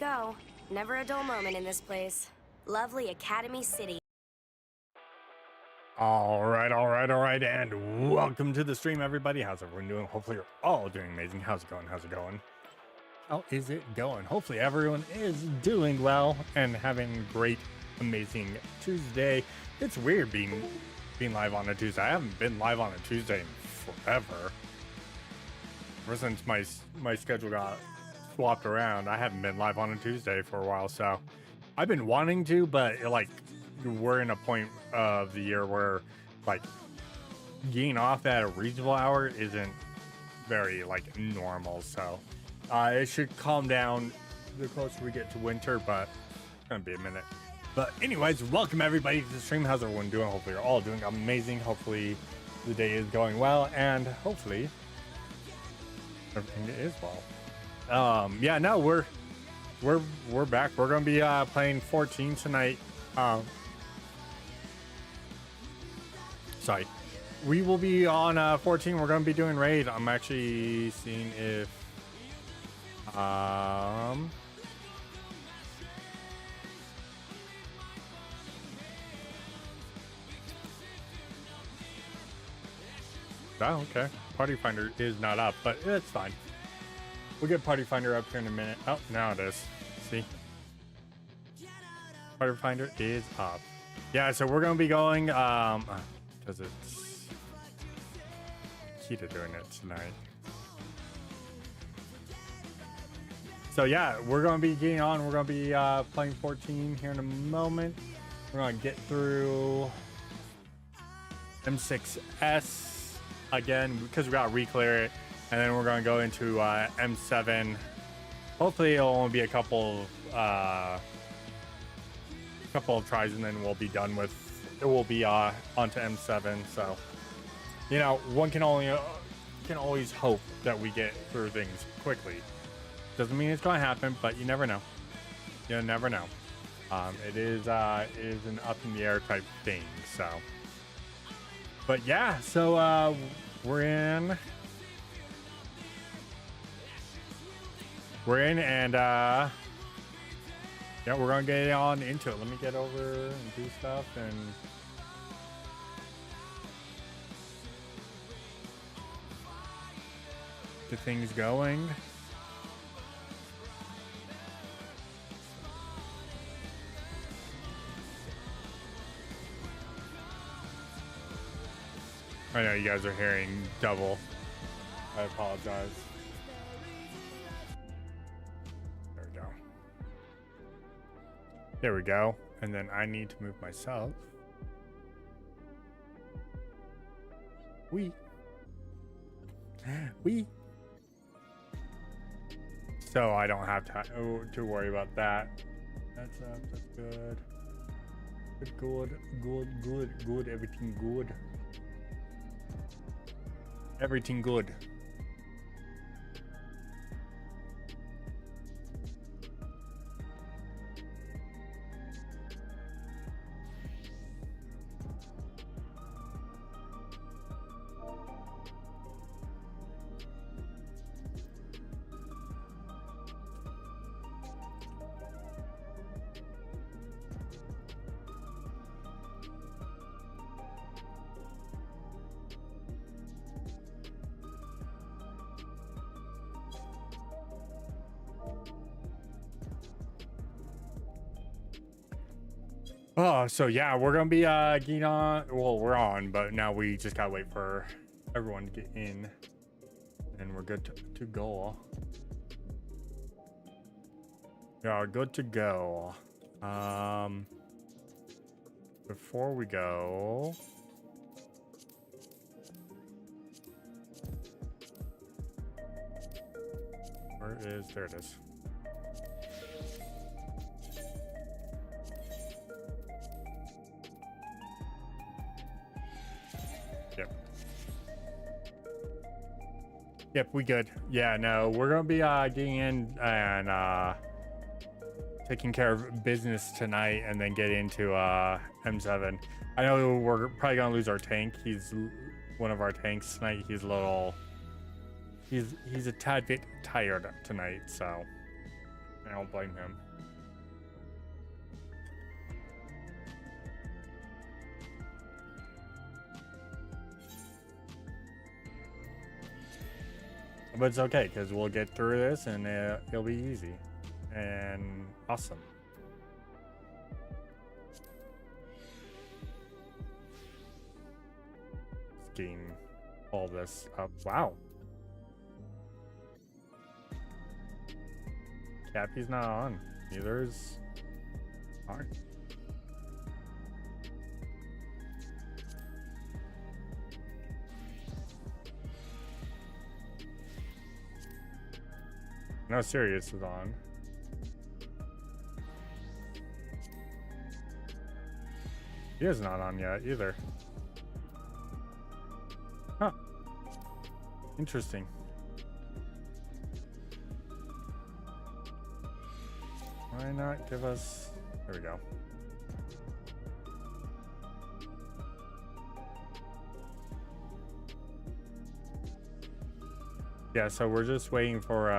go. Never a dull moment in this place. Lovely Academy City. All right, and welcome to the stream, everybody. How's everyone doing? Hopefully you're all doing amazing. How's it going? How is it going? Hopefully everyone is doing well and having a great, amazing Tuesday. It's weird being live on a Tuesday. I haven't been live on a Tuesday in forever. Ever since my schedule got swapped around, I haven't been live on a Tuesday for a while, so I've been wanting to, but we're in a point of the year where getting off at a reasonable hour isn't very normal, so it should calm down the closer we get to winter, but it's gonna be a minute. But anyways, welcome everybody to the stream. How's everyone doing? Hopefully you're all doing amazing. Hopefully the day is going well, and hopefully everything is well. Yeah, no, we're back. We're gonna be playing 14 tonight. Sorry, we will be on 14. We're gonna be doing raid. I'm actually seeing if oh, okay, party finder is not up, but it's fine. We'll get party finder up here in a minute. Oh, now it is. See, party finder is up. Yeah, so we're gonna be going because it's key to doing it tonight. So yeah, we're gonna be getting on. We're gonna be playing 14 here in a moment. We're gonna get through M6S again because we gotta reclear it, and then we're gonna go into M7. Hopefully it'll only be a couple of tries, and then we'll be done with it. Will be onto M7. So you know, one can always hope that we get through things quickly. Doesn't mean it's gonna happen, but you never know. You never know. It is an up in the air type thing. So, but yeah, so we're in, and yeah, we're gonna get on into it. Let me get over and do stuff and get things going. I know you guys are hearing double. I apologize. There we go. There we go. And then I need to move myself. So I don't have to worry about that. That's good. Good. Everything good. Everything good. Oh, so yeah, we're gonna be getting on. Well, we're on, but now we just gotta wait for everyone to get in, and we're good to go. Yeah, good to go. Before we go, there it is. Yep, we good. Yeah, no, we're gonna be getting in and taking care of business tonight, and then get into M7. I know we're probably gonna lose our tank. He's one of our tanks tonight. He's a little, he's a tad bit tired tonight, so I don't blame him. But it's okay, because we'll get through this and it'll be easy and awesome. Getting all this up. Wow. Cappy's not on. Neither is Mark. No, Sirius is on. He is not on yet either. Huh. Interesting. Why not give us... There we go. Yeah, so we're just waiting for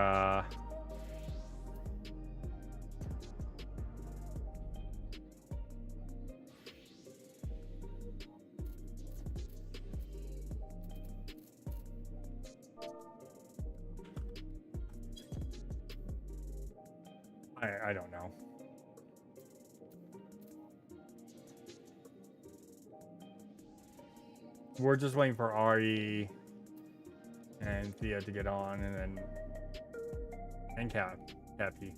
I don't know. We're just waiting for Ari and Thea to get on, and then Cappy.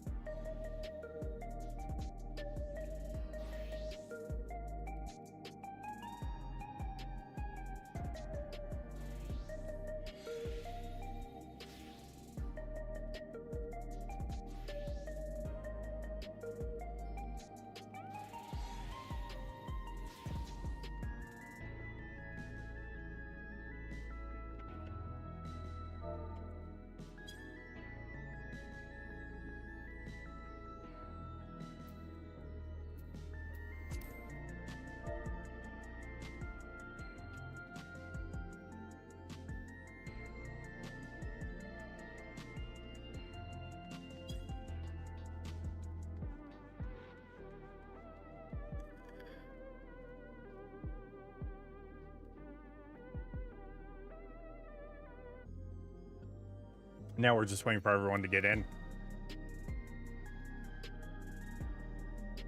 Now we're just waiting for everyone to get in.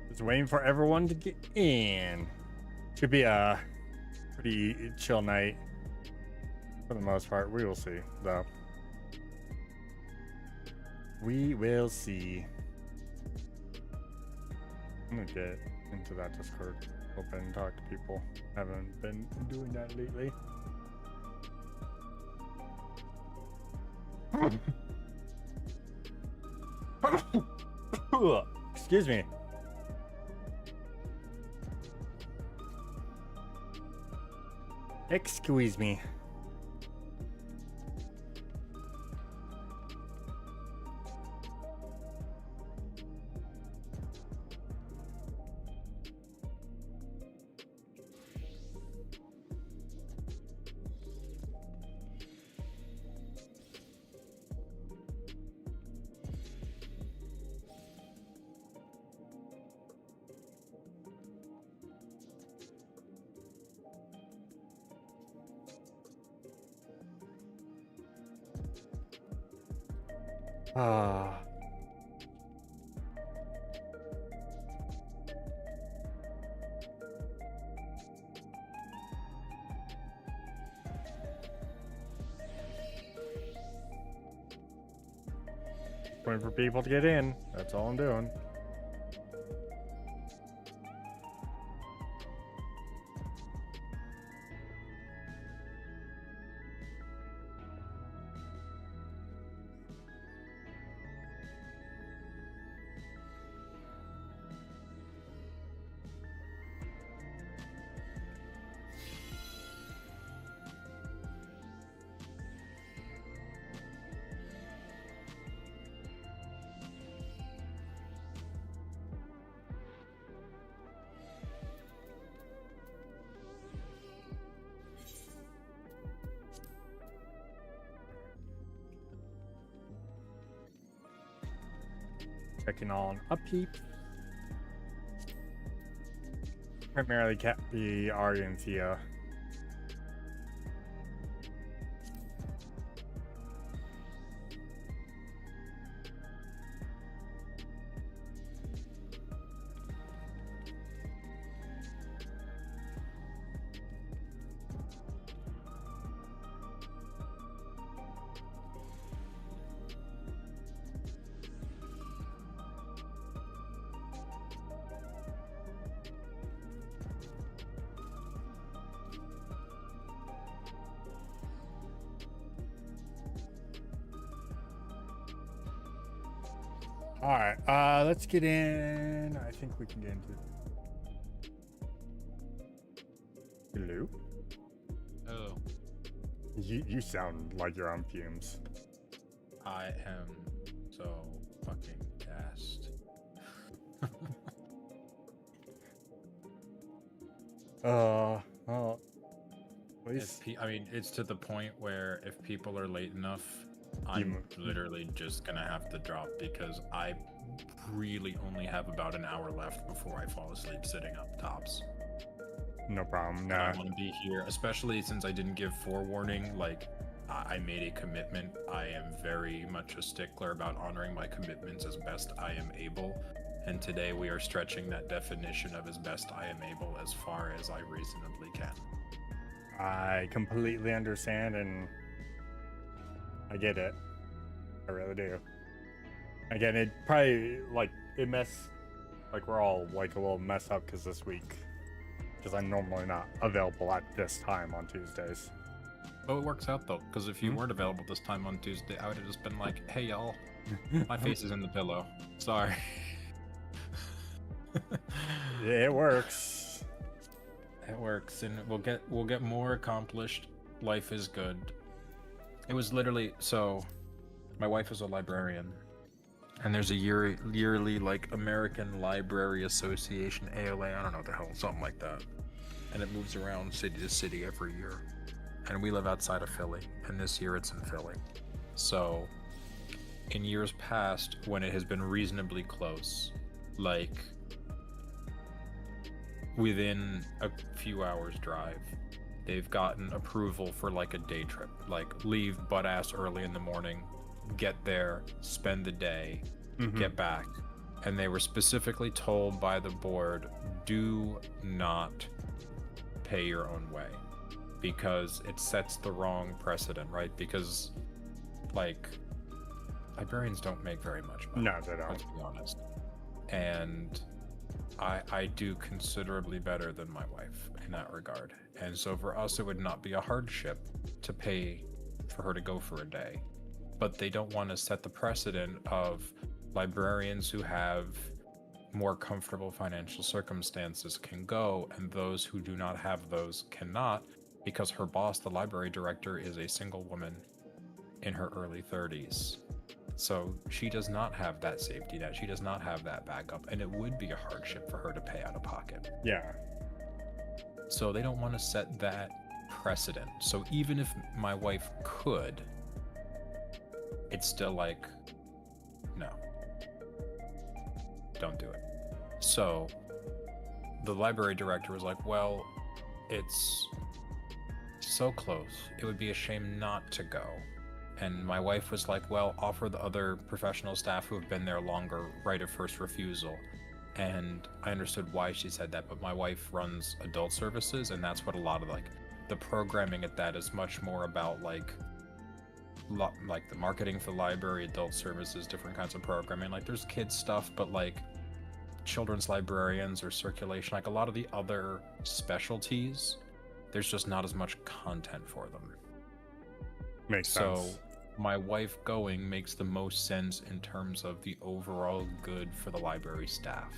Just waiting for everyone to get in. Should be a pretty chill night for the most part. We will see, though. We will see. I'm gonna get into that Discord, open and talk to people. Haven't been doing that lately. Excuse me. Excuse me. Ah. Waiting for people to get in. That's all I'm doing. checking on upkeep. Primarily the Eorzea. All right, let's get in. I think we can get into. Hello. Oh, You sound like you're on fumes. I am so fucking gassed. Well, at least I mean, it's to the point where if people are late enough, I'm literally just gonna have to drop because I really only have about an hour left before I fall asleep sitting up tops. no problem. I Nah. want to be here, especially since I didn't give forewarning. Like, I made a commitment. I am very much a stickler about honoring my commitments as best I am able. And today we are stretching that definition of as best I am able as far as I reasonably can. I completely understand and I get it. I really do. Again, it probably we're all like a little messed up because this week, because I'm normally not available at this time on Tuesdays. Oh, it works out though, because if you weren't available this time on Tuesday, I would have just been like, "Hey y'all, my face is in the pillow. Sorry." It works. It works, and we'll get more accomplished. Life is good. It was literally so. My wife is a librarian, and there's a yearly like American Library Association (ALA). I don't know what the hell, something like that, and it moves around city to city every year. And we live outside of Philly, and this year it's in Philly. So, in years past, when it has been reasonably close, like within a few hours drive, they've gotten approval for like a day trip, like leave butt ass early in the morning, get there, spend the day, get back. And they were specifically told by the board, do not pay your own way, because it sets the wrong precedent, right? Because like librarians don't make very much money. No, they don't. Let's be honest. And I do considerably better than my wife in that regard. And so for us, it would not be a hardship to pay for her to go for a day. But they don't want to set the precedent of librarians who have more comfortable financial circumstances can go, and those who do not have those cannot, because her boss, the library director, is a single woman in her early 30s. So she does not have that safety net. She does not have that backup, and it would be a hardship for her to pay out of pocket. Yeah. So they don't want to set that precedent. So even if my wife could, it's still like, no, don't do it. So the library director was like, well, it's so close. It would be a shame not to go. And my wife was like, well, offer the other professional staff who have been there longer right of first refusal. And I understood why she said that, but my wife runs adult services, and that's what a lot of like the programming at that is much more about, like the marketing for the library, adult services, different kinds of programming. Like there's kids stuff, but like children's librarians or circulation, like a lot of the other specialties, there's just not as much content for them. Makes so sense. My wife going makes the most sense in terms of the overall good for the library staff,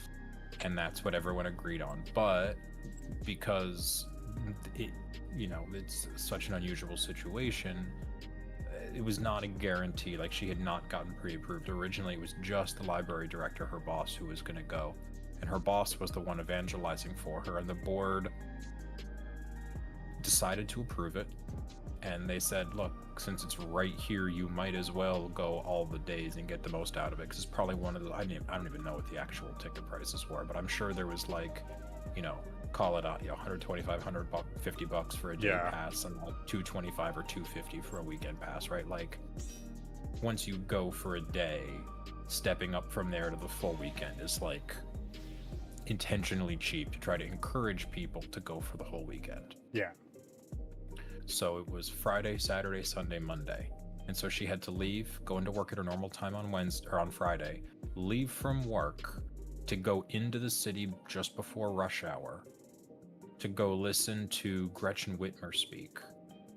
and that's what everyone agreed on. But because it, it's such an unusual situation, it was not a guarantee. Like she had not gotten pre-approved. Originally it was just the library director, her boss, who was going to go, and her boss was the one evangelizing for her, and the board decided to approve it, and they said, look, since it's right here, you might as well go all the days and get the most out of it, because it's probably one of the, I don't even know what the actual ticket prices were, but I'm sure there was like, you know, call it out, you know, 125, $50 for a day pass, and like 225 or 250 for a weekend pass, right? Like, once you go for a day, stepping up from there to the full weekend is like intentionally cheap to try to encourage people to go for the whole weekend. Yeah. So it was Friday, Saturday, Sunday, Monday. And so she had to leave, go into work at her normal time on Wednesday or on Friday, leave from work to go into the city just before rush hour to go listen to Gretchen Whitmer speak.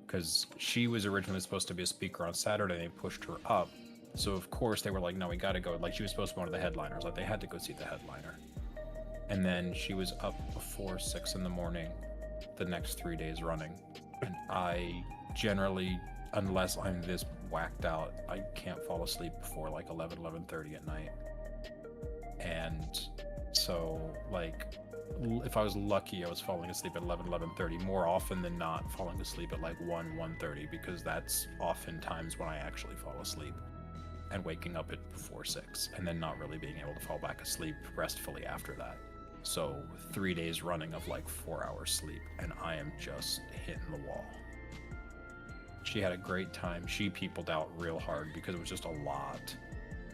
Because she was originally supposed to be a speaker on Saturday, and they pushed her up. So of course they were like, no, we gotta go. Like, she was supposed to be one of the headliners. Like, they had to go see the headliner. And then she was up before 6 in the morning the next 3 days running. And I generally, unless I'm this whacked out, I can't fall asleep before like 11:30 at night. And so, like, if I was lucky, I was falling asleep at 11:30, more often than not falling asleep at like 1:30, because that's oftentimes when I actually fall asleep, and waking up at before 6, and then not really being able to fall back asleep restfully after that. So 3 days running of like 4 hours sleep, and I am just hitting the wall. She had a great time. She peopled out real hard because it was just a lot.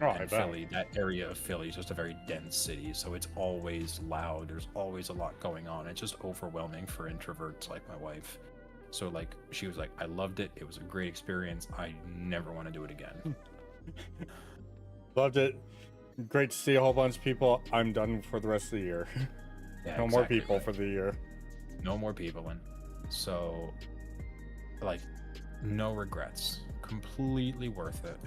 Oh, And Philly, that area of Philly is just a very dense city, so it's always loud. There's always a lot going on. It's just overwhelming for introverts like my wife. So like, she was like, I loved it. It was a great experience. I never want to do it again. Loved it. Great to see a whole bunch of people. I'm done for the rest of the year. Yeah, No more people for the year. No more people. And so, like, no regrets. Completely worth it.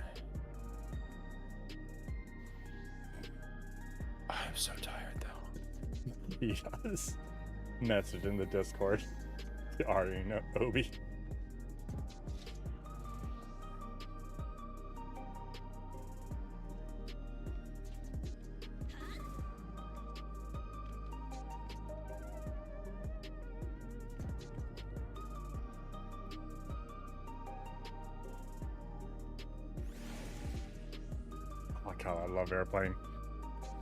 I'm so tired though. Yes. Message in the Discord. Ari and Obi. Oh god, I love Airplane.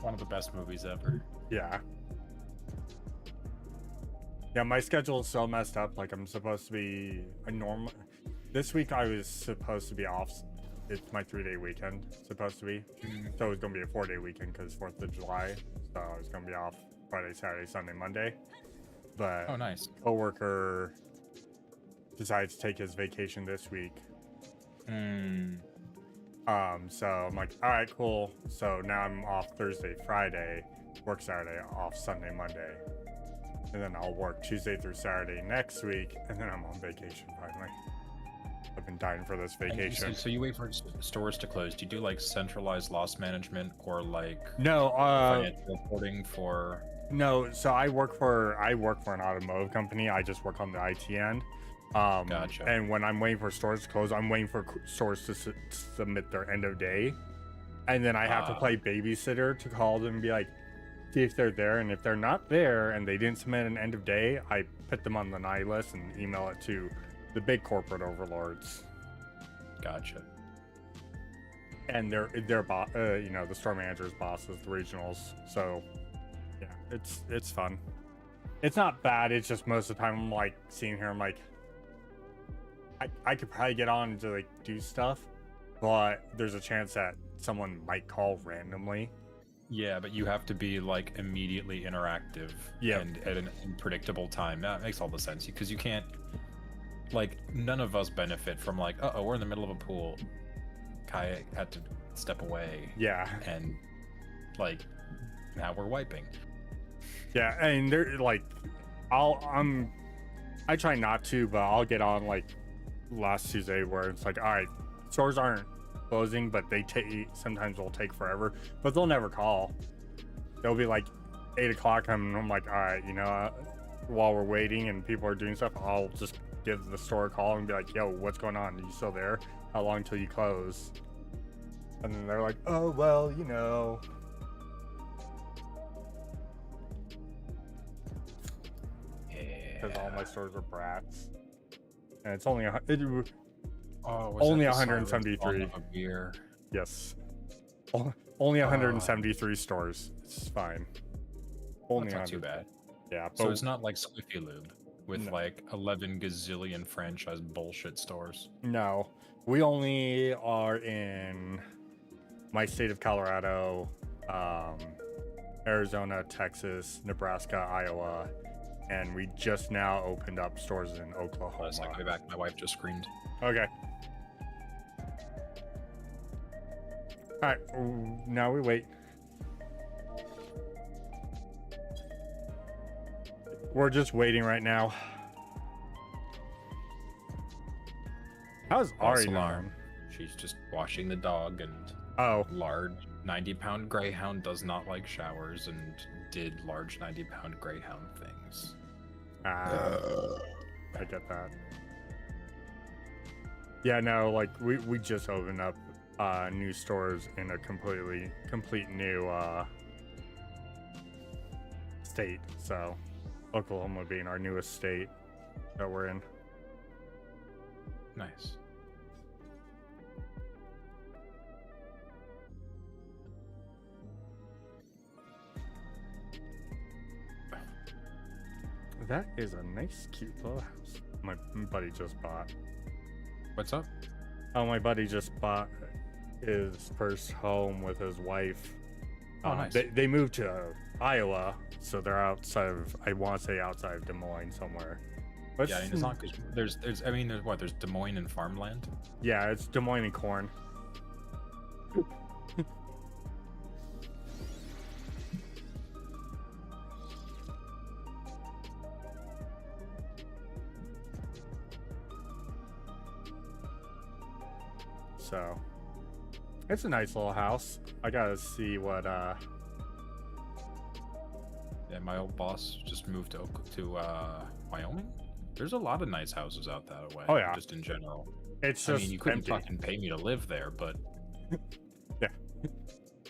One of the best movies ever. Yeah. Yeah, my schedule is so messed up. Like, I'm supposed to be a normal. This week I was supposed to be off. It's my 3-day weekend, supposed to be. So it was going to be a 4-day weekend because 4th of July. So I was going to be off Friday, Saturday, Sunday, Monday. But Oh, nice. coworker decided to take his vacation this week. So I'm like, all right, cool. So now I'm off Thursday, Friday, work Saturday, off Sunday, Monday. And then I'll work Tuesday through Saturday next week, and then I'm on vacation finally. I've been dying for this vacation. So you wait for stores to close. Do you do like centralized loss management or like No, financial reporting for? no. So I work for an automotive company. I just work on the IT end. Gotcha. And when I'm waiting for stores to close, I'm waiting for stores to submit their end of day, and then I have to play babysitter to call them and be like, see if they're there, and if they're not there and they didn't submit an end of day, I put them on the night list and email it to the big corporate overlords. Gotcha. And their boss, you know, the store manager's bosses, the regionals. So yeah, it's fun. It's not bad. It's just most of the time I'm like seeing here, I'm like, I could probably get on to like do stuff, but there's a chance that someone might call randomly. Yeah, but you have to be like immediately interactive and at an unpredictable time. That makes all the sense because you can't, like, none of us benefit from like, uh-oh, we're in the middle of a pool. Kai had to step away. Yeah. And like, now we're wiping. Yeah, and they're like, I try not to, but I'll get on like last Tuesday where it's like, all right, stores aren't closing, but they sometimes will take forever, but they'll never call. They'll be like 8 o'clock, and I'm like, all right, you know, while we're waiting and people are doing stuff, I'll just give the store a call and be like, yo, what's going on? Are you still there? How long till you close? And then they're like, oh, well, you know. Yeah. because all my stores are brats, and it's only only only 173. Beer. Yes, only 173 stores. It's fine. Only That's not too bad. Yeah, So it's not like Squiffy Lube with like 11 gazillion franchise bullshit stores. No, we only are in my state of Colorado, Arizona, Texas, Nebraska, Iowa, and we just now opened up stores in Oklahoma. Last way back, my wife just screamed. Okay. All right, now we wait. We're just waiting right now. How's False Ari alarm. doing? She's just washing the dog, and large 90-pound greyhound does not like showers and did large 90-pound greyhound things. I get that. Yeah, no, like we just opened up new stores in a complete new state. So Oklahoma being our newest state that we're in. Nice. That is a nice, cute little house. My buddy just bought. What's up? Oh, my buddy just bought his first home with his wife. Oh, nice. They moved to Iowa, so they're outside of, I want to say outside of Des Moines somewhere. But Yeah, I mean, it's not because there's Des Moines and farmland. Yeah, it's Des Moines and corn. So it's a nice little house. I gotta see what Yeah, my old boss just moved to Wyoming. There's a lot of nice houses out that way. Oh, yeah. Just in general. it's just I mean, you couldn't empty. fucking pay me to live there, but Yeah.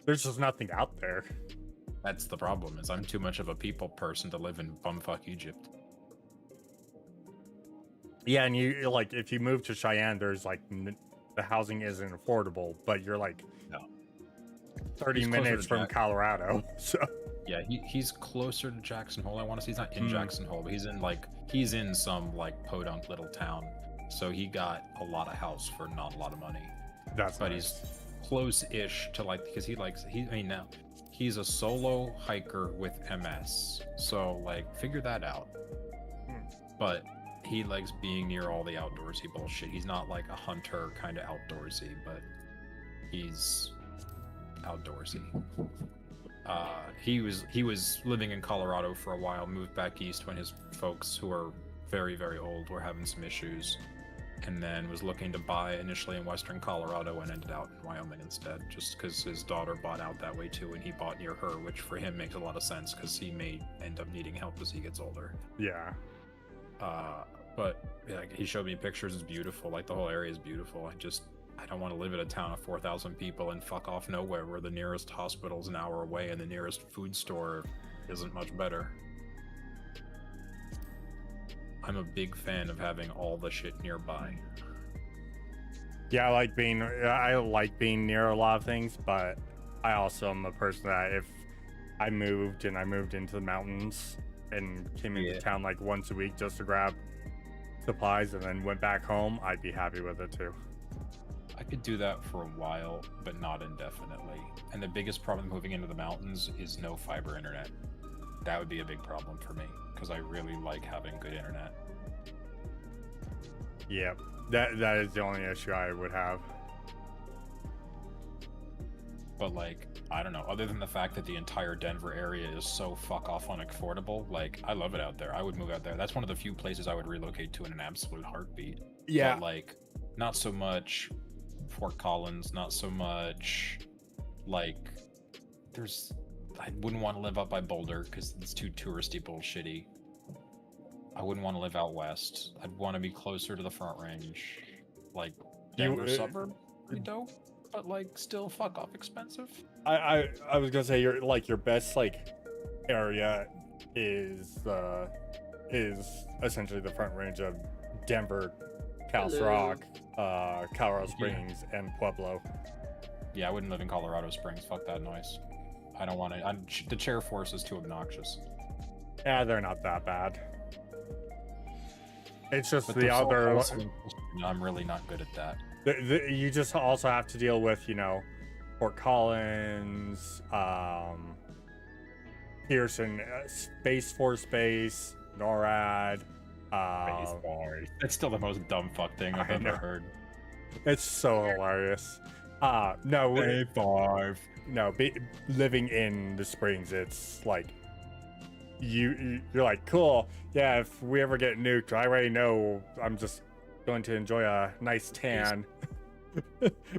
There's just nothing out there. that's the problem. Is I'm too much of a people person to live in bumfuck Egypt. Yeah, and you like if you move to Cheyenne, there's like the housing isn't affordable, but you're like No. 30 He's closer minutes to from Jack- Colorado. So Yeah, he's closer to Jackson Hole. I want to say he's not in Jackson Hole, but he's in some like podunk little town. So he got a lot of house for not a lot of money. that's But nice. he's close-ish to like because now he's a solo hiker with MS. So like figure that out. But he likes being near all the outdoorsy bullshit. He's not like a hunter kind of outdoorsy, but he's outdoorsy. He was living in Colorado for a while, moved back east when his folks, who are very, very old, were having some issues, and then was looking to buy initially in western Colorado and ended out in Wyoming instead, just because his daughter bought out that way too, and he bought near her, which for him makes a lot of sense because he may end up needing help as he gets older. Yeah. But like he showed me pictures, it's beautiful. Like the whole area is beautiful. I don't want to live in a town of 4,000 people and fuck off nowhere where the nearest hospital's an hour away and the nearest food store isn't much better. I'm a big fan of having all the shit nearby. Yeah, I like being near a lot of things, but I also am a person that if I moved into the mountains and came into town like once a week just to grab supplies and then went back home, I'd be happy with it too. I could do that for a while, but not indefinitely. And the biggest problem moving into the mountains is no fiber internet. That would be a big problem for me, because I really like having good internet. Yep. That is the only issue I would have. But like, I don't know, other than the fact that the entire Denver area is so fuck off unaffordable, like, I love it out there. I would move out there. That's one of the few places I would relocate to in an absolute heartbeat. Yeah. But like, not so much Fort Collins, not so much like I wouldn't want to live up by Boulder because it's too touristy bullshitty. I wouldn't want to live out west. I'd want to be closer to the Front Range, like Denver suburb, pretty dope, but like still fuck off expensive. I was gonna say your best like area is is essentially the front range of Denver, Castle Hello. Rock, Colorado Springs, and Pueblo. Yeah, I wouldn't live in Colorado Springs. Fuck that noise. I don't want to. The chair force is too obnoxious. Yeah, they're not that bad. It's just But the they're so other. wholesome, and I'm really not good at that. You just also have to deal with, Fort Collins, Pearson, Space Force Base, NORAD. That's still the most dumb fuck thing I've ever heard. It's so hilarious. No, A5. no. Living in the Springs, it's like you're like, cool. Yeah, if we ever get nuked, I already know I'm just going to enjoy a nice tan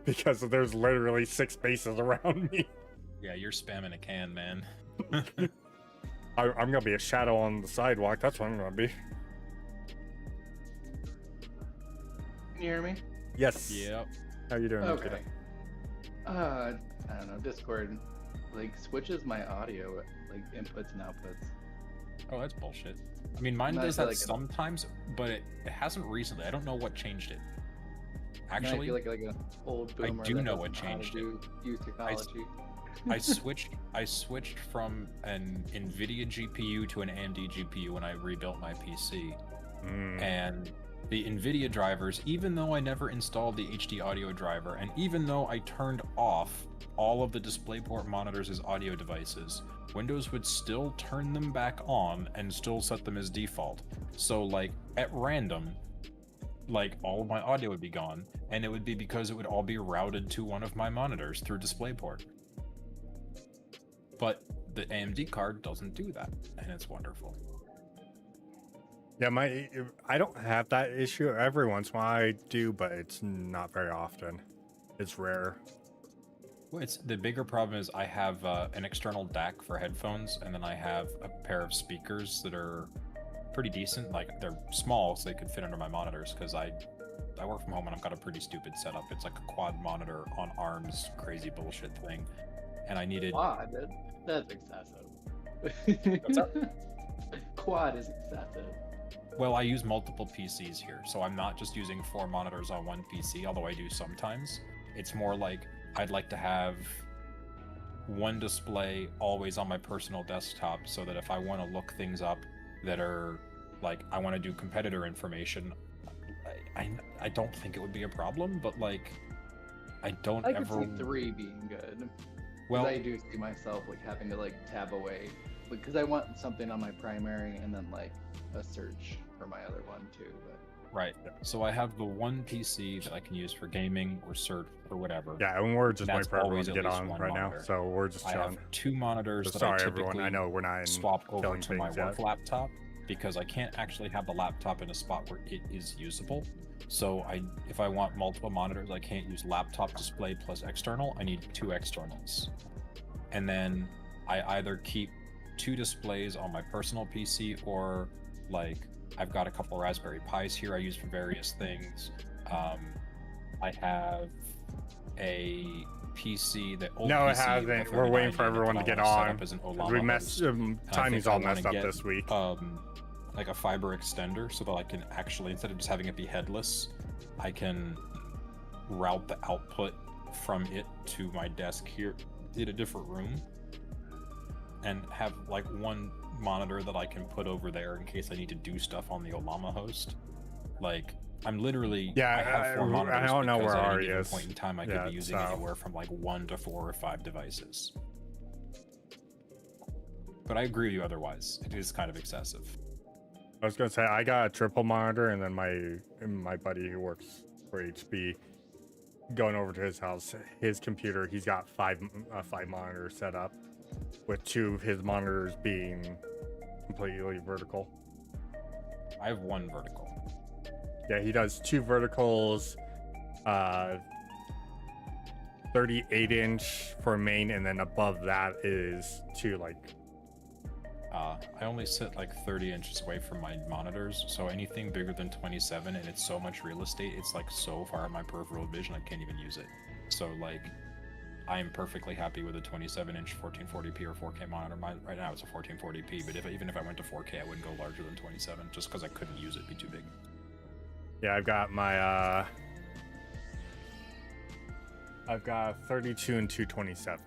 because there's literally 6 bases around me. Yeah, you're spamming a can, man. I'm gonna be a shadow on the sidewalk. That's what I'm gonna be. Can you hear me? Yes. Yep. How you doing? Okay. Nikita? I don't know. Discord like switches my audio like inputs and outputs. Oh, that's bullshit. I mean, mine No, I does feel that like sometimes, but it hasn't recently. I don't know what changed it. And I Actually, feel like an old I boomer. do that know doesn't what how to changed it. Use technology. I switched from an NVIDIA GPU to an AMD GPU when I rebuilt my PC. And the NVIDIA drivers, even though I never installed the HD audio driver, and even though I turned off all of the DisplayPort monitors as audio devices, Windows would still turn them back on and still set them as default. So like at random, like all of my audio would be gone, and it would be because it would all be routed to one of my monitors through DisplayPort. But the AMD card doesn't do that, and it's wonderful. Yeah, I don't have that issue. Every once in a while I do, but it's not very often. It's rare. Well, the bigger problem is I have an external DAC for headphones, and then I have a pair of speakers that are pretty decent. Like they're small, so they could fit under my monitors. Because I work from home and I've got a pretty stupid setup. It's like a quad monitor on arms, crazy bullshit thing, and I needed. Quad, that's excessive. What's that? Quad is excessive. Well, I use multiple PCs here, so I'm not just using 4 monitors on one PC, although I do sometimes. It's more like I'd like to have one display always on my personal desktop, so that if I want to look things up that are like I want to do competitor information, I don't think it would be a problem, but like I don't I ever. could see 3 being good. Well, I do see myself like having to like tab away because I want something on my primary and then like a search for my other one too. But right. So I have the one PC that I can use for gaming or search or whatever. Yeah, and we're just That's waiting for everyone always to at get least on one right now, monitor. so we're just I chilling. have 2 monitors So that sorry, I typically everyone. I know we're not in swap over killing to my things work yet. laptop because I can't actually have the laptop in a spot where it is usable. So if I want multiple monitors, I can't use laptop display plus external. I need 2 externals. And then I either keep 2 displays on my personal PC, or like I've got a couple Raspberry Pis here I use for various things. I have a PC that old No, it PC hasn't. with a We're waiting 39 for everyone that to I get wanna set on. up as an 'Cause Olama we messed. host. And I Timing's think I all wanna messed up get, this week. like a fiber extender, so that I can actually, instead of just having it be headless, I can route the output from it to my desk here in a different room, and have like one monitor that I can put over there in case I need to do stuff on the Olama host. Like I'm literally, Yeah, I have 4 monitors I don't know because where at Ari any given is. point in time I could Yeah, be using so- anywhere from like 1 to 4 or 5 devices. But I agree with you otherwise. It is kind of excessive. I was gonna say I got a triple monitor, and then my buddy who works for HB, going over to his house, his computer, he's got 5 monitors set up, with 2 of his monitors being completely vertical. I have 1 vertical. Yeah, he does 2 verticals, 38-inch for main, and then above that is 2 like. I only sit like 30 inches away from my monitors, so anything bigger than 27, and it's so much real estate, it's like so far in my peripheral vision I can't even use it. So like I'm perfectly happy with a 27-inch 1440p or 4K monitor. Right now it's a 1440p, but even if I went to 4K, I wouldn't go larger than 27, just because I couldn't use it, it'd be too big. Yeah, I've got my I've got 32 and 227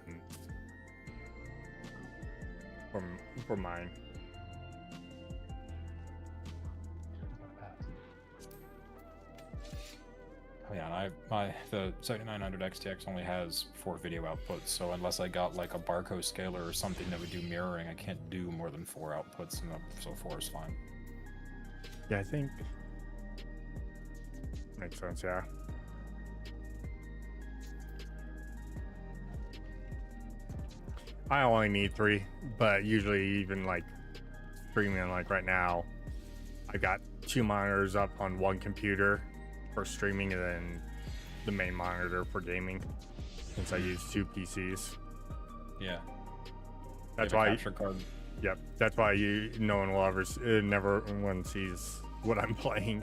for mine. Oh, yeah, and the 7900 XTX only has 4 video outputs, so unless I got like a barcode scaler or something that would do mirroring, I can't do more than 4 outputs, and so 4 is fine. Yeah, I think makes sense. Yeah. I only need 3, but usually even like streaming like right now, I got 2 monitors up on one computer for streaming and then the main monitor for gaming, since I use 2 PCs. Yeah. That's why. Capture card. Yep. That's why no one will ever never one sees what I'm playing,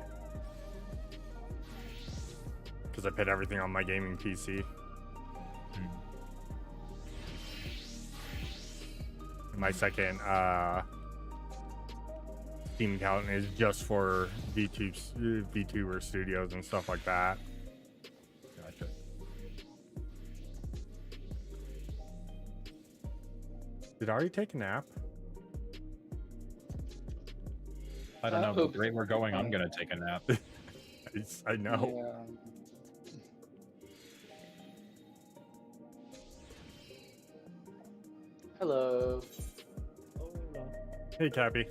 because I put everything on my gaming PC. My second Steam account is just for VTuber studios and stuff like that. Gotcha. Did I already take a nap? I don't know, but the rate we're going, I'm gonna take a nap. I know. Yeah. Hello. Hey, Cappy.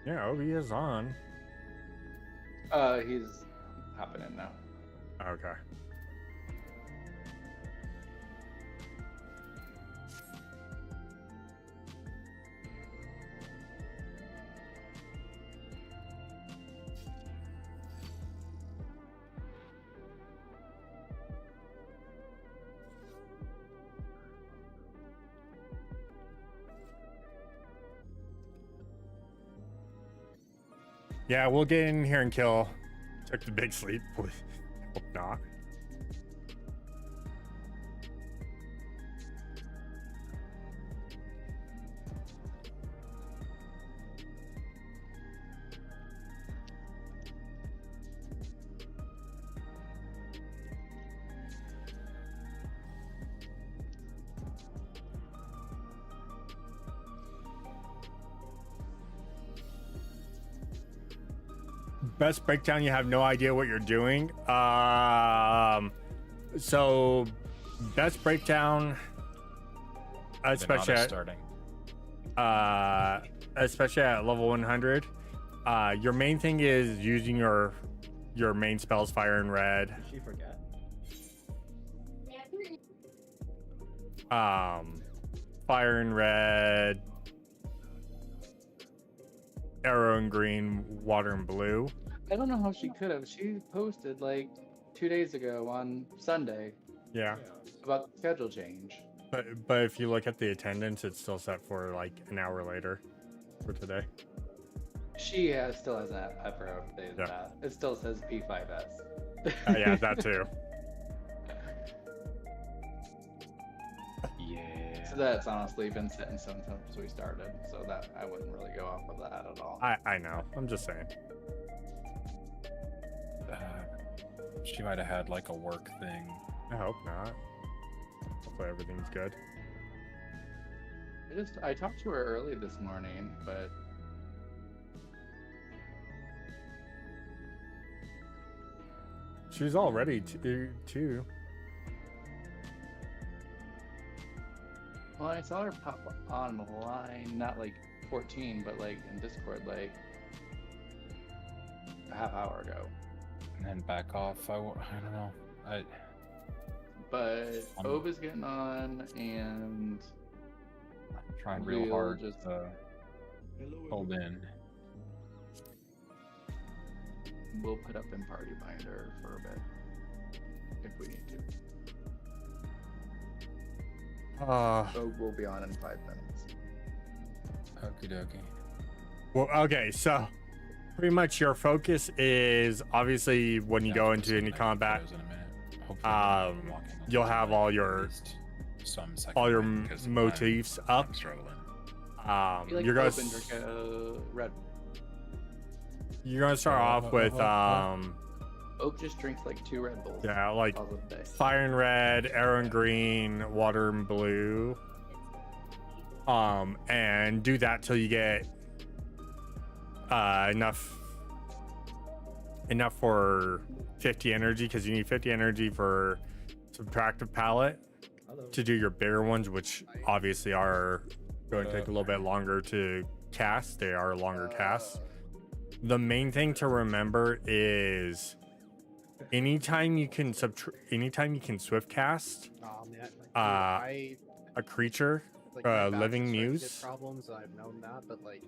Yeah, Obi is on. He's hopping in now. Okay. Yeah, we'll get in here and kill. Took the big sleep. Hope not. Best breakdown, you have no idea what you're doing. So best breakdown, especially especially at level 100. Your main thing is using your main spells, fire and red. Did she forget? Fire and red, arrow and green, water and blue. I don't know how she could have. She posted like 2 days ago on Sunday Yeah. about the schedule change. But if you look at the attendance, it's still set for like an hour later for today. She still hasn't ever updated Yeah. that. It still says P5S. Yeah, that too. Yeah. So that's honestly been set in stone since we started. So that I wouldn't really go off of that at all. I know. I'm just saying. She might have had like a work thing. I hope not. Hopefully everything's good. I talked to her early this morning, but She's all ready too. well, I saw her pop online, not like 14, but like in Discord like a half hour ago. And then back off. I don't know. But Ob is getting on, and Trying real We'll hard just- to hold in. We'll put up in party binder for a bit if we need to. So we'll be on in 5 minutes. Okie dokie. Well, okay, so pretty much your focus is obviously when you go into any combat, you'll have all your motifs up. I'm struggling. You're gonna Open drink a Red. you're gonna start off with Oak just drinks like 2 Red Bulls. yeah, like all of the day. fire and red, arrow and green, water and blue. And do that till you get enough for 50 energy, because you need 50 energy for subtractive palette to do your bigger ones, which obviously are going to take a little bit longer to cast. They are longer casts. The main thing to remember is anytime you can swift cast a creature, living muse, problems. I've known that, but like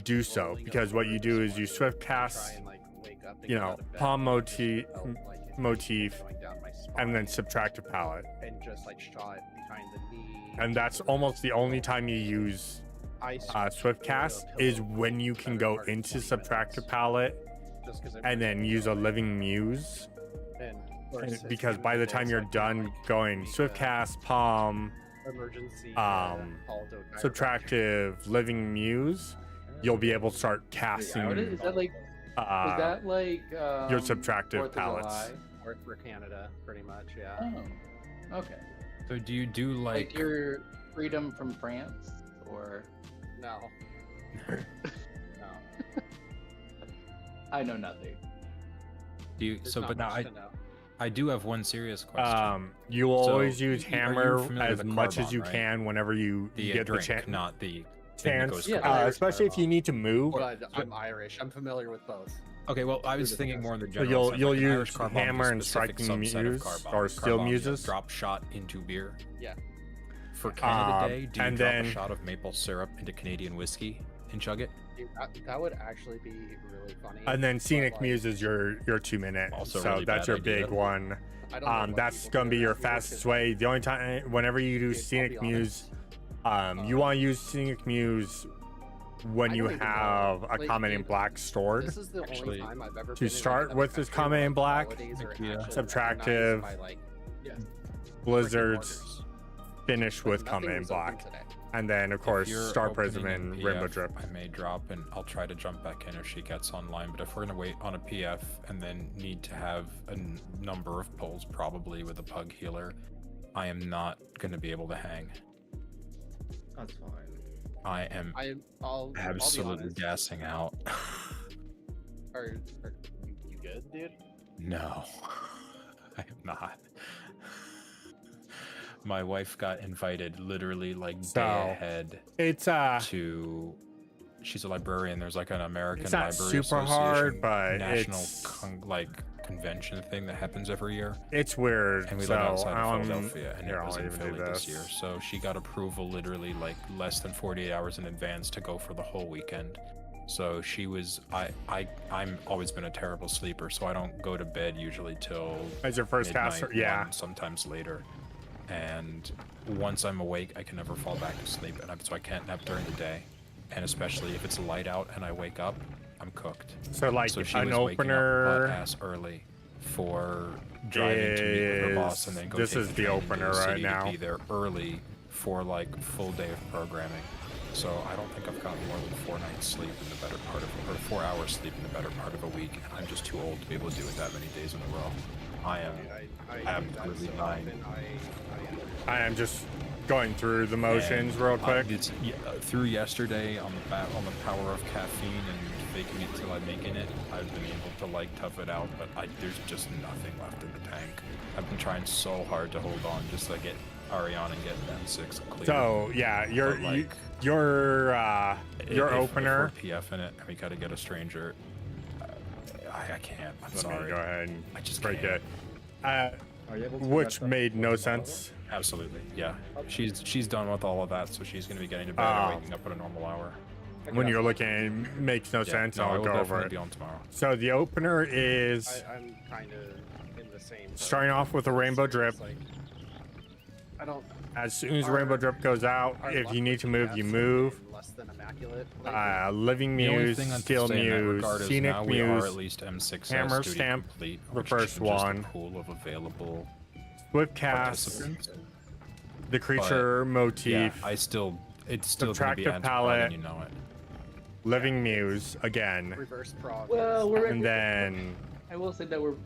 do so, because what you do is you swift cast, you know, palm motif, and then subtractive palette, and just like shot behind the knee. and that's almost the only time you use swift cast is when you can go into subtractive palette and then use a living muse, because by the time you're done going swift cast, palm, emergency subtractive, living muse, you'll be able to start casting Is that like your subtractive 4th of palettes. July? Or for Canada, pretty much, yeah. Oh, okay. So do you do Like your freedom from France, or No. No. I know nothing. do you There's so not but now much to know. I do have one serious question. You will So, always use are you hammer familiar as with much as Carbon, you right? can whenever you The get drink, the chance. not the thing that goes Yeah, carbon. Especially if you need to move. But I'm Irish. I'm familiar with both. Okay, well, I was thinking more in the So general sense, you'll like an use Irish carbon is a hammer and specific striking subset of muse carbon. or steel Carbon, you muses. drop shot into beer. Yeah. For Canada Day, do you and drop then- a shot of maple syrup into Canadian whiskey and chug it? Dude, that would actually be really funny. And then scenic but, like, muse is your 2 minute. Also So really that's bad your big idea. one. I don't know what That's people gonna do be your that here, fastest 'cause, way. The only time, whenever you do I'll be scenic muse, honest. you want to use scenic muse when I you don't even know. have a Like, comment in dude, black stored. This is the Actually, only time I've ever to been in, start like, with a this country comment where in black, holidays are Yeah. actually Subtractive, recognized by, like, blizzards, Orders. finish with nothing comment in was open black, today. and then of course If you're Star opening Prism in and PF, Rainbow Drip. I may drop and I'll try to jump back in if she gets online. But if we're gonna wait on a PF and then need to have a number of pulls, probably with a pug healer, I am not gonna be able to hang. That's fine. I am I'll be absolutely honest. gassing out. Are you good, dude? No, I am not. My wife got invited literally like So, day ahead It's to. She's a librarian. There's like an American It's not Library super hard, Association but national it's convention thing that happens every year. it's weird. And we so live outside of I'm- Philadelphia, and here, it was I'll in even do Philly this this. year. So she got approval literally like less than 48 hours in advance to go for the whole weekend. So she was. I'm always been a terrible sleeper, so I don't go to bed usually till As your first midnight, caster, yeah. 1, sometimes later. And once I'm awake, I can never fall back to sleep, and so I can't nap during the day. And especially if it's light out and I wake up, I'm cooked. So like So she an was waking up opener. butt ass early for driving to meet with her boss and then go This take is the the train into opener the right city now. to be there early for like full day of programming. So I don't think I've gotten more than 4 nights sleep in the better part of, or 4 hours sleep in the better part of a week. And I'm just too old to be able to do it that many days in a row. I am Dude, I do absolutely that so dying. often, I am just going through the motions real quick. Through yesterday on the power of caffeine and faking it till I'm making it, I've been able to like tough it out, but there's just nothing left in the tank. I've been trying so hard to hold on just to get Ariana and get M6 clear. So yeah, your But, like, your If opener. we're PF in it and we gotta get a stranger, I can't. I'm Let me sorry. go ahead and I just break can't. it. Are you able to Which get them made no tomorrow? sense. Absolutely, yeah. She's done with all of that, so she's gonna be getting to bed and waking up at a normal hour. When you're looking, it makes no sense. No, I I'll will go over definitely it. be on tomorrow. So the opener is I'm kind of in the same. boat. starting off with a rainbow It's drip. like, I don't. As soon as the rainbow drip goes out, our if luck you need with to move, deaths you has move. been less than immaculate lately. Living The only Muse, thing I'd Steel say in that Muse, regard is Scenic now we are Muse, at least M6S Hammer duty Stamp, complete, the which first changes one. the pool of available Swift Cast, participants. the creature Yeah, motif, it's still gonna be Subtractive anti-prog palette. and you know it. Living Muse again, Reverse prog. Well, and then I will say that we're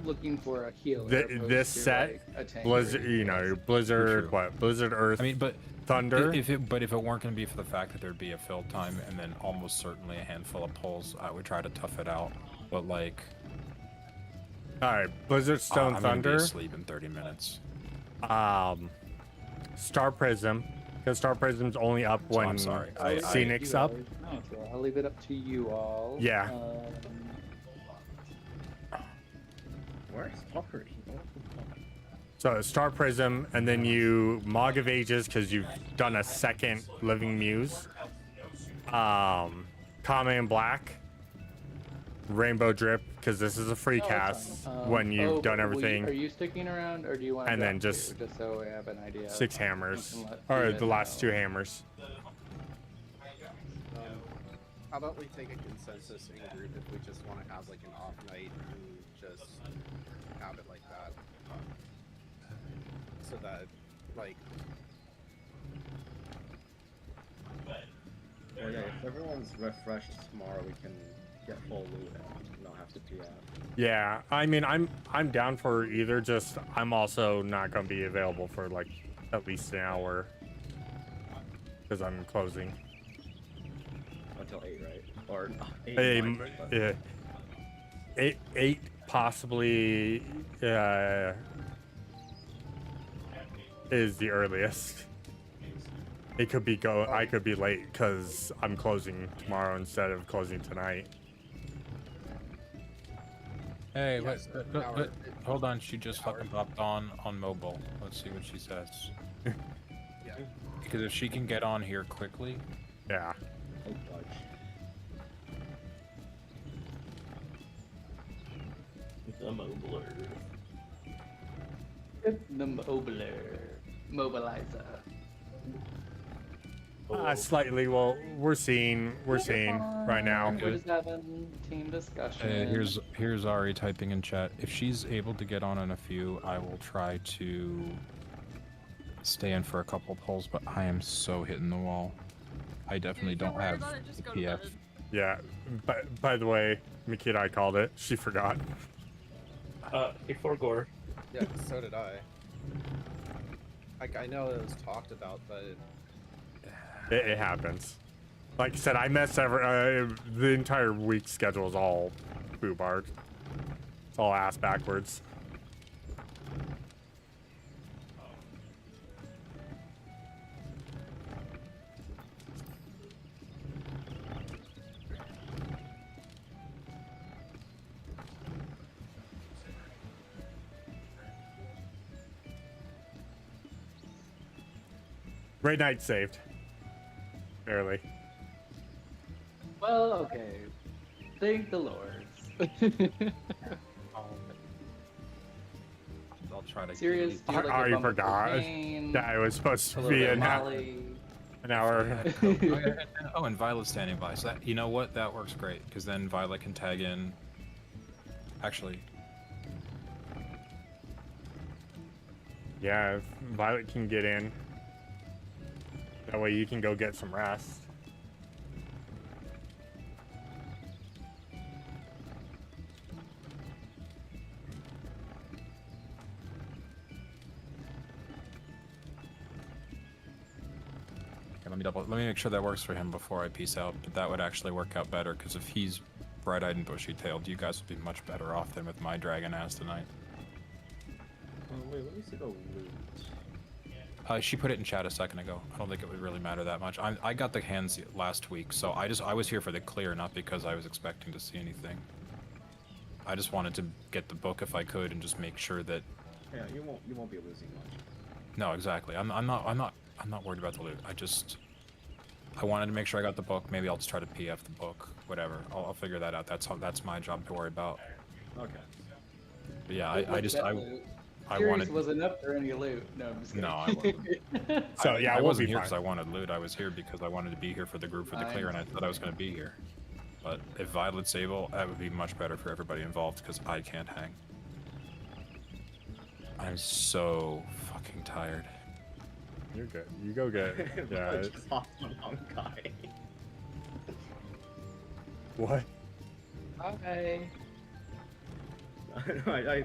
looking for a healer. this set, Blizzard, you know, Blizzard, True. Blizzard Earth, I mean, but Thunder. if it weren't gonna be for the fact that there'd be a fill time and then almost certainly a handful of pulls, I would try to tough it out. But like, All right, Blizzard Stone I'm gonna be Thunder, asleep in 30 minutes. Star Prism, because Star Prism's only up So when I'm sorry. Scenic's up. So I'll leave it up to you all. Yeah. Where's Hoppery? So Star Prism, and then you Mog of Ages because you've done a second Living Muse. Kame in Black, Rainbow Drip because this is a free cast when you've done everything. Are you sticking around, or do you want? And to then just so we have an idea. 6 hammers, You can let or Steven the last know. 2 hammers. How about we take a consensus in group if we just want to have like an off night and just have it like that, so that like. Well, yeah, if everyone's refreshed tomorrow, we can get full loot and not have to pee out. Yeah, I mean, I'm down for either. Just I'm also not gonna be available for like at least an hour because I'm closing. Until 8, right? Or 8, Hey, 9, but- 8 possibly is the earliest. It could be I could be late because I'm closing tomorrow instead of closing tonight. Hey, Yes, wait, Howard, hold on. She just Howard. fucking popped on mobile. Let's see what she says. Yeah. Because if she can get on here quickly, Yeah. Oh, fudge. The mobiler. The mobilizer. Slightly. Well, we're seeing right now. We're just having team discussion. here's Ari typing in chat. If she's able to get on in a few, I will try to stay in for a couple pulls. But I am so hitting the wall. I definitely don't have PF. Yeah. But by the way, Makita, I called it. She forgot. Before Gore. Yeah, so did I. Like I know it was talked about, but It happens. Like I said, I messed the entire week schedule is all foobarred. It's all ass backwards. Great night saved. Barely. Well, okay. Thank the Lord. I'll try to. Serious? Do you like a I bump of forgot cocaine, that I was supposed a to little be bit of an Molly? hour. Oh, and Violet's standing by. So that, you know what? That works great because then Violet can tag in. Actually, Yeah, if Violet can get in. That way you can go get some rest. okay, let me make sure that works for him before I peace out. But that would actually work out better because if he's bright-eyed and bushy-tailed, you guys would be much better off than with my dragon ass tonight. Wait, let me see the loot. She put it in chat a second ago. I don't think it would really matter that much. I got the hands last week, so I was here for the clear, not because I was expecting to see anything. I just wanted to get the book if I could and just make sure that. Yeah, you won't be losing much. No, exactly. I'm not worried about the loot. I wanted to make sure I got the book. Maybe I'll just try to PF the book. Whatever. I'll figure that out. That's my job to worry about. Okay. But yeah, Look I at just that I loot. I Series wanted. wasn't up for any loot. No, I'm just kidding. No, I wasn't. So yeah, I we'll wasn't be here fine. because I wanted loot. I was here because I wanted to be here for the group for the clear, and I thought I was going to be here. But if Violet's able, that would be much better for everybody involved because I can't hang. I'm so fucking tired. You're good. You go get. Yeah. I just hopped on one guy. What? Okay. I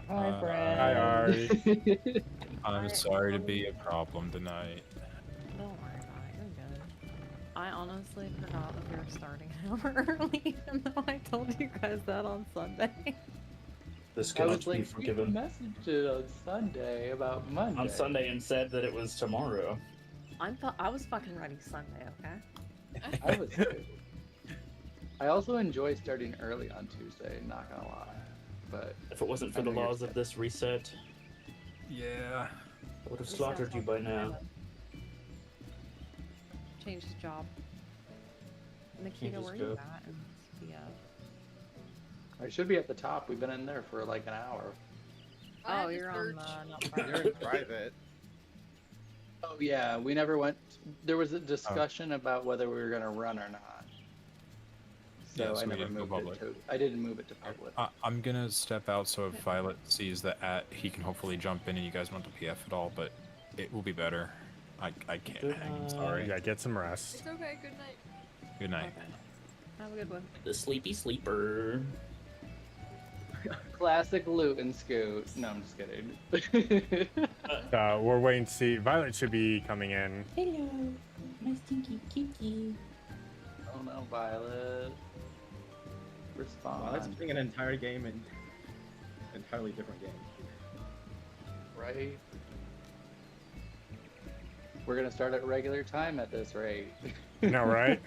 Hi, friend. Hi, Ari. I'm sorry to be a problem tonight. Don't worry about it, you're good. I honestly forgot that we were starting an hour early, even though I told you guys that on Sunday. This I cannot was be like, we forgiven. messaged it on Sunday about Monday. On Sunday and said that it was tomorrow. I was fucking ready Sunday, okay? I was too. I also enjoy starting early on Tuesday, not gonna lie. But If it wasn't for I the know you're laws of this reset, Yeah. I would have slaughtered you by now. Change his job. Nikita, just where go. you at? And I should be at the top. We've been in there for like an hour. Oh, you're on the not You're private. in private. Oh yeah, we never went. There was a discussion about whether we were gonna run or not. So Yeah, I so we never didn't go moved public. it to. I didn't move it to public. I'm gonna step out so if Violet sees the he can hopefully jump in and you guys want to PF at all, but it will be better. I can't hang. Sorry. Yeah, get some rest. It's okay, good night. Good night. Okay. Have a good one. The sleepy sleeper. Classic loot and scoot. No, I'm just kidding. We're waiting to see. Violet should be coming in. Hello, my stinky kitty. Oh no, Violet. Respond. Well, let's bring an entire game in entirely different game. Right? We're gonna start at regular time at this rate. You know, right?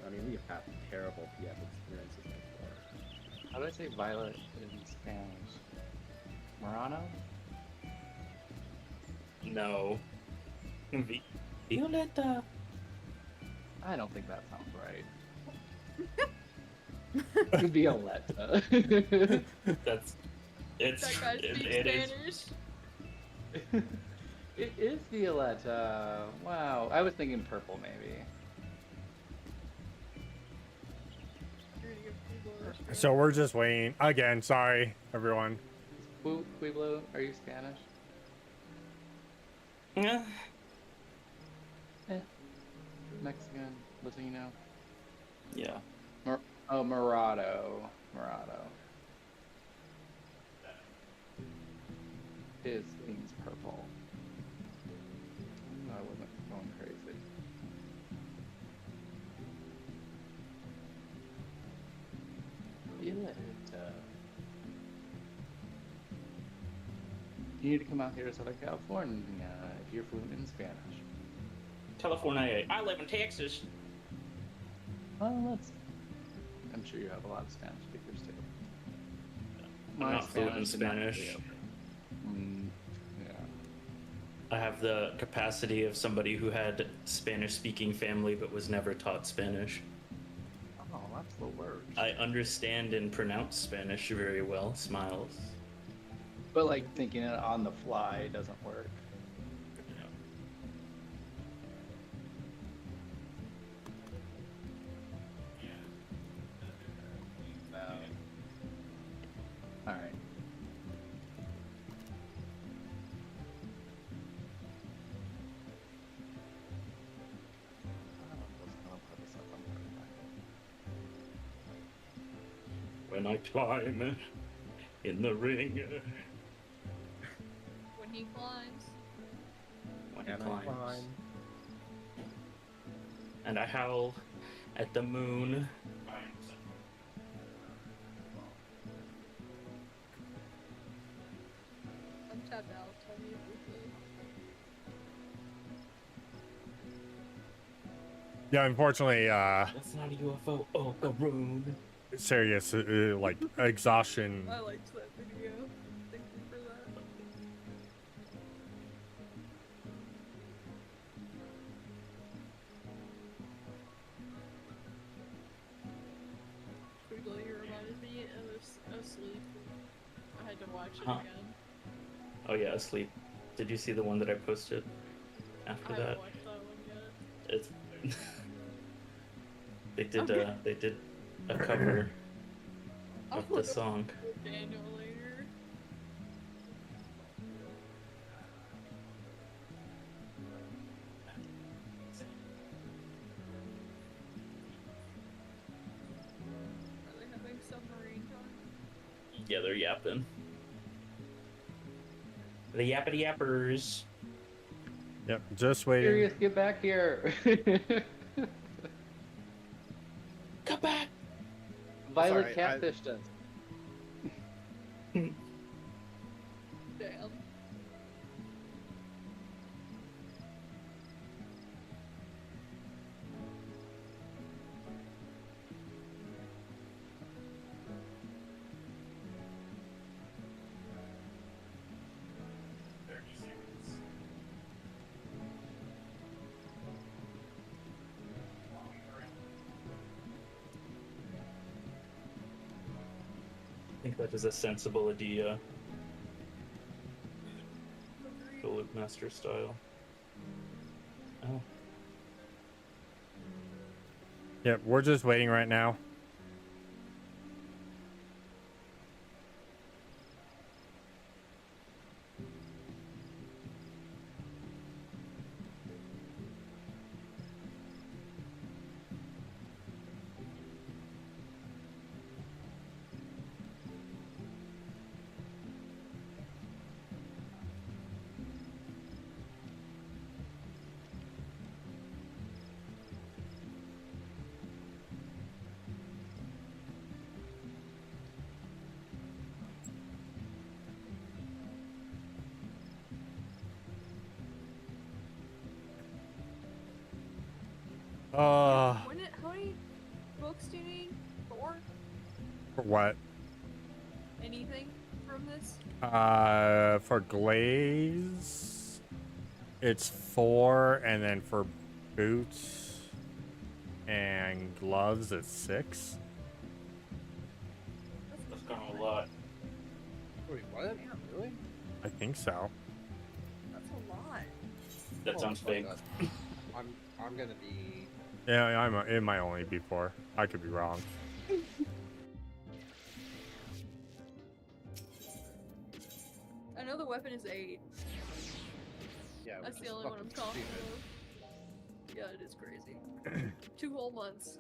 I mean, we've had terrible PF experiences before. How do I say Violet in Spanish? Morano? No. Violeta. I don't think that sounds right. Violetta. That's. It's. That guy speaks It is. Spanish. It is Violetta. Wow. I was thinking purple, maybe. You're gonna give people a response. So we're just waiting. Again, sorry, everyone. Pueblo, are you Spanish? Yeah. Mexican? Latino? Yeah. Morado. His means purple. I wasn't going crazy. Violetta. You need to come out here to Southern California if you're fluent in Spanish. California. I live in Texas. Oh, I'm sure you have a lot of Spanish speakers too. I'm not fluent in did not Spanish. really open. Yeah. I have the capacity of somebody who had Spanish-speaking family but was never taught Spanish. Oh, that's the worst. I understand and pronounce Spanish very well. Smiles. But like thinking it on the fly doesn't work. All right. When I climb in the ring, When he climbs. when And I I climb, climb. and I howl at the moon. I'm tapped out. Tell me if you're good. Yeah, unfortunately, That's not a UFO. Oh, Garoon. serious, like, exhaustion. I liked that video. Thank you for that. Quickly, you reminded me of Sleep. I had to watch it Huh. again. Oh yeah, Asleep. Did you see the one that I posted after I that? haven't watched that one yet. It's they did a cover of the song. Daniel later. Are they having submarine time? Yeah, they're yapping. The yappity yappers. Yep, just waiting. Serious, get back here. Come back. Violet Sorry, catfished us. Damn. I think that is a sensible idea. The Loop Master style. Oh. Yep, we're just waiting right now. How many books do you need? 4? For what? Anything from this? For glaze, it's 4, and then for boots and gloves, it's 6. That's kind of a lot. Wait, what? Really? I think so. That's a lot. That sounds Holy big. fuck. I'm gonna be. Yeah, it might only be 4. I could be wrong. I know the weapon is 8. Yeah, That's which the is only one I'm fucking talking stupid. about. Yeah, it is crazy. 2 whole months.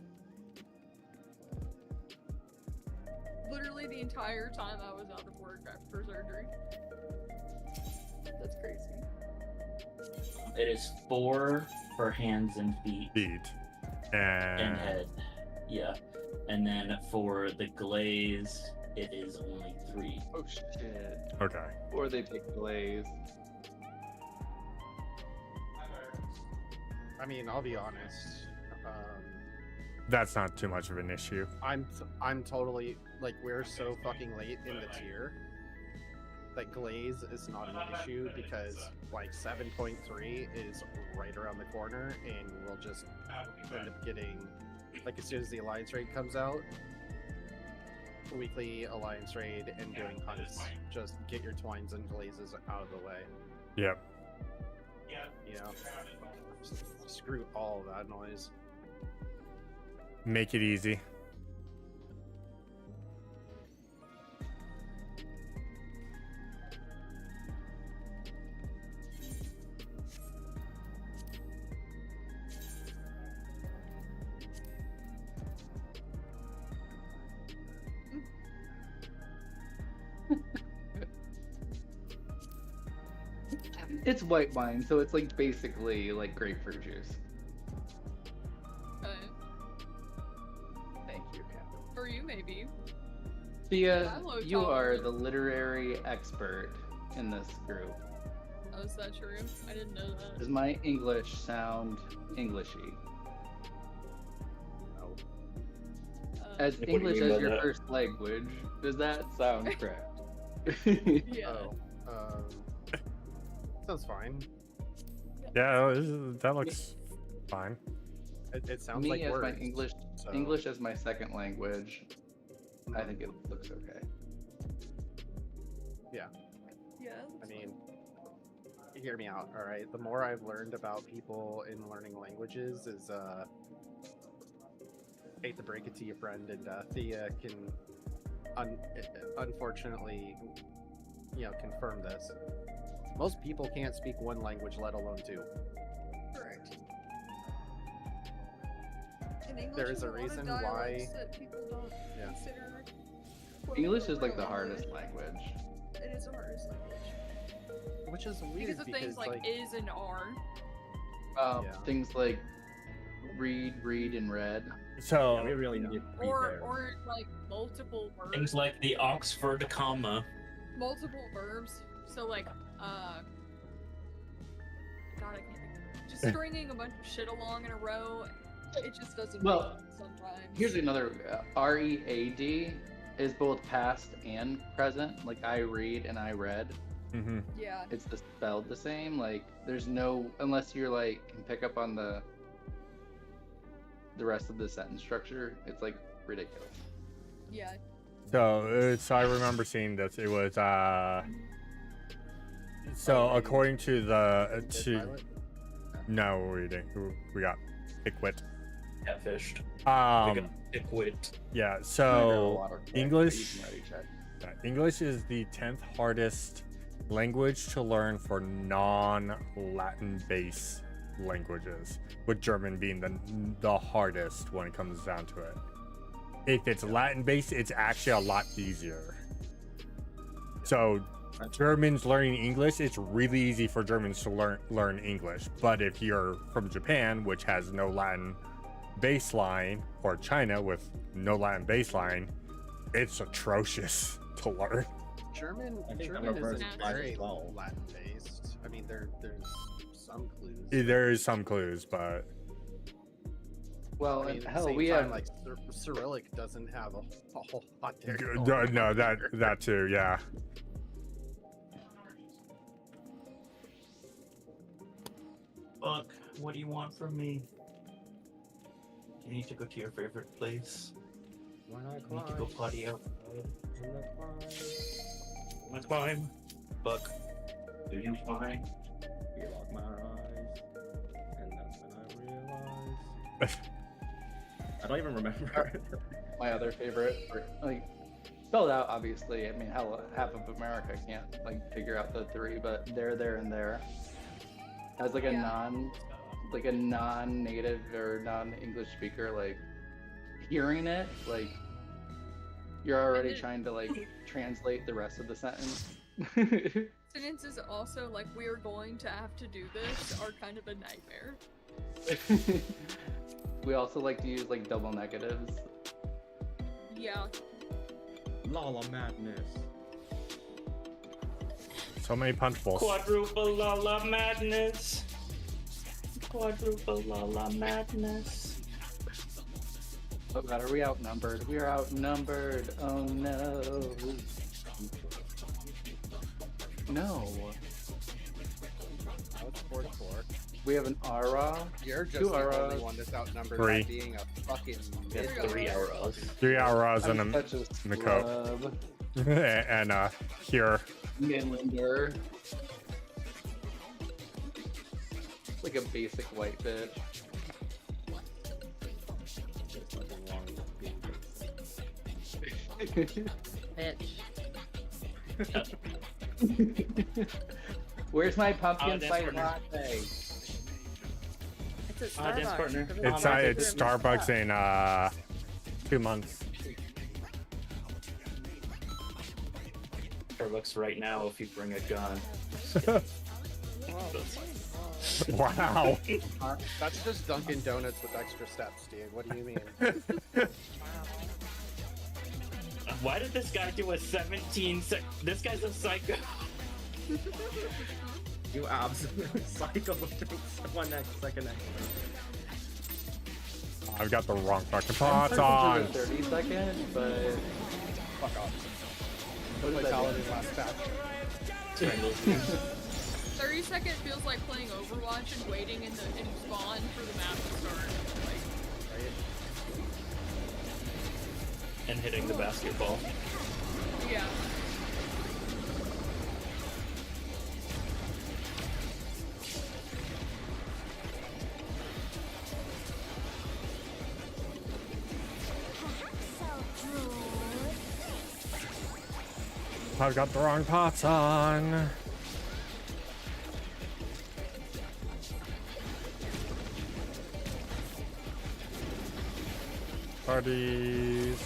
Literally the entire time I was out of work after surgery. That's crazy. It is 4 for hands and feet Feet. and And head. Yeah. And then for the glaze, it is only 3. Oh shit. okay. Or they pick glaze. I mean, I'll be honest. That's not too much of an issue. I'm totally like we're so fucking late in the tier that glaze is not an issue because like 7.3 is right around the corner and we'll just end up getting like as soon as the alliance raid comes out, weekly alliance raid and doing hunts. Just get your twines and glazes out of the way. Yep. You know, screw all of that noise. Make it easy. It's white wine, so it's like basically like grapefruit juice. Okay. Thank you, Captain. For you, maybe. Thea, I'm low you are tolerant. the literary expert in this group. Oh, is that true? I didn't know that. Does my English sound Englishy? As What do you English mean by as your that? first language, does that sound correct? Yeah. Sounds fine. Yeah, that looks fine. It sounds Me like as words. my English, so- English as my second language, I think it looks okay. Yeah. I mean, hear me out, all right? The more I've learned about people in learning languages is, hate to break it to you, friend, and Thea can, unfortunately, confirm this. Most people can't speak one language, let alone two. Correct. In English, There is a lot of reason dialects why- that people don't Yeah. consider. quote, English unquote, is like the real hardest English. language. It is the hardest language Which is weird because of things like is and are. Yeah. Things like read, and read. So Yeah, we really need read there. Or like multiple verbs. Things like the Oxford comma. Multiple verbs. So like God, I can't think. Just stringing a bunch of shit along in a row, it just doesn't Well, make sense sometimes. Here's another READ is both past and present. Like I read and I read. mhm. Yeah. It's spelled the same. Like there's no, unless you're like can pick up on the rest of the sentence structure. It's like ridiculous. Yeah. So I remember seeing this. It was so according to the no reading we got Pickwit. Catfished. We got Um Pickwit. yeah, I got a so lot of correct, English- but you can already check. English is the 10th hardest language to learn for non-Latin based languages, with German being the hardest when it comes down to it. If it's Latin based, it's actually a lot easier. So Germans learning English, it's really easy for Germans to learn English. But if you're from Japan, which has no Latin baseline, or China with no Latin baseline, it's atrocious to learn. German I think German MMORPG isn't as very well. Latin based. I mean, there's some clues. There is some clues, but Well, I mean, and at the hell, same we time, have like Cyrillic doesn't have a whole lot there. no, that too, yeah. Fuck, what do you want from me? You need to go to your favorite place. Why not You need to go climb? potty out. I'm not climb. Wanna climb? Fuck. Do you climb? You lock my eyes, and that's when I realized. I don't even remember. my other favorite, like spelled out obviously. I mean, hell, half of America can't like figure out the three, but there, and there. As like a Yeah. non-native or non-English speaker, like hearing it, like you're already then- trying to like translate the rest of the sentence. Sentences also like we are going to have to do this are kind of a nightmare. We also like to use like double negatives. Yeah. Lala madness. So many punchables. Quadruple la la madness. Quadruple la la madness. Oh god, are we outnumbered? We are outnumbered. Oh no. No. What's 4-4? We have an Ara. You're just Two the only auras. one that's outnumbered Three. by being a fucking We have midget. 3 arrows. 3 hours and I'm such a Mako. scrub. and here. Midlander. Like a basic white bitch. There's nothing wrong with being Bitch. Where's my pumpkin dance spice partner. latte? It's at Dance Starbucks. partner. Come It's on, it's give it a Starbucks shot. in 2 months. Starbucks right now if you bring a gun. Wow. That's just Dunkin' Donuts with extra steps, dude. What do you mean? Why did this guy do a 17 This guy's a psycho. You absolute psycho. One next, second next. I've got the wrong fucking I'm pots searching on. for the 30 second, but Fuck off. what Play does that Paladin do? last patch. 30 second feels like playing Overwatch and waiting in spawn for the map to start. Like, Right? And hitting the basketball. yeah. I've got the wrong pots on. Parties.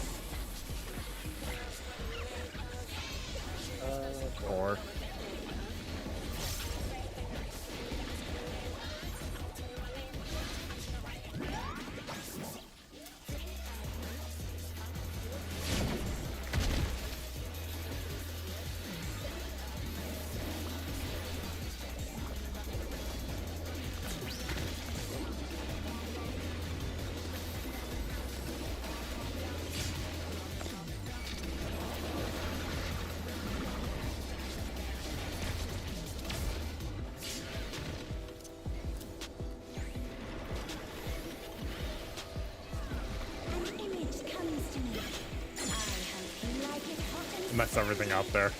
Four. Mess everything up there.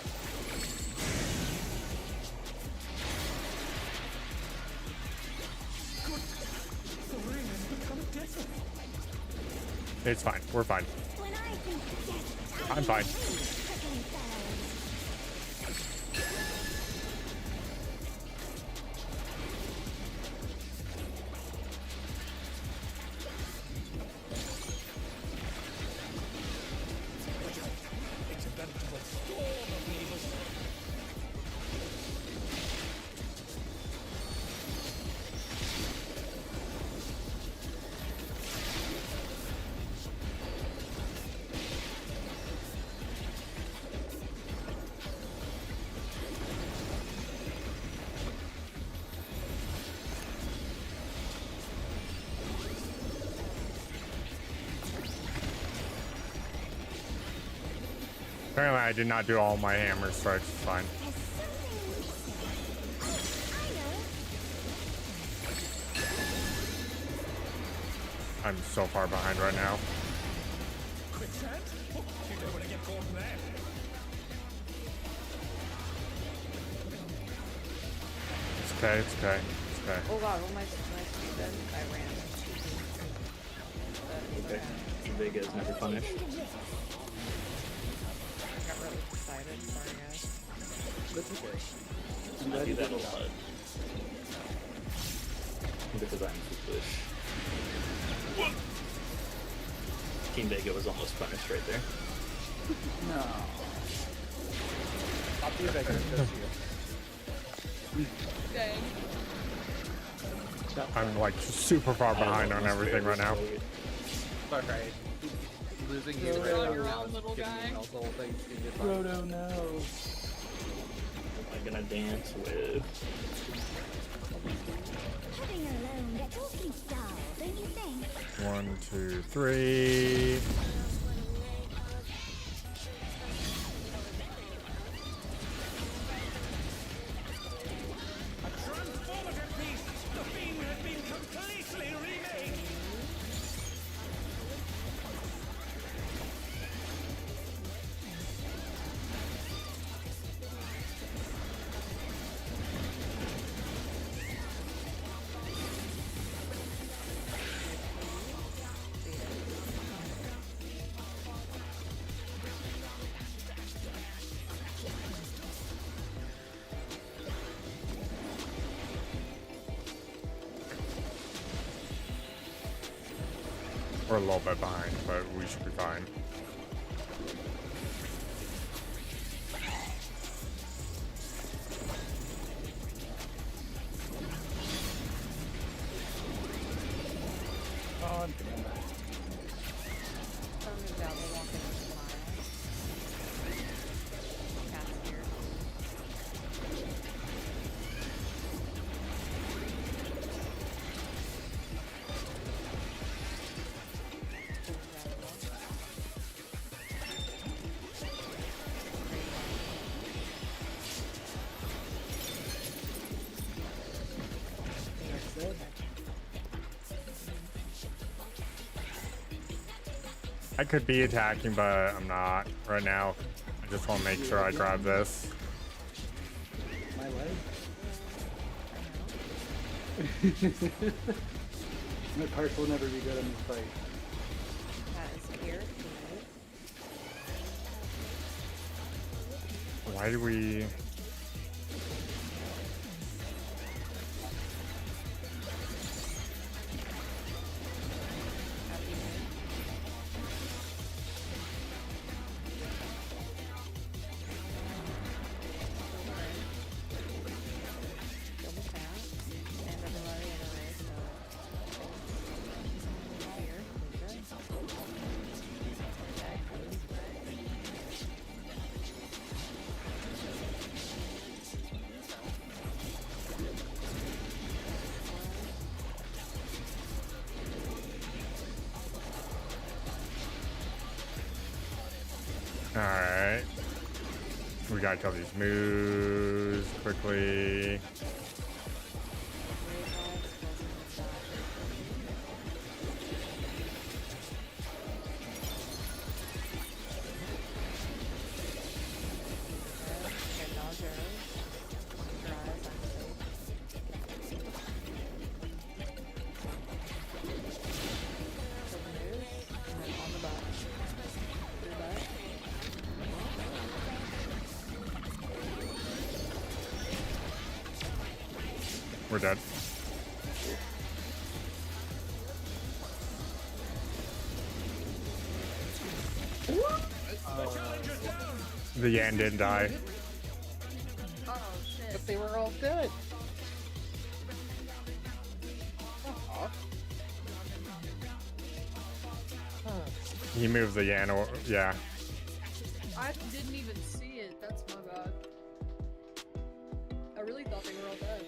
It's fine. We're fine. I'm fine. Apparently I did not do all my hammer strikes, it's fine. I'm so far behind right now. It's okay, it's okay, it's okay. Oh god, what am I stupid? I ran. Okay. Vega is never punished. I got really excited, sorry guys. That's okay. I do that a lot. Because I'm foolish. Team Vega was almost punished right there. No. Top tier Vega, just you. Dang. I'm like super far behind on everything right now. Alright. Losing you Roll right your now. own little Giving guy. you the whole thing. You're fine. Roto, no. What am I gonna dance with? Having alone gets awfully dull, don't you think? 1, 2, 3. We're a little bit behind, but we should be fine. I could be attacking, but I'm not right now. I just want to make sure I grab this. My leg? My parts will never be good in this fight. That is here. Why do we... Alright. We gotta kill these moves quickly. We're dead. The Yan didn't die. Oh shit. But they were all dead. He moved the Yan, or yeah. I didn't even see it. That's my bad. I really thought they were all dead.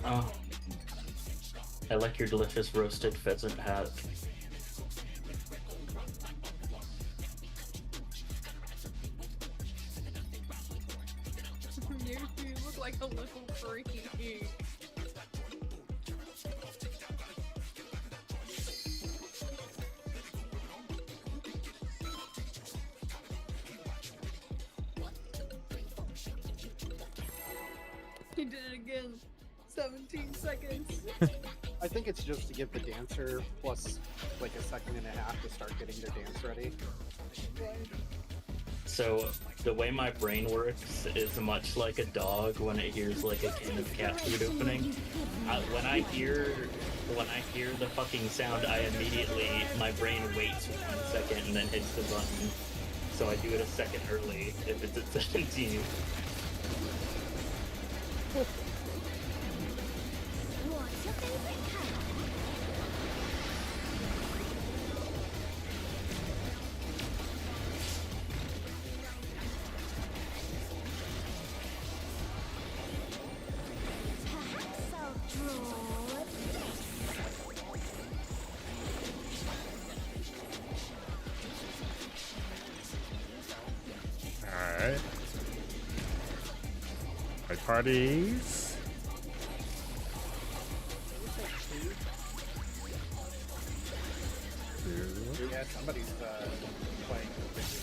Oh. I like your delicious roasted pheasant hat. You look like a little freaky pig. He did it again. 17 seconds. I think it's just to give the dancer plus like a second and a half to start getting their dance ready. So the way my brain works is much like a dog when it hears like a can of cat food opening. When I hear the fucking sound, I immediately, my brain waits 1 second and then hits the button. So I do it a second early if it's at 17. What's your favorite color? Perhaps I'll draw Alright. Right parties. Yeah, somebody's playing the video.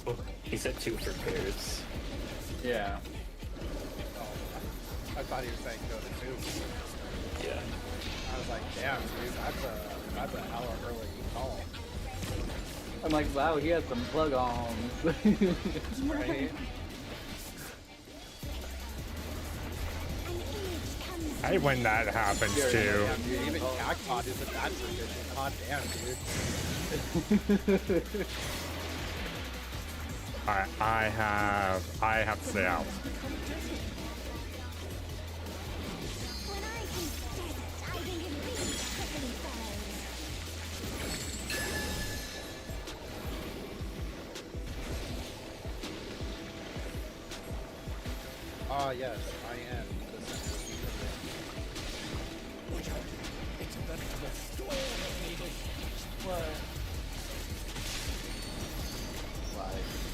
Oh, he said 2 for pairs. Yeah. Oh, I thought he was saying go to 2. Yeah. I was like, damn, dude, that's a hella early call. I'm like, wow, he has some plug-ons. Right? I hate when that happens too. Damn, dude, even Jackpot isn't that tradition. God damn, dude. I have to stay out. when I can desert, I think it beats quickly fellows. Ah, yes, I am the centerpiece of What? life.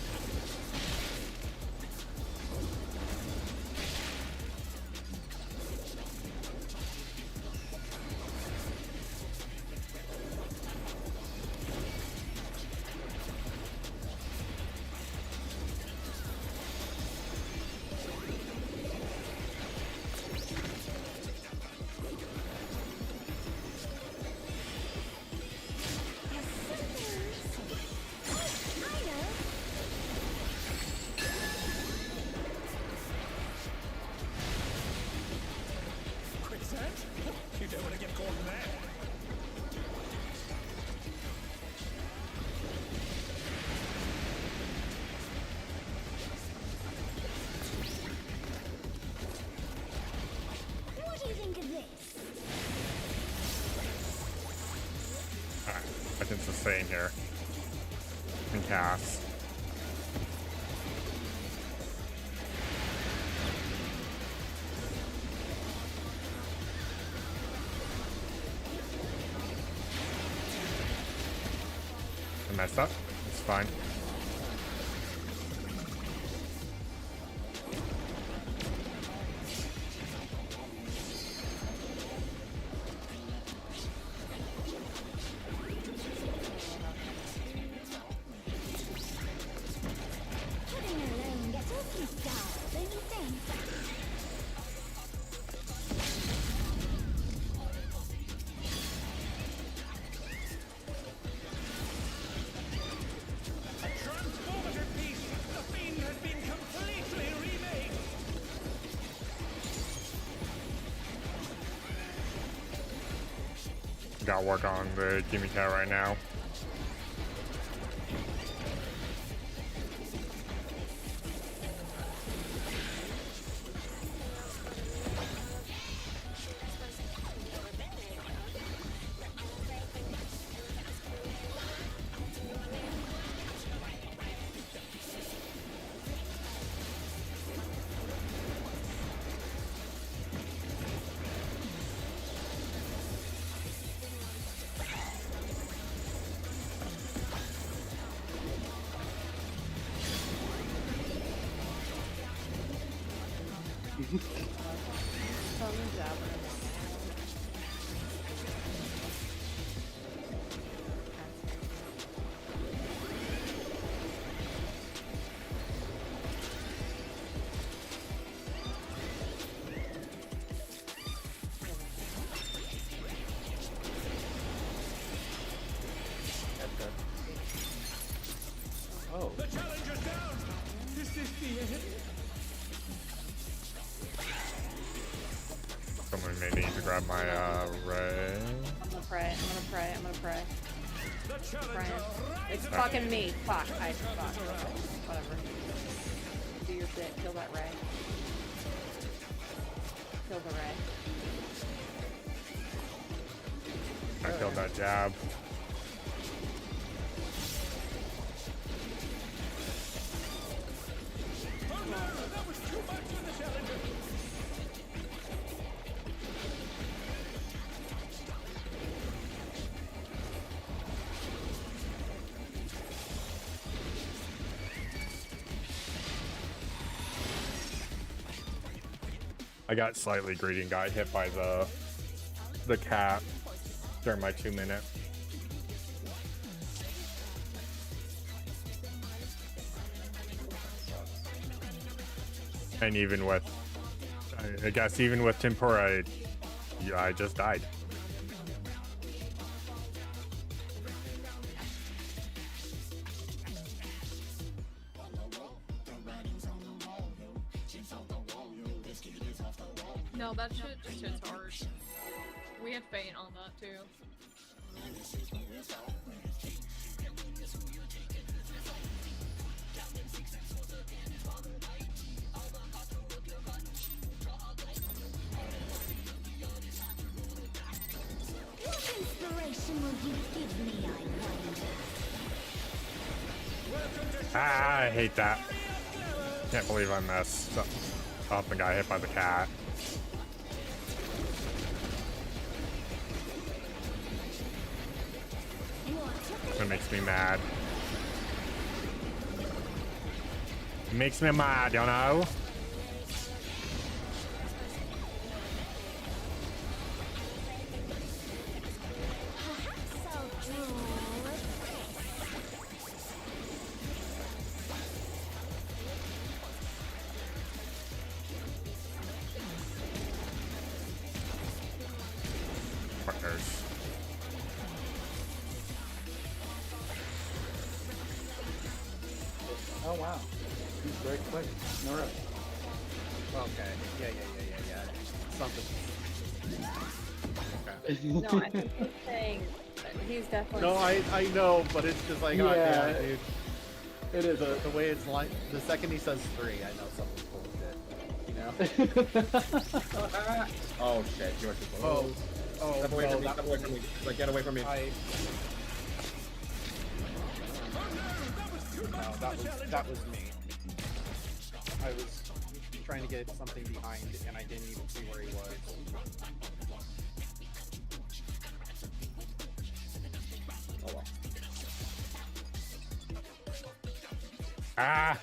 What do you think of this? Alright, I can sustain here. And cast. I messed up. It's fine. Putting alone gets awfully dull, don't you think? Gotta work on the Gimme Cat right now. Oh. Someone may need to grab my ray. I'm gonna pray. I'm gonna pray. I'm gonna pray. Praying. It's fucking me. Fuck. Fuck. Okay. Whatever. Do your shit. Kill that ray. Kill the ray. I killed that jab. I got slightly greedy and got hit by the cat during my 2-minute. And even with, I guess even with Tempura, I just died. No, that shit just hits hard. We had Feint on that too. What inspiration will you give me, I wonder? Ah, I hate that. Can't believe I messed up. Up and got hit by the cat. That makes me mad. It makes me mad, you know? Partners. Oh wow. He's very quick. No rush. Okay. Yeah. Something. Okay. No, I think he's saying that he's definitely. No, I know, but it's just like, oh, Yeah. yeah, dude. It is The way it's like, the second he says 3, I know something's full of shit. You know? Oh shit, you're too close. Oh, Step away no, from me, step away from me. Like, get away from me. No, that was me. I was trying to get something behind, and I didn't even see where he was. Oh well. Ah!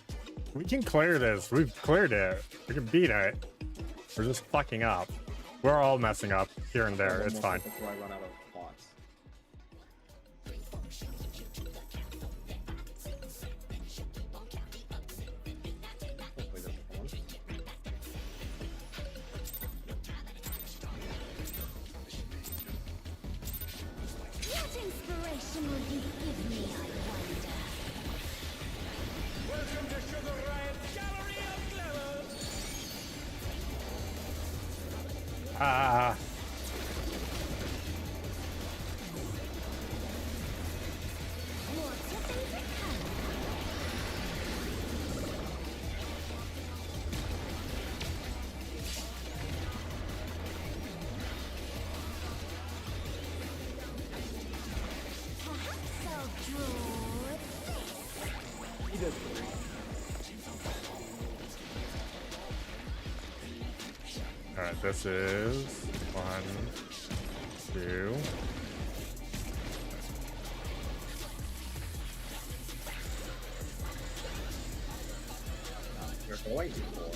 We can clear this. We've cleared it. We can beat it. We're just fucking up. We're all messing up here and there. One It's more fine. Before I run out of pots. Hopefully this one. What inspiration will you give me, I wonder? Welcome to Sugar Riot's Gallery of Glamour! Ah! What's your favorite color? Perhaps I'll draw this. He did 3. Alright, this is 1, 2. You're going to for.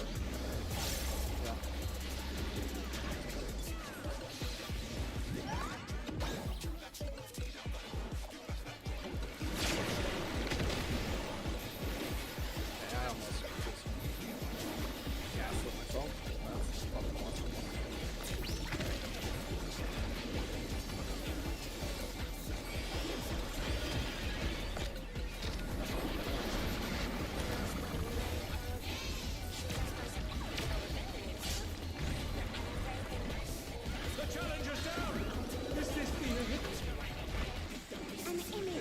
I almost just gaslit myself. That's fucking awesome. The challenger's down! Is this the hit? An image comes to me. I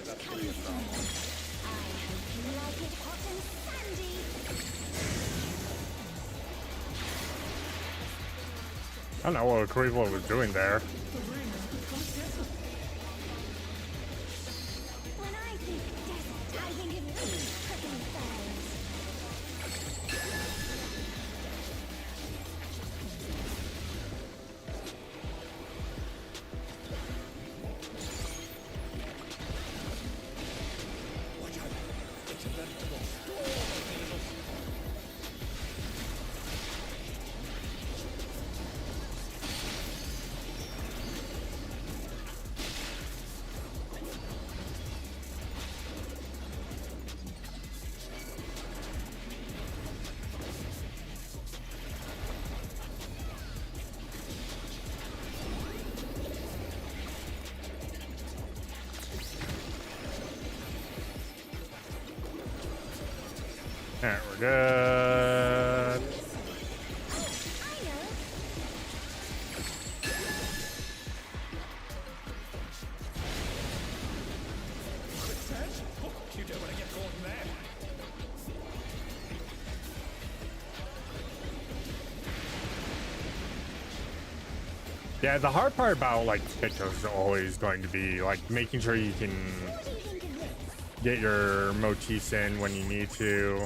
hope you like it hot and sandy. I don't know what Cleveland was doing there. When I think desert, I think of these frickin' fellas. Alright, we're good. I know. Quick search? Oh, you don't want to get caught in there. Yeah, the hard part about like Pictos is always going to be like making sure you can What do you think of this? get your motifs in when you need to.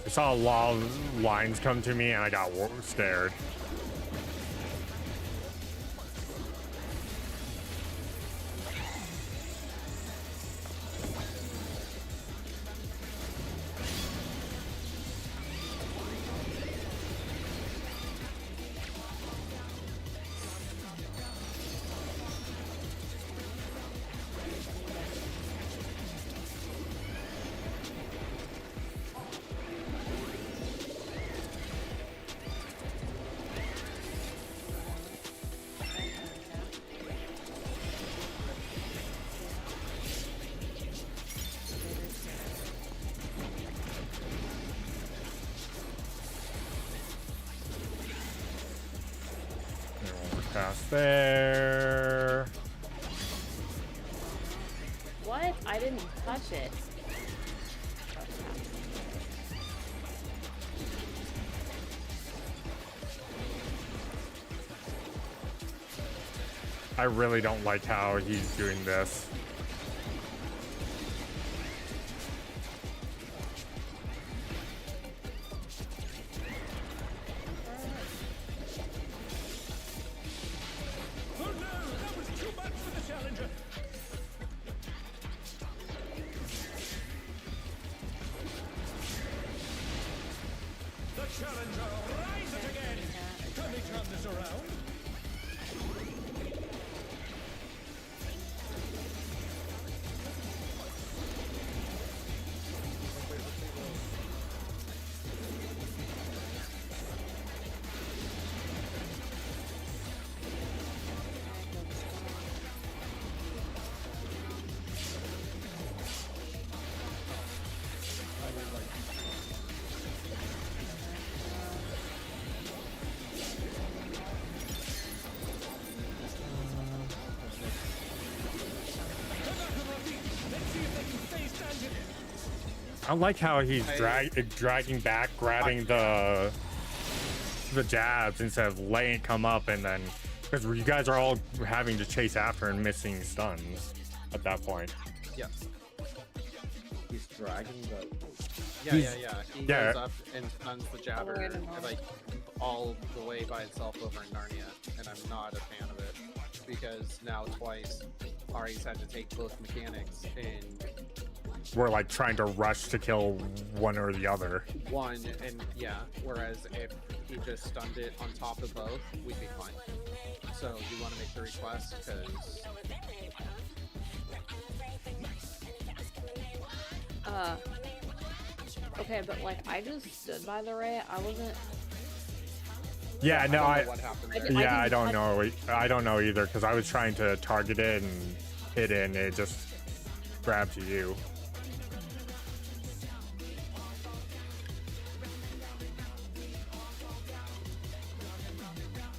I saw a lot of lines come to me and I got scared. Past there. What? I didn't touch it. I really don't like how he's doing this. Oh no, that was too much for the challenger. The challenger rises again. Can they turn this around? I like how he's dragging back, grabbing the jabs instead of letting it come up, and then because you guys are all having to chase after and missing stuns at that point. Yes. He's dragging the. Yeah. He goes up and stuns the jabber like all the way by itself over in Narnia, and I'm not a fan of it because now twice Ari's had to take both mechanics and We're like trying to rush to kill one or the other. one, and yeah. Whereas if he just stunned it on top of both, we'd be fine. So you want to make the request because. Okay, but like I just stood by the Ray. I wasn't. Yeah, no, I don't know what happened there. yeah, I don't know. I don't know either because I was trying to target it and hit it, and it just grabbed you.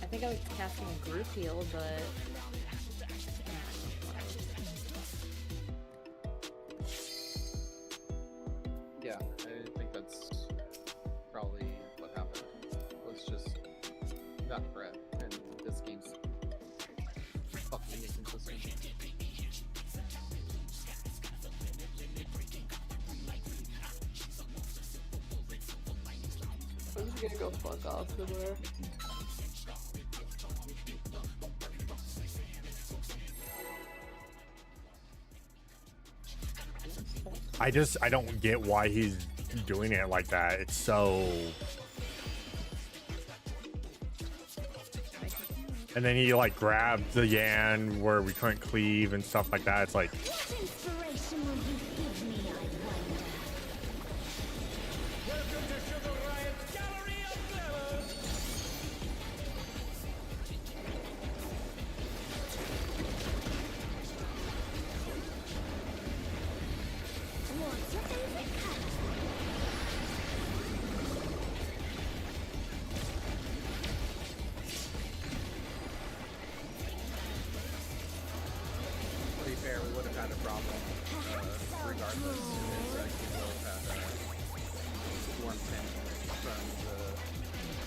I think I was casting a group heal, but. Yeah, I think that's probably what happened. Was just that threat, and this game's fucking inconsistent. I'm just gonna go fuck off somewhere. I don't get why he's doing it like that. It's so. And then he like grabbed the Yan where we couldn't cleave and stuff like that. It's like. What inspiration will you give me, I wonder? Welcome to Sugar Riot's Gallery of Glamour. What's your favorite color? To be fair, we would have had a problem regardless. Because we would have had warm pin from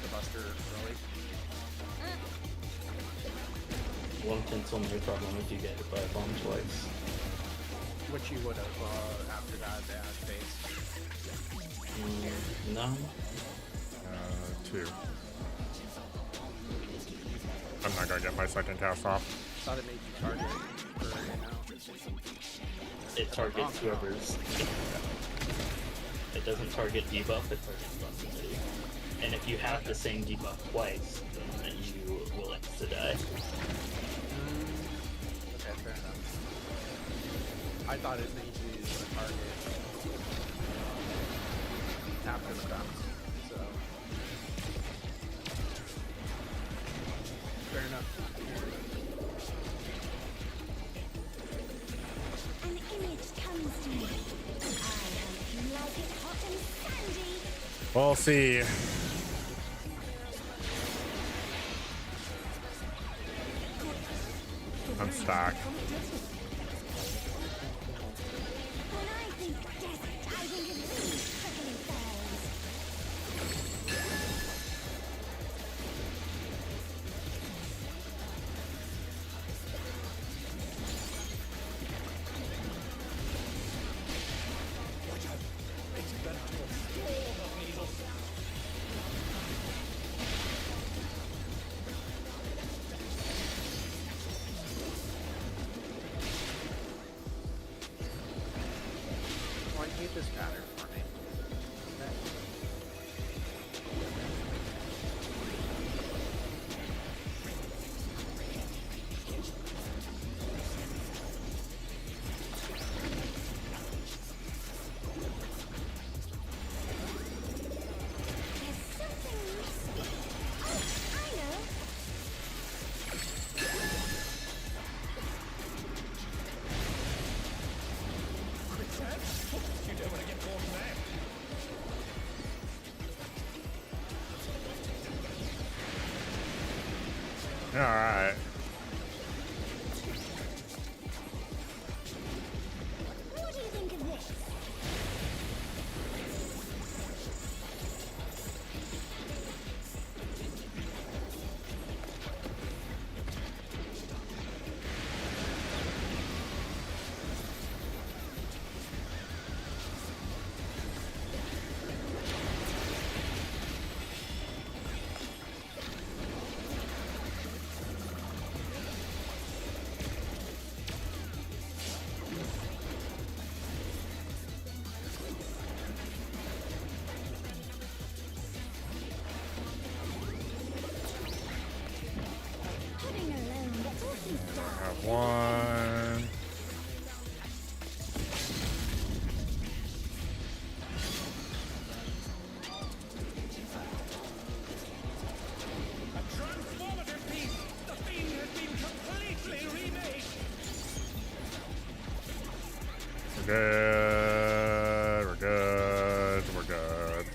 the Buster early. One pin's only a problem if you get hit by a bomb twice. which you would have after that phase. No. 2. I'm not gonna get my second cast off. Thought it made you target for right now. It targets whoever's. It doesn't target debuff, it targets buff. And if you have the same debuff twice, then you will insta-die. Okay, fair enough. I thought it made you target after the bounce, so fair enough. An image comes to me. I hope you like it hot and sandy. We'll see. I'm stuck. When I think desert, I think of these prickly thorns. Why keep this pattern for me? Okay. There's something missing. Oh, I know. You don't want to get caught now. Alright. What do you think of this? Putting alone gets awfully dark. Have one. A transformative piece. The fiend has been completely remade. We're good. We're good. We're good.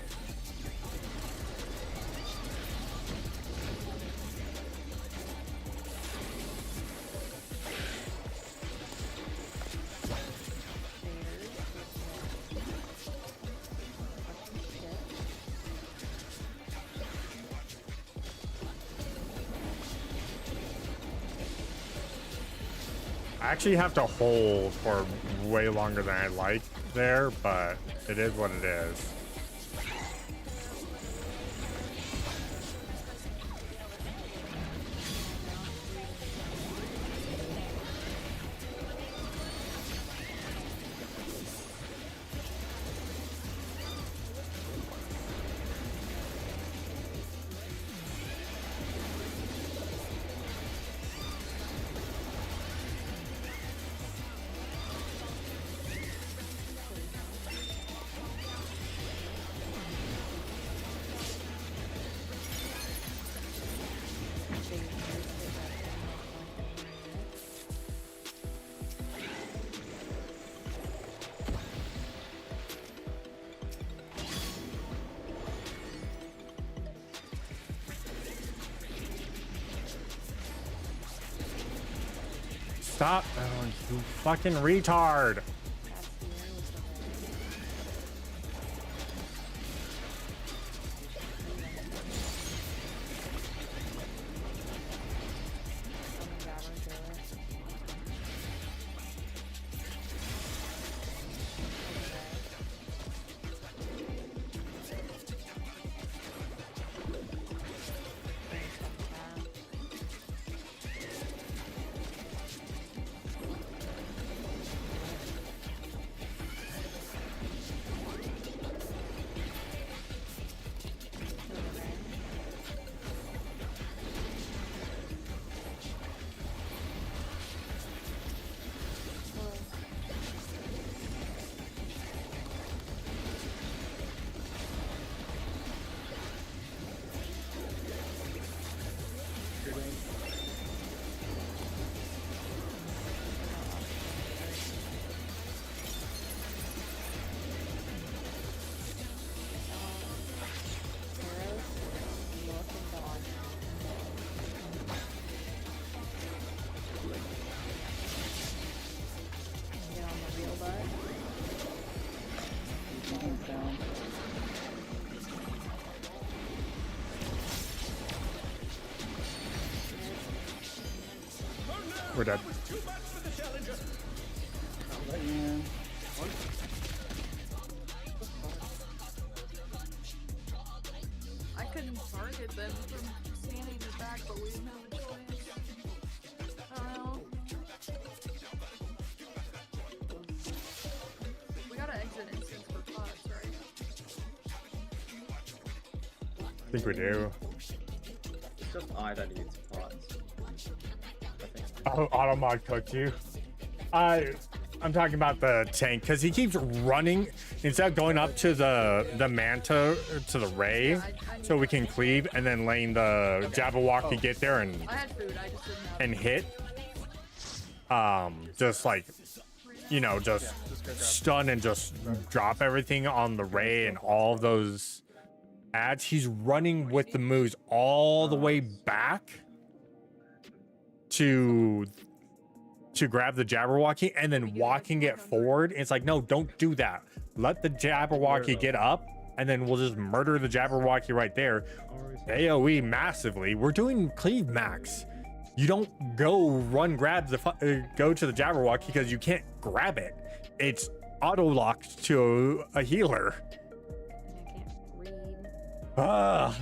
I actually have to hold for way longer than I like there, but it is what it is. Stop! Oh, you fucking retard! We're dead. Too much for the challenger. Man. I couldn't target them from standing in the back, but we didn't have a choice. I don't know. We gotta exit instance for pots, right? I think we do. It's just I that needs pots. I think. Oh, Automod cooked you. I'm talking about the tank because he keeps running instead of going up to the manta to the ray so we can cleave and then letting the Jabberwocky get there and I had food, I just didn't have hit. Just like, you know, just stun and just drop everything on the ray and all of those ads. He's running with the moves all the way back to grab the Jabberwocky and then walking it forward. It's like, no, don't do that. Let the Jabberwocky get up and then we'll just murder the Jabberwocky right there. AoE massively. We're doing cleave max. You don't go run grab the go to the Jabberwocky because you can't grab it. It's auto locked to a healer. I can't read. Ah.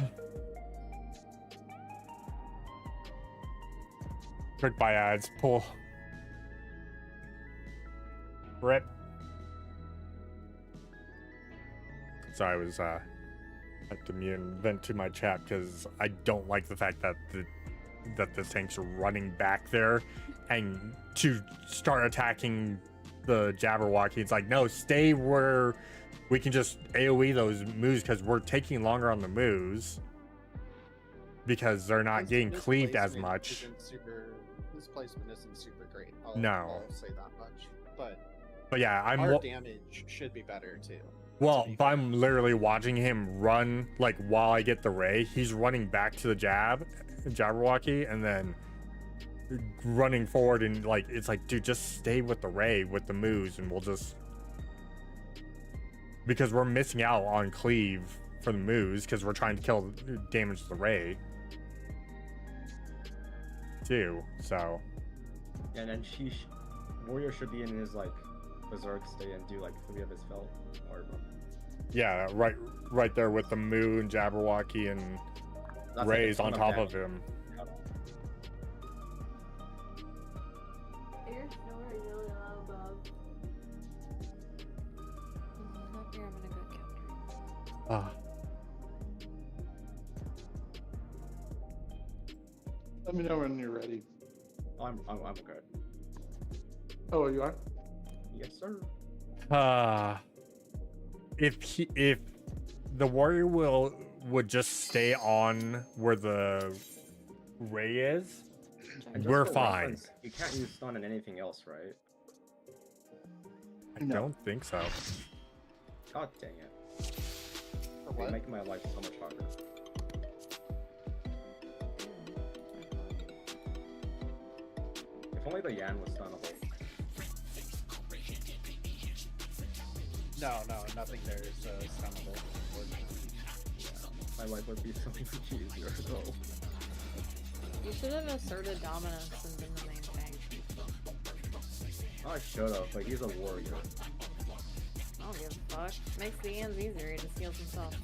Quick buy ads. Pull. Rip. Sorry, I was had to mute and vent to my chat because I don't like the fact that the tanks are running back there and to start attacking the Jabberwocky. It's like, no, stay where we can just AoE those moves because we're taking longer on the moves because they're not getting cleaved as much. This placement isn't super great. No. I'll say that much. But yeah, our damage should be better too. Well, but I'm literally watching him run, like, while I get the ray. He's running back to the Jabberwocky, and then running forward, and, like, it's like, dude, just stay with the ray, with the moves, and we'll just... Because we're missing out on cleave for the moves, because we're trying to damage the ray. Too, so... And then Warrior should be in his, like, berserk state and do like 3 of his felt or yeah, right there with the Moo and Jabberwocky and Rays on top of him. You're snoring really loud, Bob. Up here, I'm gonna go counter. Ah. Let me know when you're ready. I'm good. Oh, you are? Yes, sir. If the warrior would just stay on where the ray is, we're fine. Reference, you can't use stun on anything else, right? I don't think so. God dang it. You're making my life so much harder. If only the Yan was stunnable. No, nothing there is stunnable. My life would be so much easier though. You should have asserted dominance and been the main tank. I should have, but he's a warrior. I don't give a fuck. Makes the ends easier, he just heals himself.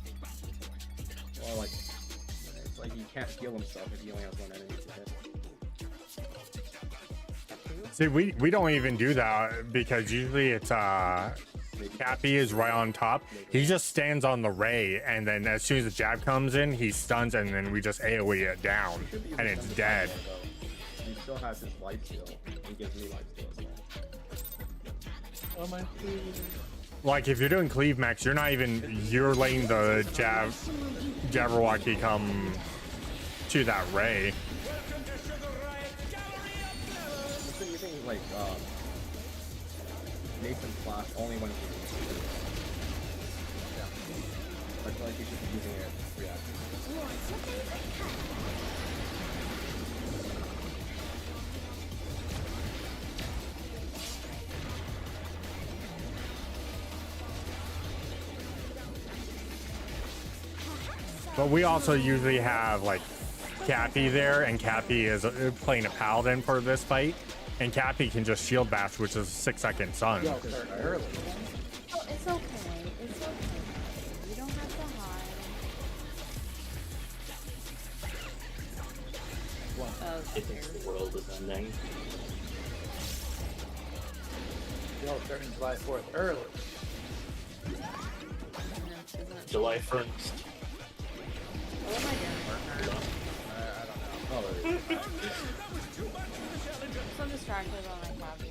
Well, like, it's like he can't heal himself if he only has one enemy to hit. See, we don't even do that because usually it's Cappy is right on top. He just stands on the ray, and then as soon as the jab comes in, he stuns, and then we just AoE it down, and it's dead. He still has his life steal. He gives me life steal as well. Oh my food. Like if you're doing cleave max, you're letting the Jabberwocky come to that ray. I've been using like Nathan Flash only when he's yeah. I feel like he should be using it reaction. But we also usually have like Cappy there, and Cappy is playing a paladin for this fight, And Cappy can just shield bash, which is a 6-second stun. Yo, start early. Oh, it's okay. It's okay. You don't have to hide. What? Oh, It thinks the world is ending. Yo, starting July 4th early. July 1st. What am I doing? I don't know. Oh, there you go. I'm so distracted by my copy.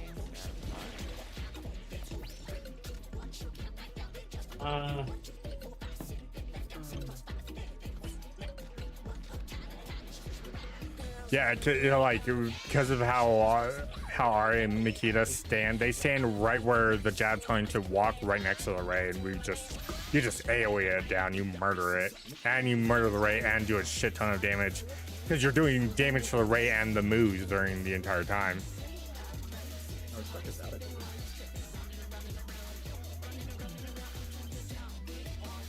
Yeah, you know, like because of how Ari and Mikita stand, they stand right where the jab's going to walk right next to the Ray, and you just AoE it down, you murder it, and you murder the Ray and do a shit ton of damage because you're doing damage to the Ray and the moves during the entire time. No, it's like it's out of it.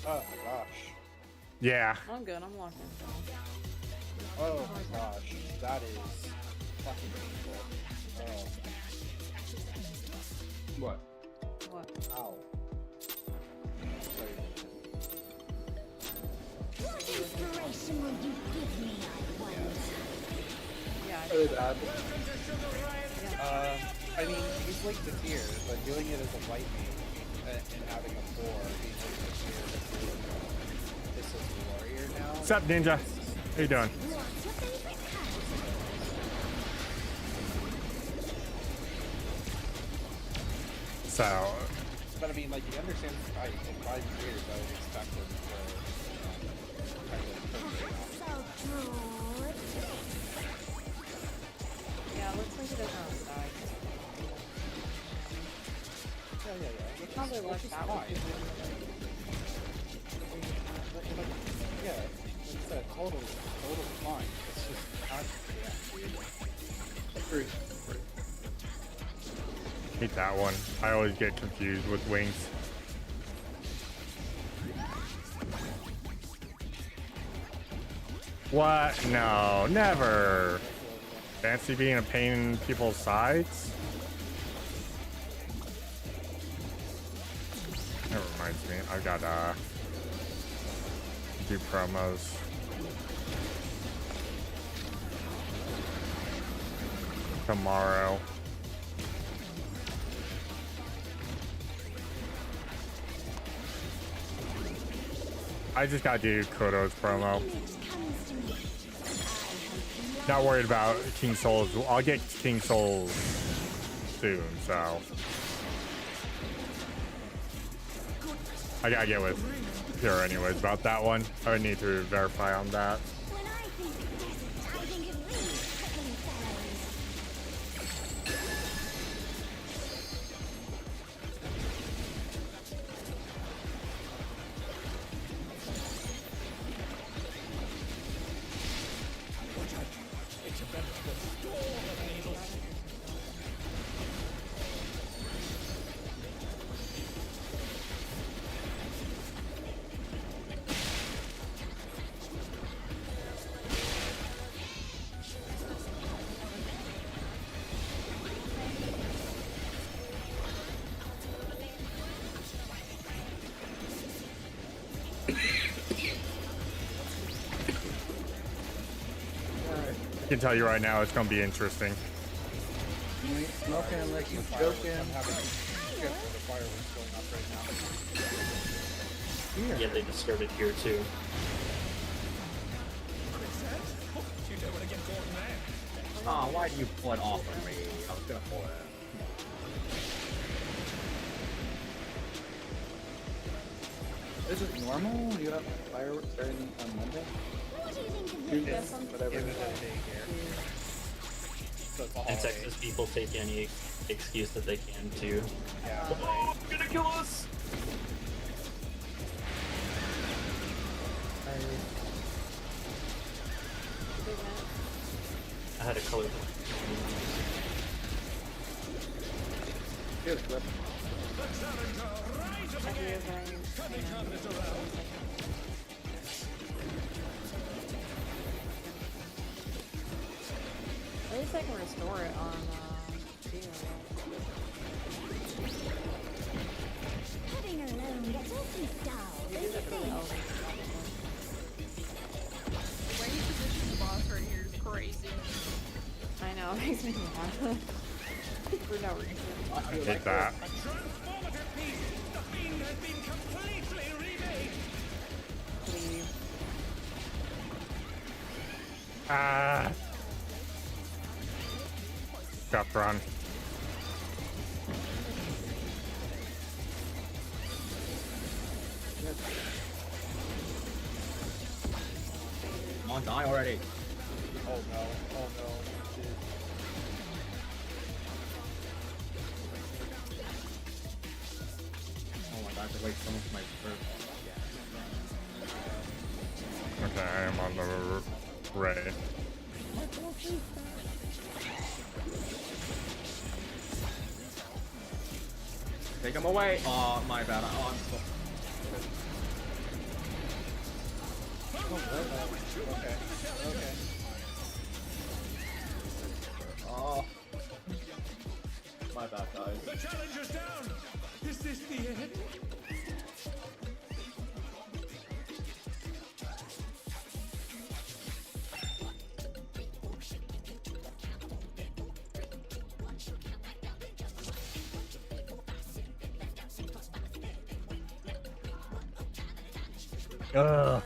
Oh my gosh. Yeah. I'm good. I'm locked in. Oh my gosh. That is fucking painful. Oh. What? What? Ow. What inspiration will you give me, I wonder? Yeah. Really bad. I mean, he's linked to tier, but doing it as a white mage and having a 4 being linked to tier before this is warrior now. What's up, Ninja? How you doing? What's your favorite color? So, But I mean, like, he understands the fight. In 5 years, I would expect him to kind of turn it off. So good. Yeah, it looks like it doesn't have a side. Yeah. It probably Which works is out. fine. Yeah, like I said, totally fine. It's just not, Free. hate that one. I always get confused with wings. What? No, never. Fancy being a pain in people's sides? That reminds me, I gotta do promos. Tomorrow. I just gotta do Kodo's promo. Not worried about King Souls. I'll get King Souls soon, so I gotta get with Pure anyways about that one. I would need to verify on that. When I think desert, I think of these prickly fellows. It's a veritable storm of evil. I can tell you right now, it's gonna be interesting. You ain't smoking like you joking. I'm having shit with the fireworks going up right now. Yeah, they just started here too. You don't want to get caught in there. Oh, why did you pull it off of me? I was gonna pull it. Is it normal? You have fireworks starting on Monday? What do you think of Tuesday? Yes, I'm- Whatever. Give it a day here. So it's a In holiday. Texas, people take any excuse that they can to. Yeah. Oh, I'm gonna kill us! I had a color. Here's flip. At least I can restore it on makes me mad. For no reason. I hate that. A transformative piece! The fiend has been completely remade! Please. Ah. Got run. Come on, die already. Oh no, oh no. Dude. Oh my god, I have to wait so much for my first. Okay, I am on the Ray. Take him away! Oh, my bad. Oh, I'm so... Okay, okay. Oh. My bad, guys. The challenger's down! Is this the end? Ugh.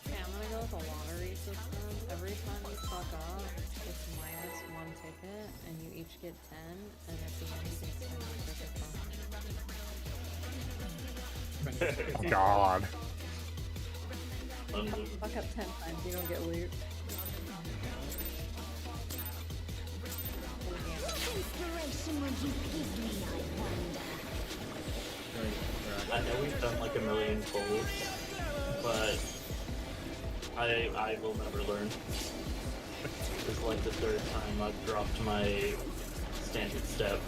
Okay, I'm gonna go with a lottery system. Every time you fuck up, it's -1 ticket, and you each get 10, and at the end you can spend your ticket. Oh, God. Fuck up 10 times, you don't get loot. Inspiration would you give me, I wonder? I know we've done like a million pulls, but I will never learn. It's like the third time I've dropped my standard step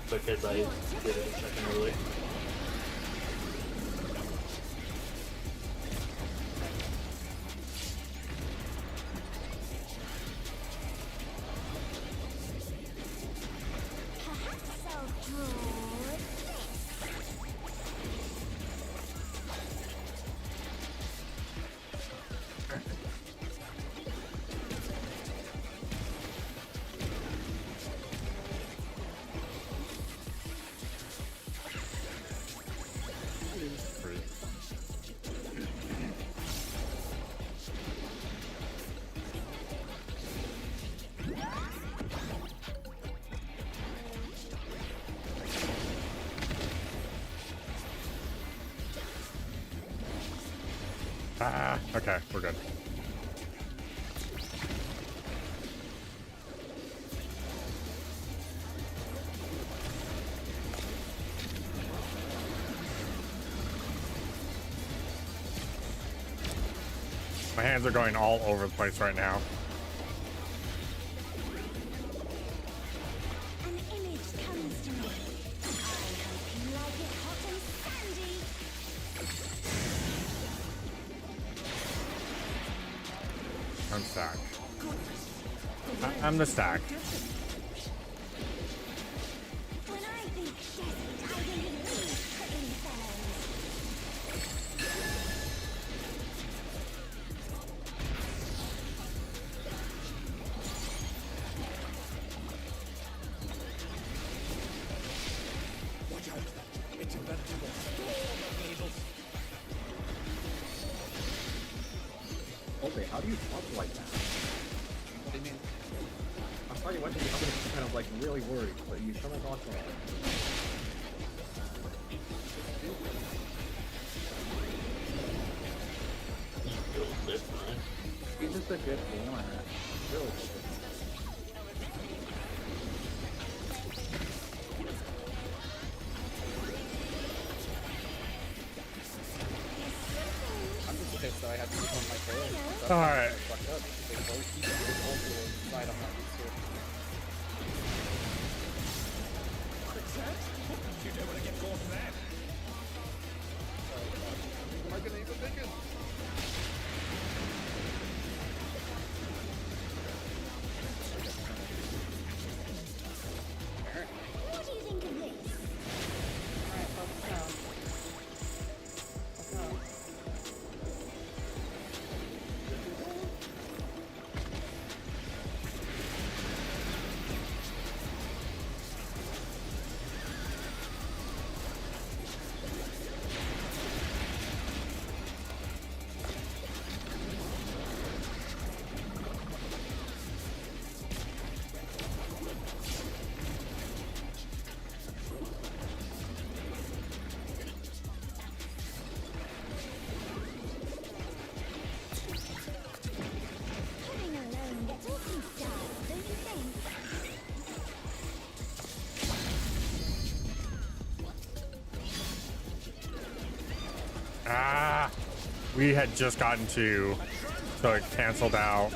because I did it a second early. Perhaps I'll draw this. Ah, okay, we're good. My hands are going all over the place right now. An image comes to me. I hope you like it hot and sandy. I'm stacked. I'm the stack. When I think desert, I think of these prickly fellows. Watch out! It's about to go storm of needles. Okay, how do you talk like that? What do you mean? I thought you went to the other kind of like really worried, but you sound like awesome. He's just a good gamer. Really good. I'm just pissed that I had to use one of my carrots. All right. Fucked up. They both keep also inside on that research. You don't want to get caught in that. Am I gonna even make it? What do you think of this? Ah, we had just gotten to, so it canceled out.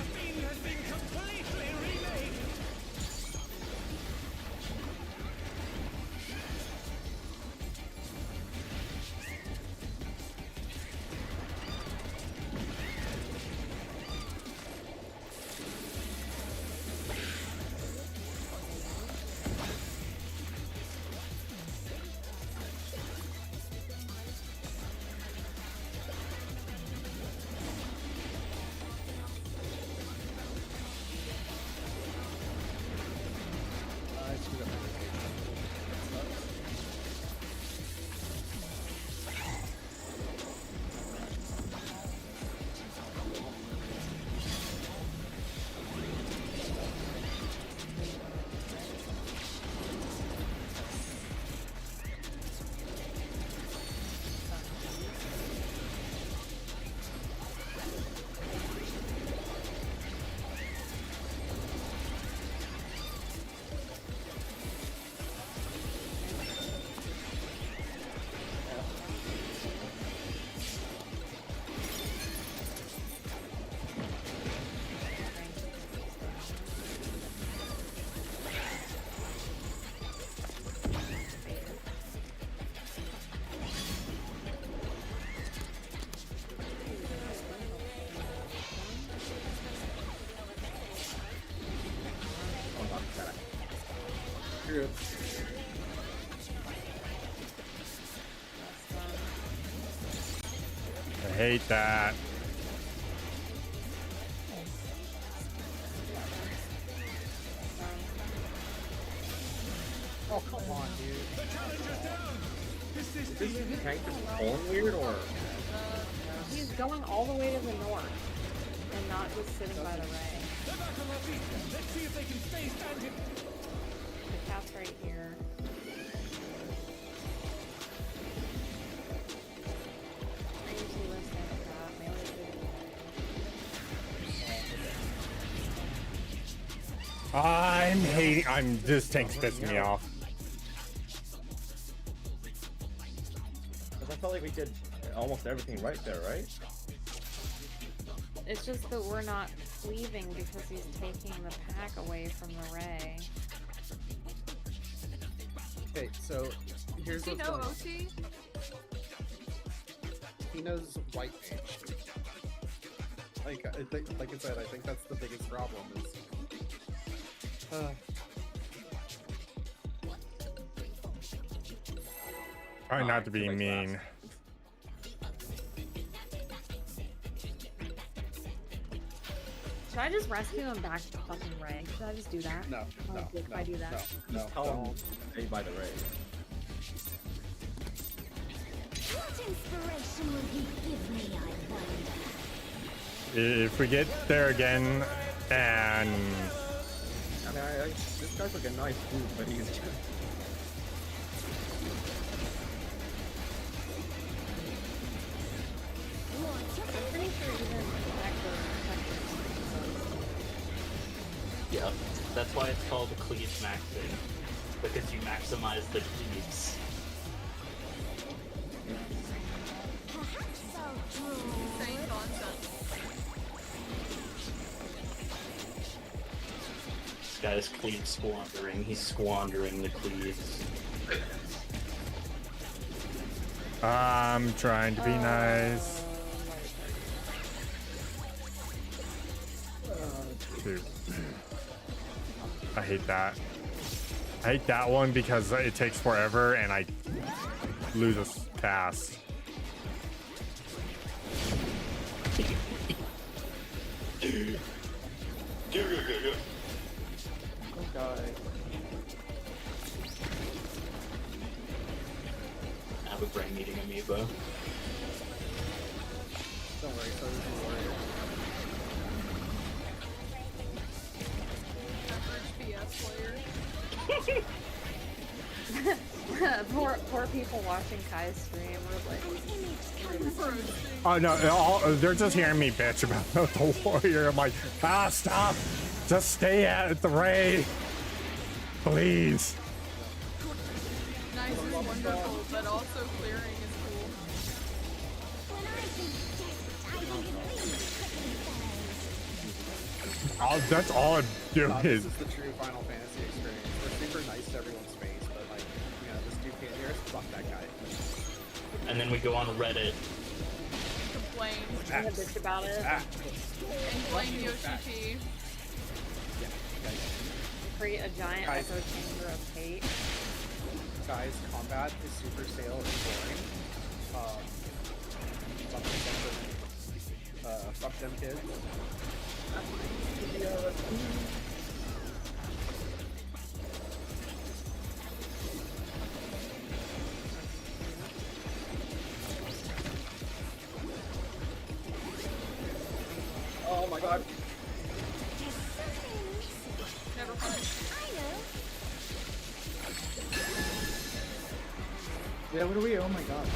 I hate that. Oh, come on, dude. Is this tank just pulling weird or? He's going all the way to the north and not just sitting by the ray. Let's see if they can stay standing. The cat's right here. I usually listen to that. This tank's pissing me off. Because I felt like we did almost everything right there, right? It's just that we're not cleaving because he's taking the pack away from the ray. Okay, so here's Does he what's know going on. OT? He knows white mage. Like I said, I think that's the biggest problem is. Try not to be mean. Should I just rescue him back to the fucking ray? Should I just do that? No, Oh, no, if no, I do that. no, Tell him don't. stay by the raid. What inspiration will you give me, I wonder? If we get there again and I mean, this guy's like a nice dude, but he's just... I'm pretty sure even Yeah, that's why it's called cleave maxing, because you maximize the cleaves. Same concept. This guy's cleave squandering. He's squandering the cleaves. I'm trying to be nice. Dude. I hate that. I hate that one because it takes forever and I lose a cast. I have a brain eating amoeba. Don't worry, so is the warrior. Average PS player. poor people watching Kai's stream were like, Oh no, they're just hearing me bitch about the warrior. I'm like, stop. Just stay at the raid. Please. Nice is wonderful, but also clearing is cool. That's all I'm doing This is. is the true Final Fantasy experience. We're super nice to everyone's face, but like, you know, this dude can't hear us. Fuck that guy. And then we go on Reddit. Complain. I'm a bitch about it. And blame Yoshi P. Create a giant Guys. echo chamber of hate. Guys, combat is super stale and boring. Fuck them kids. Oh my god. Never mind. Yeah, what are we? Oh my god.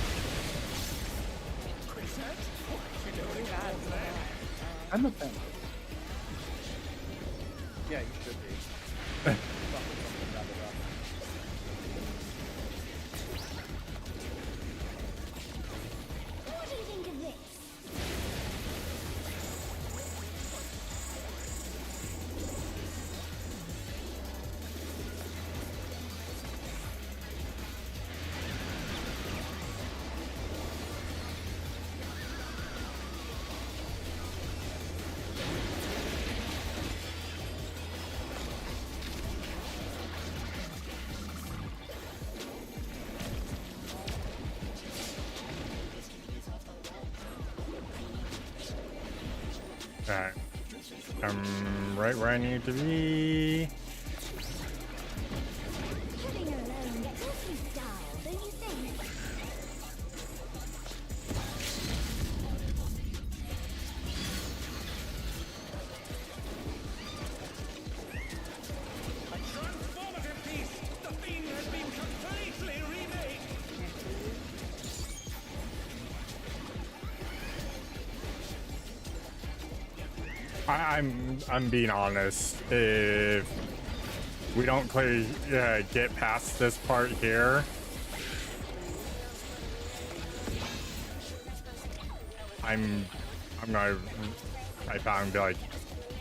I'm a fan. Yeah, you should be. What do you think of this? Alright. I'm right where I need to be. Killing her alone gets awfully dull, don't you think? A transformative piece! The fiend has been completely remade! I'm being honest. If we don't get past this part here, I'm gonna type out and be like,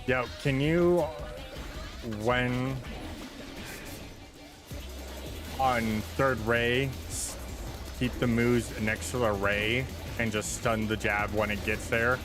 yo, can you, when on third ray, keep the moves next to the ray and just stun the jab when it gets there?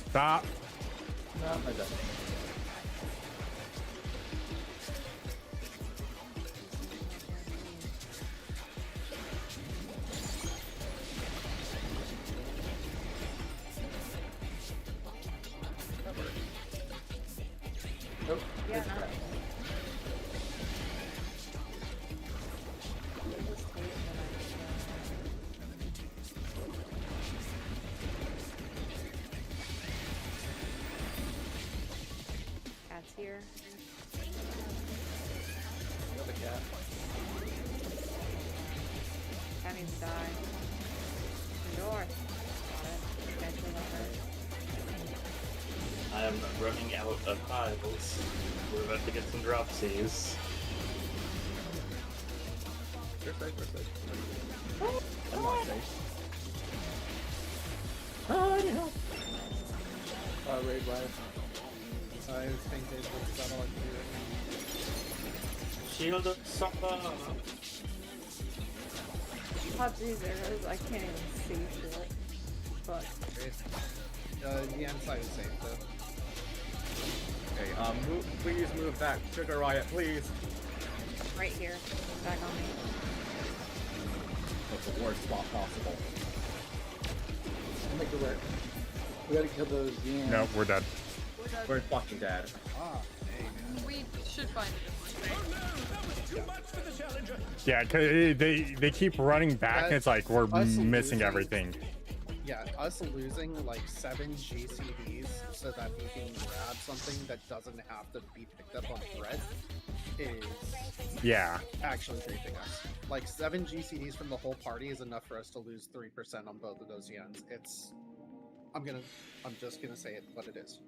Stop. No, I don't. Nope. Yeah, no. Cat's here. Another cat. Cat needs to die. The door. Got it. Eventually got hurt. I am running out of tiles. We're about to get some dropsies. First side, first side. I'm not safe. Raid life. I think they put satellite here. Shield of Sapa. Oh jeez, there it is. I can't even see shit. Fuck. The end side is safe though. Okay, please move back. Sugar Riot, please. Right here. Back on me. the worst spot possible. Make it work. We gotta kill those yams. Nope, we're dead. We're fucking dead. Ah, dang. We should find a different Oh no, that was too much for the challenger. Yeah, 'cause they keep running back. And it's like we're Us missing losing- everything. Yeah, us losing like 7 GCDs so that we can grab something that doesn't have to be picked up on thread is Yeah. actually griefing us. Like 7 GCDs from the whole party is enough for us to lose 3% on both of those yens. It's I'm just gonna say it what it is.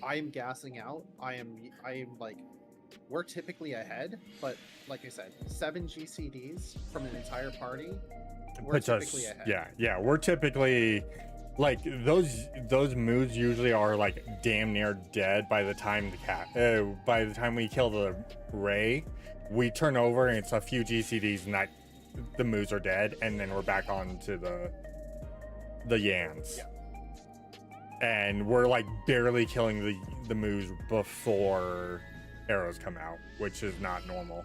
I am gassing out. I am like, we're typically ahead, but like I said, 7 GCDs from an entire party, we're Puts typically us, ahead. yeah, we're typically like those moves usually are like damn near dead by the time by the time we kill the Ray. We turn over and it's a few GCDs and that the moves are dead, and then we're back on to the Yans. Yeah. And we're like barely killing the moves before arrows come out, which is not normal.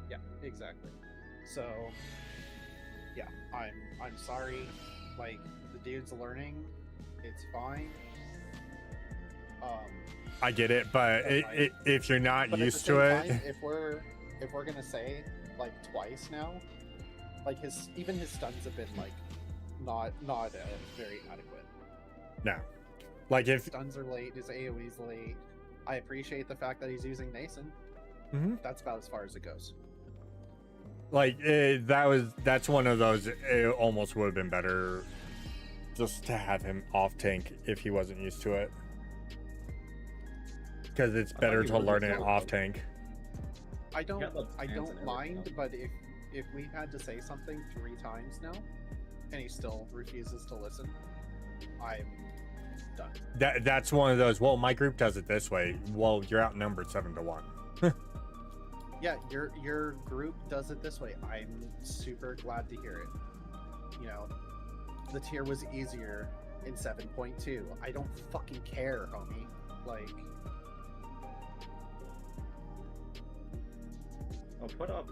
Yeah, exactly. So, yeah, I'm sorry. Like, the dude's learning. It's fine. I get it, but if you're not But at the used same to it, time, if we're gonna say like twice now, like even his stuns have been like not very adequate. no. Like His if stuns are late, his AoE's late. I appreciate the fact that he's using Nason. Mhm. That's about as far as it goes. like that's one of those, it almost would have been better just to have him off tank if he wasn't used to it, because it's better he to would've learn it still- off tank. I don't Got the hands don't and mind, everything. but if we've had to say something 3 times now, and he still refuses to listen, I'm done. That's one of those, well, my group does it this way. Well, you're outnumbered 7-1. Yeah, your group does it this way. I'm super glad to hear it. You know, the tier was easier in 7.2. I don't fucking care, homie. Like, I'll put up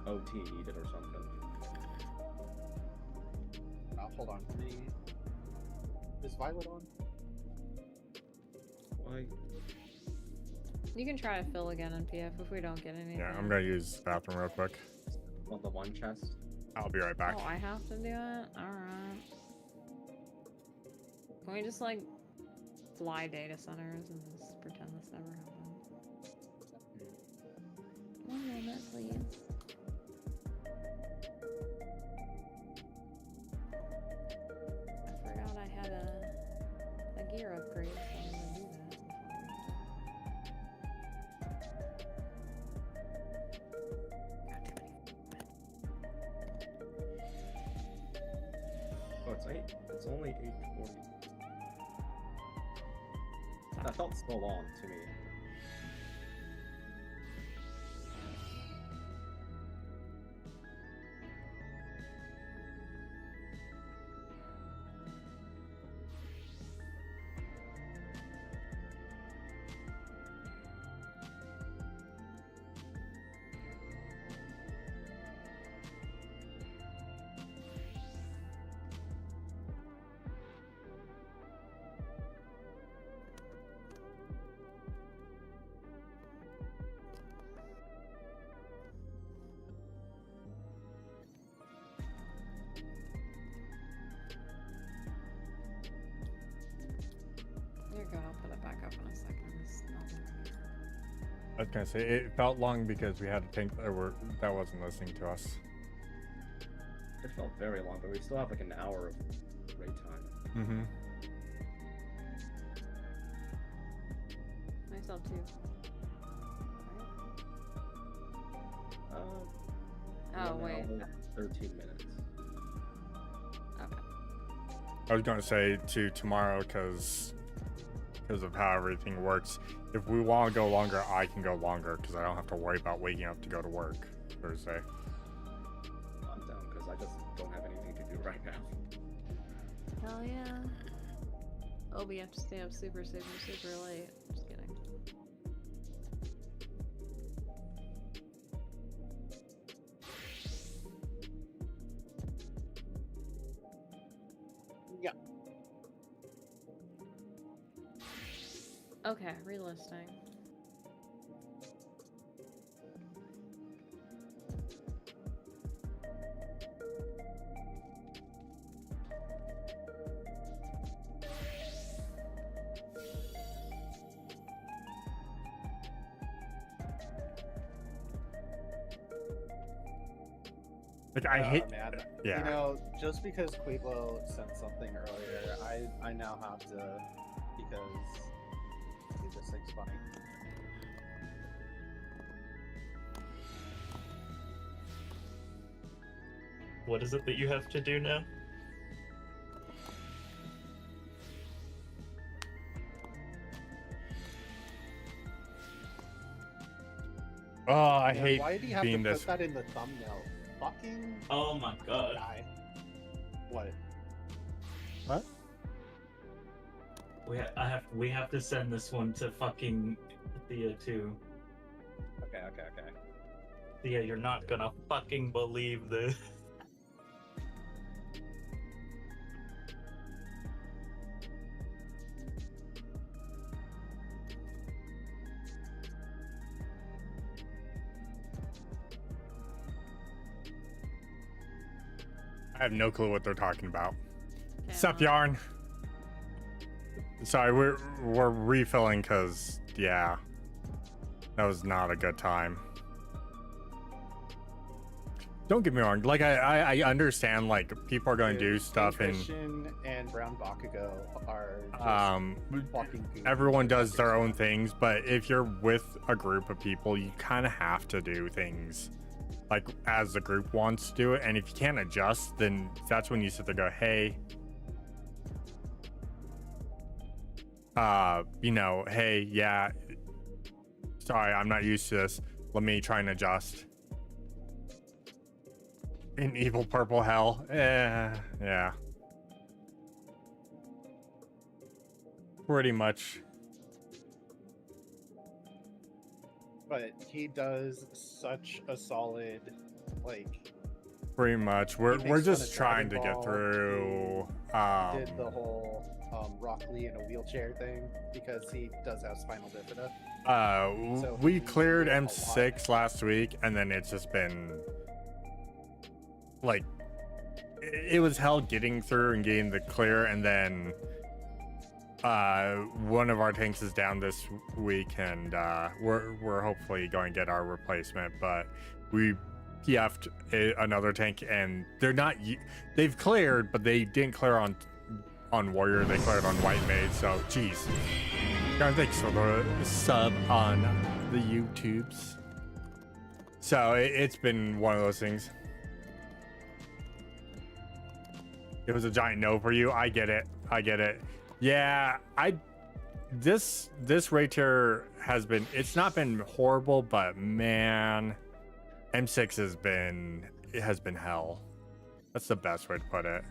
OT needed or something. hold on. Is Violet on? Why? You can try to fill again in PF if we don't get anything. Yeah, I'm gonna use the bathroom real quick. On the one chest? I'll be right back. Oh, I have to do it? Alright. Can we just, like, fly data centers and just pretend this never happened? One moment, please. I forgot I had a gear upgrade, so I'm gonna do that. Oh, it's only 8:40. That felt so long to me. There you go, I'll put it back up in a second. It's not I was gonna say it felt long because we had a tank that wasn't listening to us. It felt very long, but we still have like an hour of raid time. Mm-hmm. myself too. Oh, One wait. hour, 13 minutes. Okay. I was gonna say to tomorrow because of how everything works. If we want to go longer, I can go longer because I don't have to worry about waking up to go to work Thursday. I'm down because I just don't have anything to do right now. Hell yeah. Oh, we have to stay up super late. Just kidding. Okay, relisting. Like I hate. Man. Yeah. You know, just because Quiblo sent something earlier, I now have to, because dude, this thing's funny. What is it that you have to do now? Oh, I Man, hate why do you have being to this. put that in the thumbnail? Fucking Oh my god. guy. What? What? We have to send this one to fucking Thea too. Okay. Thea, you're not gonna fucking believe this. I have no clue what they're talking about. Okay, Sup, well, Yarn? Sorry, we're refilling because yeah, that was not a good time. Don't get me wrong. Like I understand. Like people are going to do stuff and Christian and Brown Bakugo are just fucking goofy. everyone does their own things. But if you're with a group of people, you kind of have to do things like as the group wants to do it. And if you can't adjust, then that's when you sit there and go, hey, you know, hey, yeah, sorry, I'm not used to this. Let me try and adjust. In evil purple hell. Yeah. Pretty much. But he does such a solid, like, Pretty much. He We're makes just fun trying of to Dragon get Ball. through. did the whole Rock Lee in a wheelchair thing because he does have spinal bifida. So we he cleared did a M6 last week, and then it's just been like it was hell getting through and getting the clear, and then one of our tanks is down this week, and we're hopefully going to get our replacement, but we PF'd another tank, and they've cleared, but they didn't clear on warrior, they cleared on white mage. So geez, thanks for the sub on the YouTubes. So it's been one of those things. It was a giant no for you. I get it. Yeah, this raid tier has been, it's not been horrible, but man, M6 has been hell. That's the best way to put it.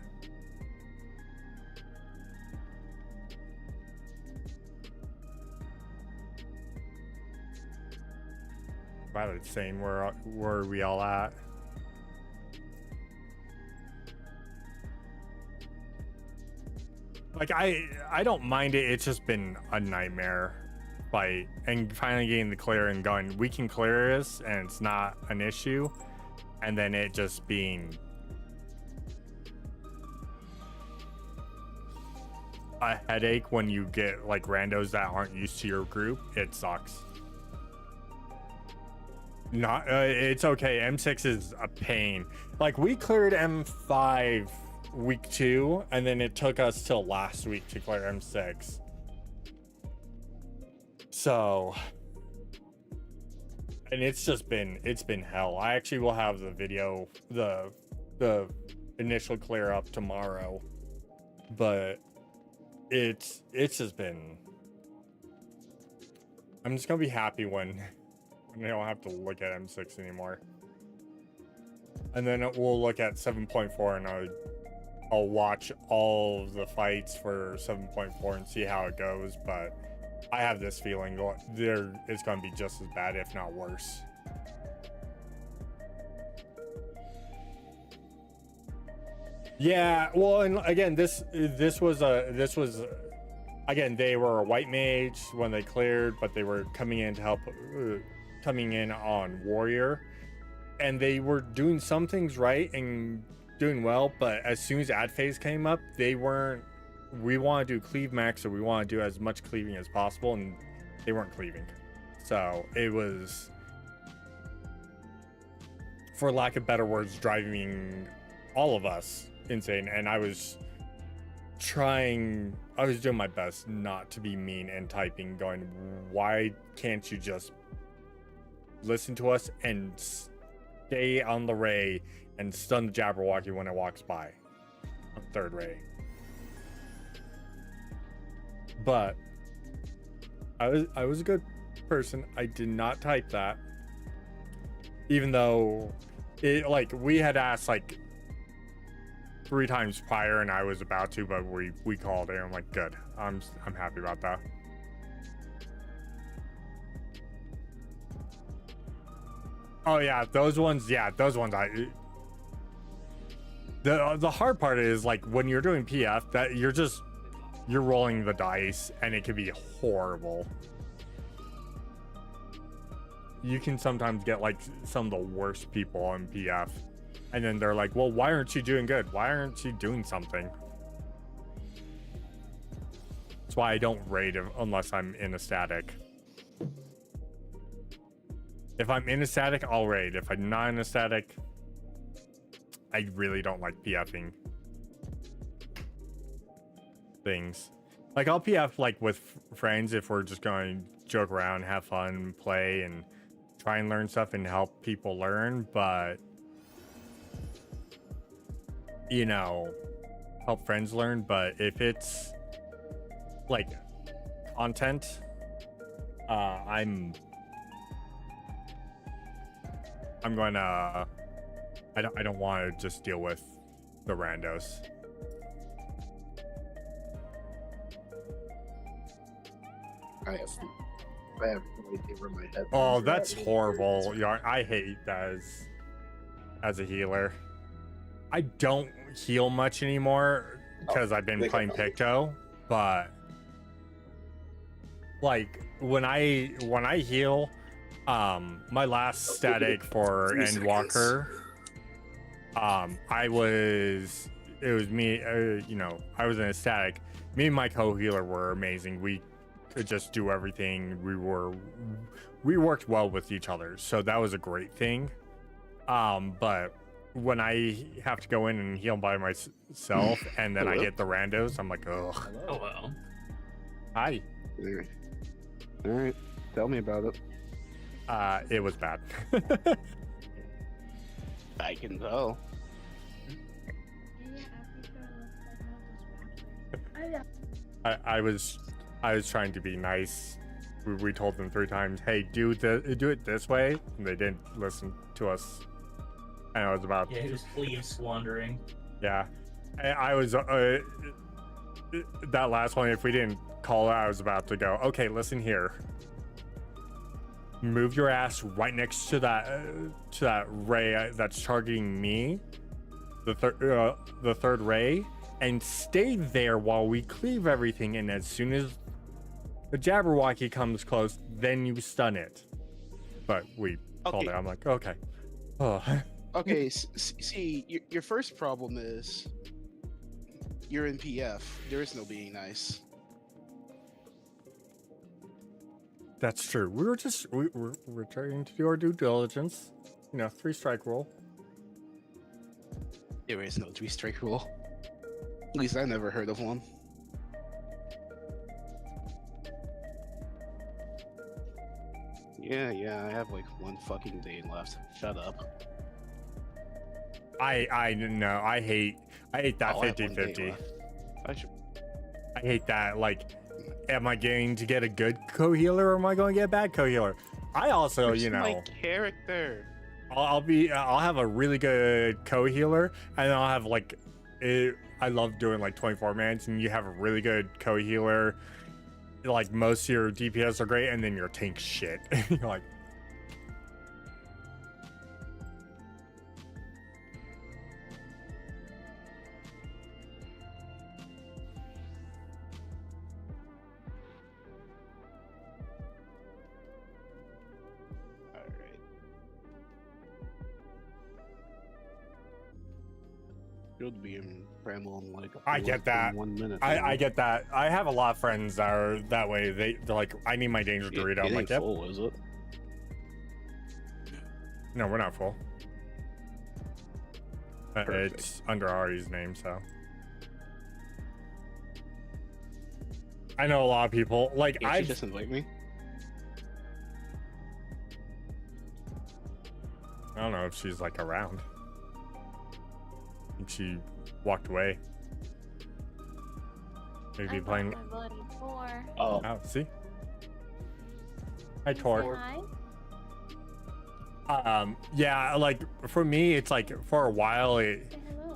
Violet saying where are we all at? Like I don't mind it. It's just been a nightmare fight, and finally getting the clear and going, we can clear this and it's not an issue, and then it just being a headache when you get like randos that aren't used to your group. It sucks. Not it's okay. M6 is a pain. Like we cleared M5 week 2, and then it took us till last week to clear M6. So, and it's been hell. I actually will have the video, the initial clear up tomorrow, but it's just been, I'm just gonna be happy when I don't have to look at M6 anymore. And then we'll look at 7.4, and I'll watch all of the fights for 7.4 and see how it goes, but I have this feeling there it's going to be just as bad, if not worse. Yeah, well, and again, this was again, they were a white mage when they cleared, but they were coming in to help, coming in on warrior, and they were doing some things right and doing well, but as soon as ad phase came up, they weren't. We want to do cleave max, so we want to do as much cleaving as possible, and they weren't cleaving. So it was, for lack of better words, driving all of us insane. And I was doing my best not to be mean and typing, going, why can't you just listen to us and stay on the ray and stun the Jabberwocky when it walks by on third ray? But I was a good person. I did not type that, even though it, like, we had asked like 3 times prior and I was about to, but we called it. I'm like, good. I'm happy about that. Oh yeah, those ones. Yeah, those ones. The hard part is, like, when you're doing PF, that you're rolling the dice and it can be horrible. You can sometimes get like some of the worst people on PF, and then they're like, well, why aren't you doing good? Why aren't you doing something? That's why I don't raid unless I'm in a static. If I'm in a static, I'll raid. If I'm not in a static, I really don't like PFing things. Like, I'll PF like with friends if we're just going to joke around, have fun, play, and try and learn stuff and help people learn, but you know, help friends learn. But if it's like content, I'm gonna, I don't want to just deal with the randos. I have no idea where my head. Oh, that's horrible, Yarn. I hate that as a healer. I don't heal much anymore because I've been playing Picto, but like when I heal, my last static for Endwalker, it was me, you know, I was in a static. Me and my co-healer were amazing. We could just do everything. We worked well with each other, so that was a great thing. But when I have to go in and heal by myself and then I get the randos, I'm like, ugh. Oh well. Hi. All right, tell me about it. It was bad. I can tell. I was trying to be nice. We told them 3 times, hey, do it this way, and they didn't listen to us. And I was about, yeah, just leave squandering. Yeah, I was that last one. If we didn't call it, I was about to go, okay, listen here. Move your ass right next to that ray that's targeting me, the third ray, and stay there while we cleave everything. And as soon as the Jabberwocky comes close, then you stun it. But we called it. I'm like, okay. Oh. Okay, see, your first problem is you're in PF. There is no being nice. That's true. We're trying to do our due diligence. You know, 3-strike rule. There is no 3-strike rule. At least I never heard of one. Yeah, I have like 1 fucking day left. Shut up. I know. I hate that 50-50. I hate that. Like, am I going to get a good co-healer or am I going to get a bad co-healer? I also, Where's you know, my character. I'll have a really good co-healer, and then I'll have like, I love doing like 24 mans, and you have a really good co-healer. Like, most of your DPS are great, and then your tank shit. You're like, You'll be in primal in like I get that. 1 minute. I get that. I have a lot of friends that are that way. They're like, I need my danger Dorito. I'm like, yep. Full, is it? No, we're not full. It's under Ari's name, so. I know a lot of people. Like, Yeah, she just invite me. I don't know if she's like around. I think she walked away. Maybe playing. Oh. Oh, see? Hi, Tor. Yeah, like for me, it's like for a while,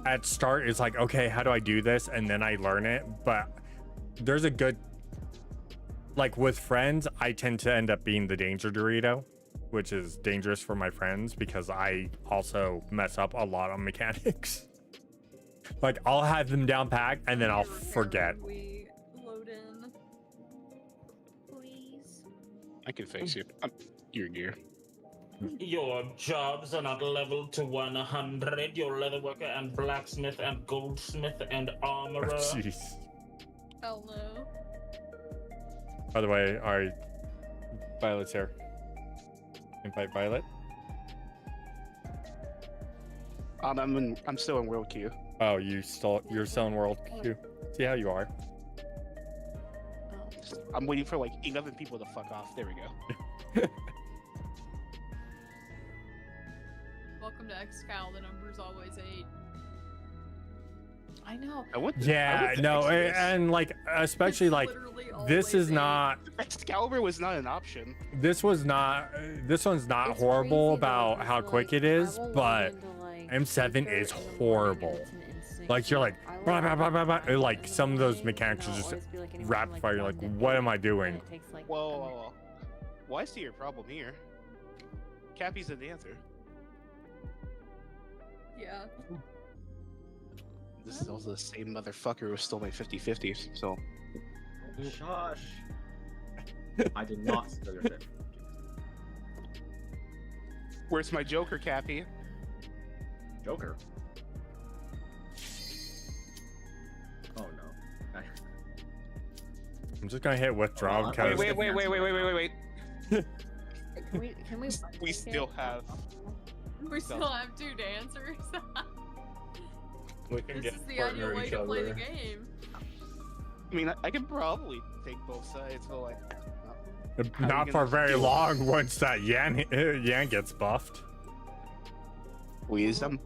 at start, it's like, okay, how do I do this? And then I learn it. But there's a good, like with friends, I tend to end up being the danger Dorito, which is dangerous for my friends because I also mess up a lot on mechanics. Like I'll have them down packed and then I'll forget. We load in. Please. I can fix you. Your gear. Your jobs are not leveled to 100. Your leatherworker and blacksmith and goldsmith and armorer. Jeez. Hell no. By the way, alright, Violet's here. Invite Violet. I'm still in world queue. Oh, you're still in world queue. See how you are. I'm waiting for like 11 people to fuck off. There we go. Welcome to XCal. The number's always 8. I know. Yeah, no, and like especially like this is not. Excalibur was not an option. This one's not horrible about how quick it is, but M7 is horrible. Like you're like, blah, blah, blah, blah, blah. Like some of those mechanics are just rapid fire. You're like, what am I doing? Whoa. Well, I see your problem here. Cappy's the dancer. Yeah. This is also the same motherfucker who stole my 50/50s, so. Shush. I did not steal your 50. Where's my Joker, Cappy? Joker? Oh no. I'm just gonna hit withdraw because. Wait. Can we? We still have. We still have 2 dancers. We can This is the ideal way to play the game. I mean, I could probably take both sides, but like. Not for very long once that Yan gets buffed. Please, I'm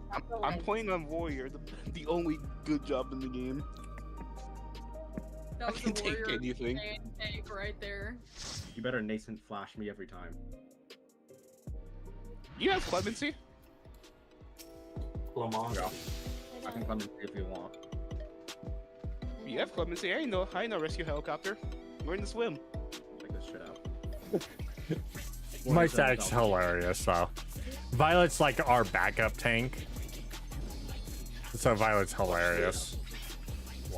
playing on Warrior, the only good job in the game. That I was can the take warrior anything. take right there. You better nascent flash me every time. You have clemency? Lamont. Yeah. I can come in if you want. You have clemency. I know rescue helicopter. We're in the swim. Check this shit out. My stat's hilarious though. Violet's like our backup tank. So Violet's hilarious.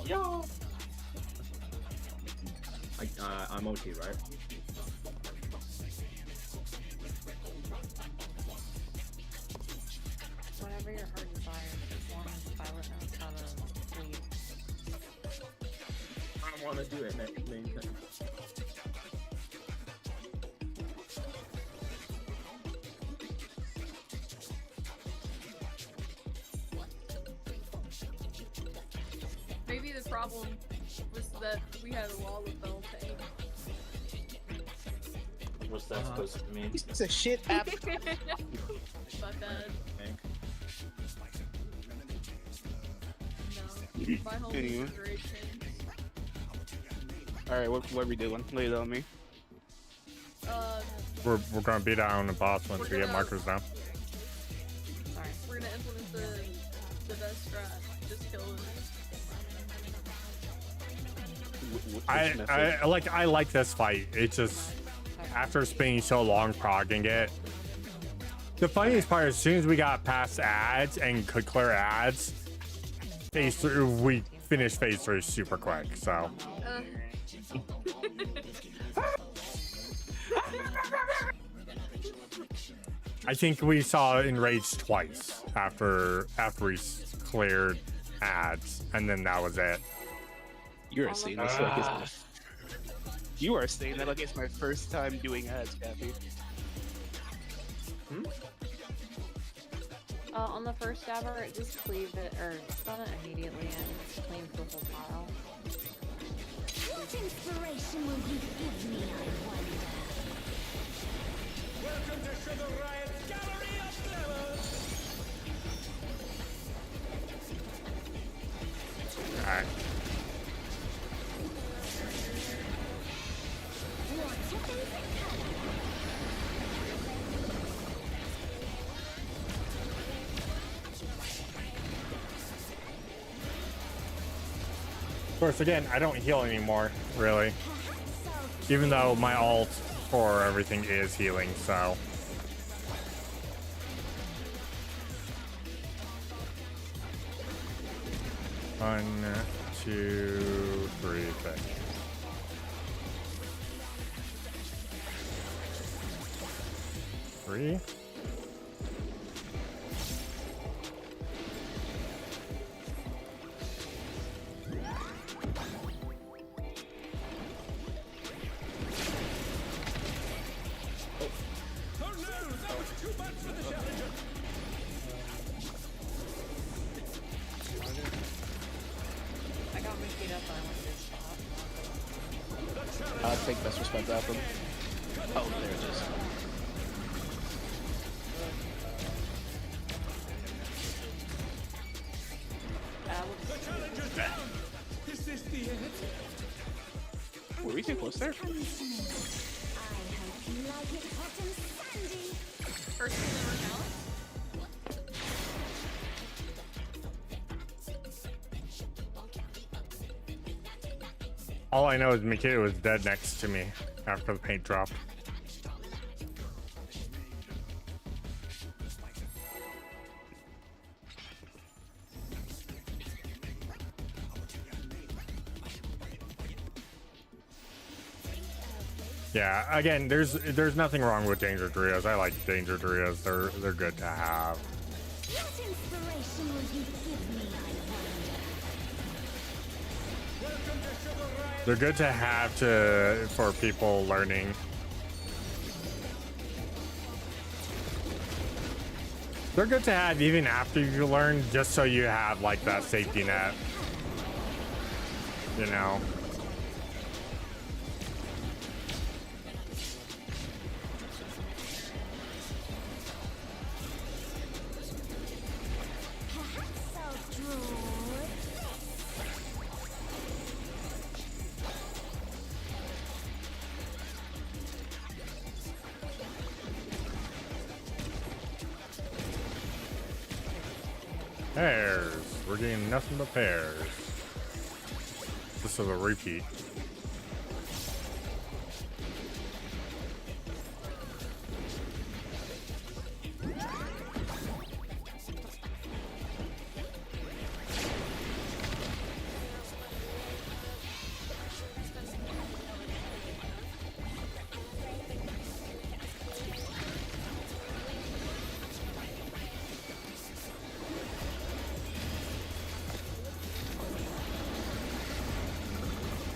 Yo. I'm OT, right? Whatever your heart desires, as long as Violet knows how to lead. I want to do it, main thing. Maybe the problem was that we had a wall of bell tank. What's that supposed to mean? It's a shit app. My bad. No. My home Anyway. is a great thing. Alright, what are we doing? Lay it on me. We're gonna beat down the boss once we get gonna- markers down. Sorry. We're gonna implement the best strat. Just kill them. I like this fight. It's just after spending so long progging it. The funniest part is as soon as we got past ads and could clear ads, phase 3, we finished phase 3 super quick. So I think we saw Enraged twice after we cleared ads, and then that was it. You're saying this like it's my. You are saying that like it's my first time doing ads, Cappy. On the first dabber, it just cleaved it, or spun it immediately and cleaned the whole file. What inspiration will you give me, I wonder? Welcome to Sugar Riot's Gallery of Glamour! Alright. What's your favorite color? Of course, again, I don't heal anymore, really. Even though my ult for everything is healing, so. One, two, three, six. Three. Oh no, that was too much for the challenger! I got my feet up on this spot. I'll take best respect out from. Oh, there it is. The challenger's down! Is this the end? Were we too close there? I hope you like it hot and sandy. First thing they were now. All I know is Mikita was dead next to me after the paint dropped. Yeah, again, there's nothing wrong with danger trios. I like danger trios. They're good to have. What inspiration will you give me, I wonder? They're good to have for people learning. They're good to have even after you learn, just so you have like that safety net. You know. Pairs. We're getting nothing but pairs. This is a repeat.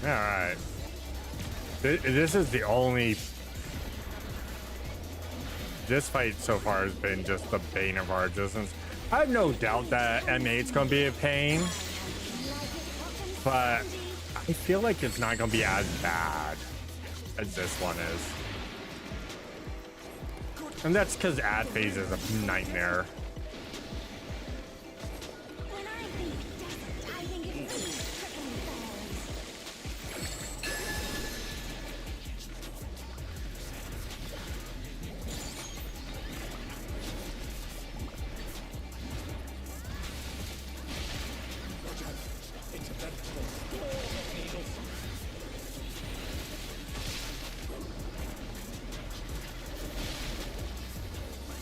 Alright. This is the only... This fight so far has been just the bane of our existence. I have no doubt that M8's gonna be a pain. But I feel like it's not gonna be as bad as this one is. And that's because ad phase is a nightmare. When I think desert, I think it's these prickly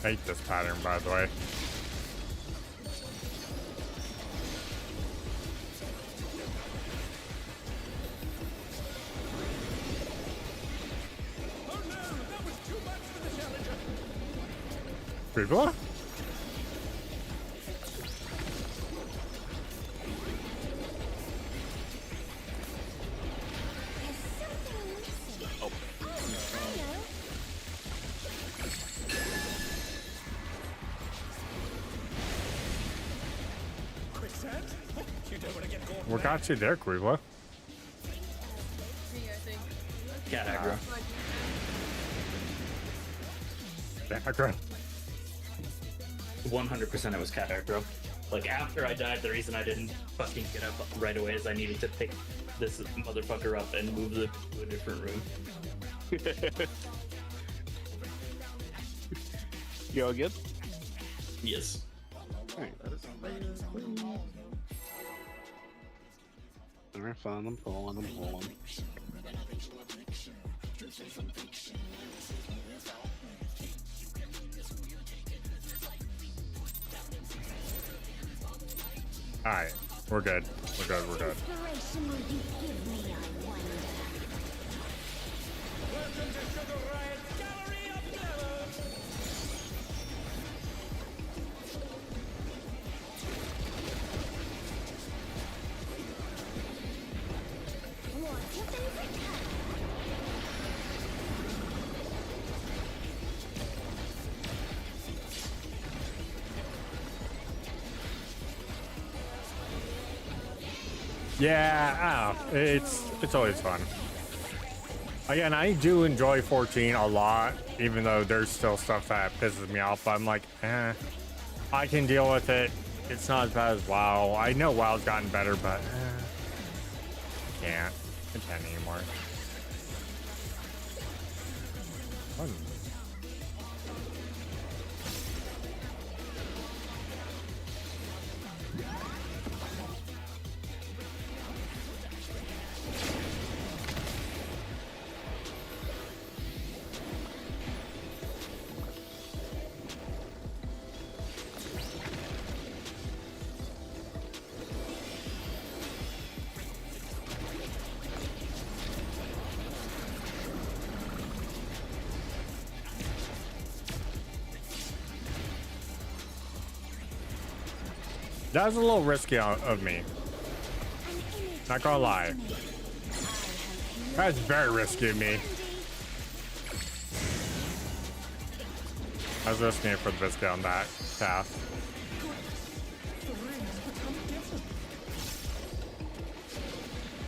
I hate this pattern, by the way. Oh no, that was too much for the challenger! People? What got you there, Quiva? Me, I think. Cat aggro. Aggro. 100% it was cat aggro. Like, after I died, the reason I didn't fucking get up right away is I needed to pick this motherfucker up and move them to a different room. You all good? Yes. Alright. Alright, fine, I'm pulling. Alright, we're good. We're good. Inspiration will you give me, I wonder? Welcome to Sugar Riot's Gallery of Glamour! What's your favorite color? Yeah, it's always fun. Again, I do enjoy 14 a lot, even though there's still stuff that pisses me off. But I'm like, I can deal with it. It's not as bad as WoW. I know WoW's gotten better, but I can't anymore. Fun. That was a little risky of me. Not gonna lie. That's very risky of me. I was risking it for the biscuit on that path.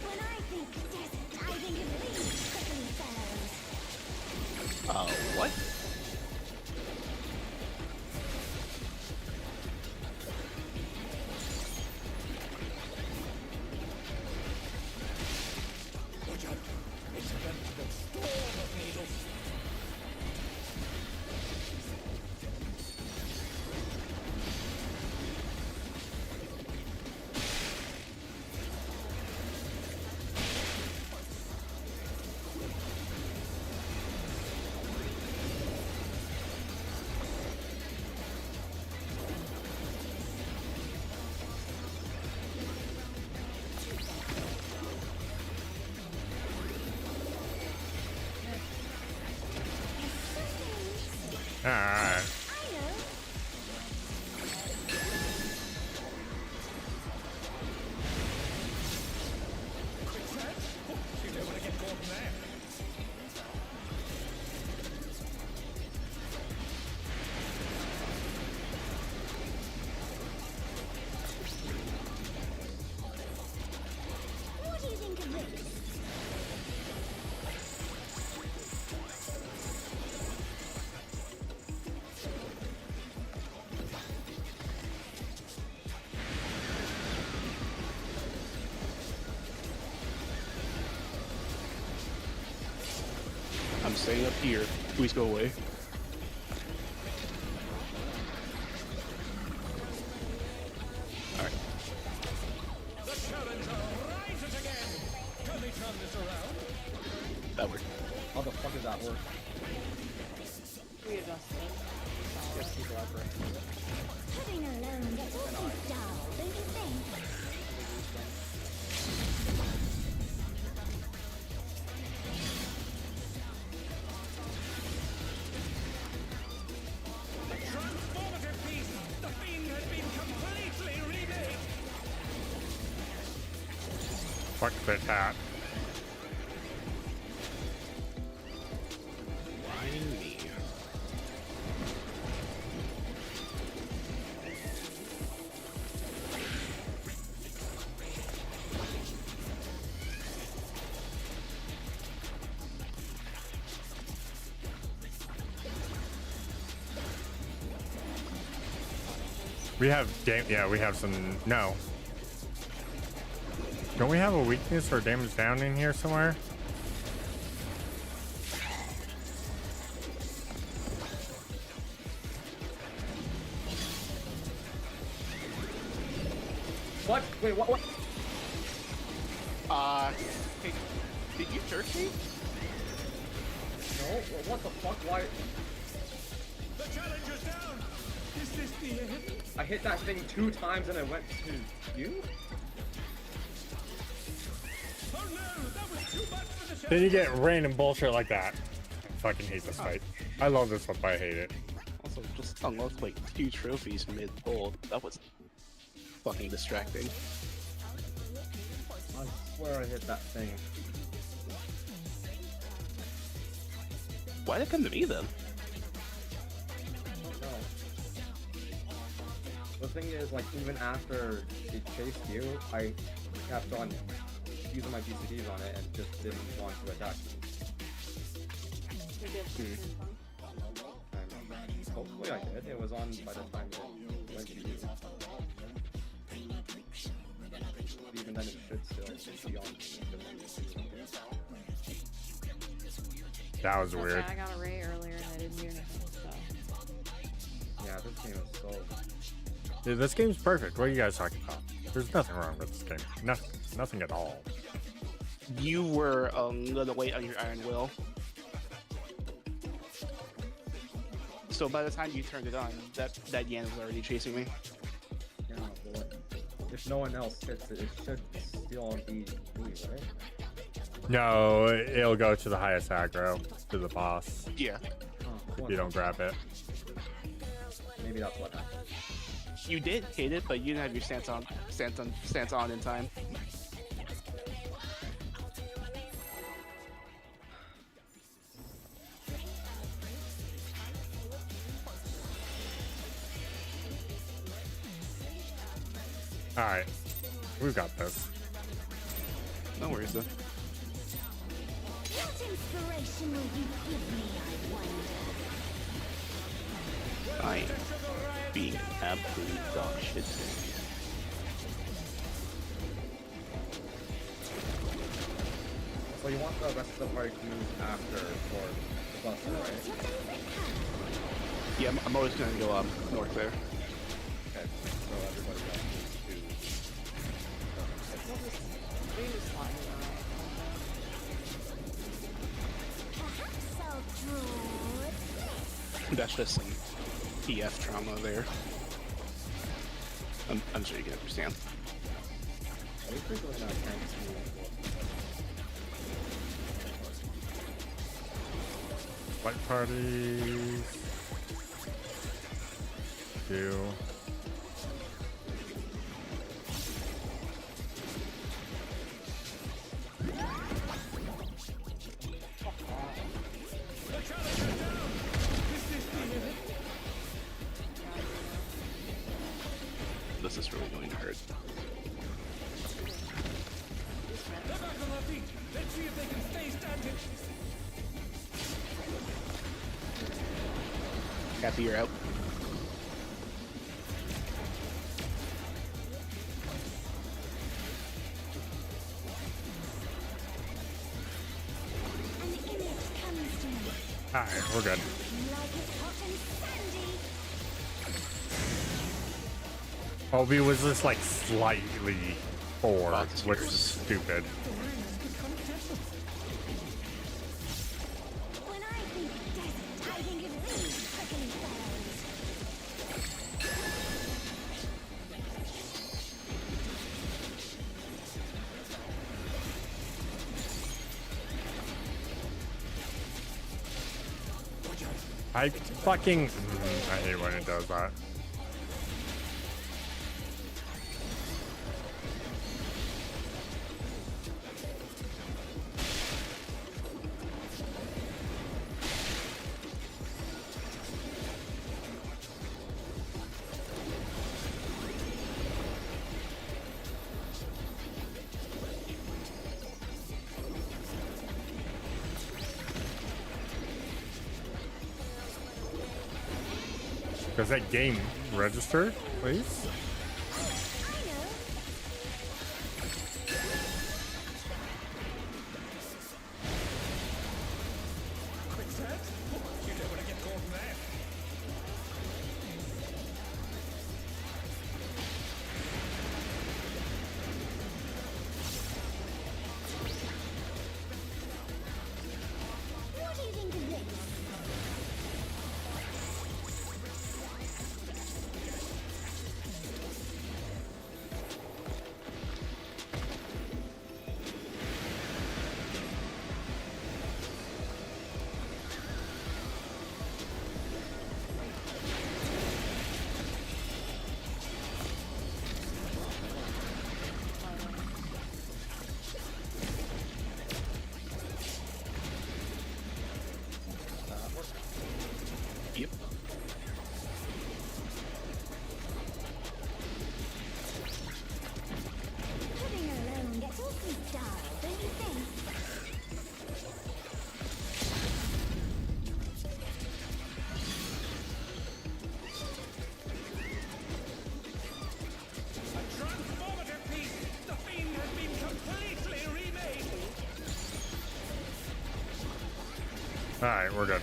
When I think desert, I think of these prickly fellows. What? Alright. You don't want to get caught in there. What do you think of this? I'm staying up here. Please go away. Alright. The challenger rises again. Can we turn this around? That worked. How the fuck does that work? Readjust it. Yes, people are correct. Living alone gets awfully dull, don't you think? Transformative piece. The fiend has been completely remade. Fuck that hat. Whining me. We have we have some. No. Don't we have a weakness for damage down in here somewhere? What? Wait, what? Hey, did you jerk me? No, what the fuck? Why? The challenger's down. Is this the end? I hit that thing 2 times and I went to you? Oh no, that was too much for the Then you get random bullshit like that. I fucking hate this fight. I love this one, but I hate it. Also, just unlocked like 2 trophies mid-pull. That was fucking distracting. I swear I hit that thing. Why'd it come to me then? I don't know. The thing is, like, even after it chased you, I kept on using my BCDs on it and just didn't want to attack you. And hopefully I did. It was on by the time it went to you. But even then it should still be on. That was Okay, weird. I got a Ray earlier and I didn't do anything, so. Yeah, this game is so... Dude, this game's perfect. What are you guys talking about? There's nothing wrong with this game. Nothing at all. You were gonna wait on your Iron Will. So by the time you turned it on, that Yan was already chasing me. Yeah, but if no one else hits it, it should still be Louis, right? No, it'll go to the highest aggro, to the boss, Yeah. if you don't grab it. Maybe that's what happened. You did hit it, but you didn't have your stance on in time. Alright, we've got this. No worries though. What inspiration will you give me, I wonder? I am being absolute dog shit. So you want the rest of the party to move after for the cluster, What's your right? favorite color? Yeah, I'm always gonna go north there. Okay, so everybody else We just slide it around. Perhaps I'll draw it. That's just some TF trauma there. I'm sure you can understand. At least we're going out tanks moving. White parties. 2. This is really going to hurt. They're back on their feet. Let's see if they can stay standing. Happy you're out. An image comes to me. Alright, we're good. Like it's hot and sandy. Obi was just like slightly forward, Lots of which years. is stupid. When I think desert, I think of these prickly fellows. I fucking I hate when it does that. Does that game register, please? You don't want to get caught in that. What do you think of this? Yep. Living alone gets awfully dull, don't you think? A transformative piece! The fiend has been completely remade! Alright, we're good.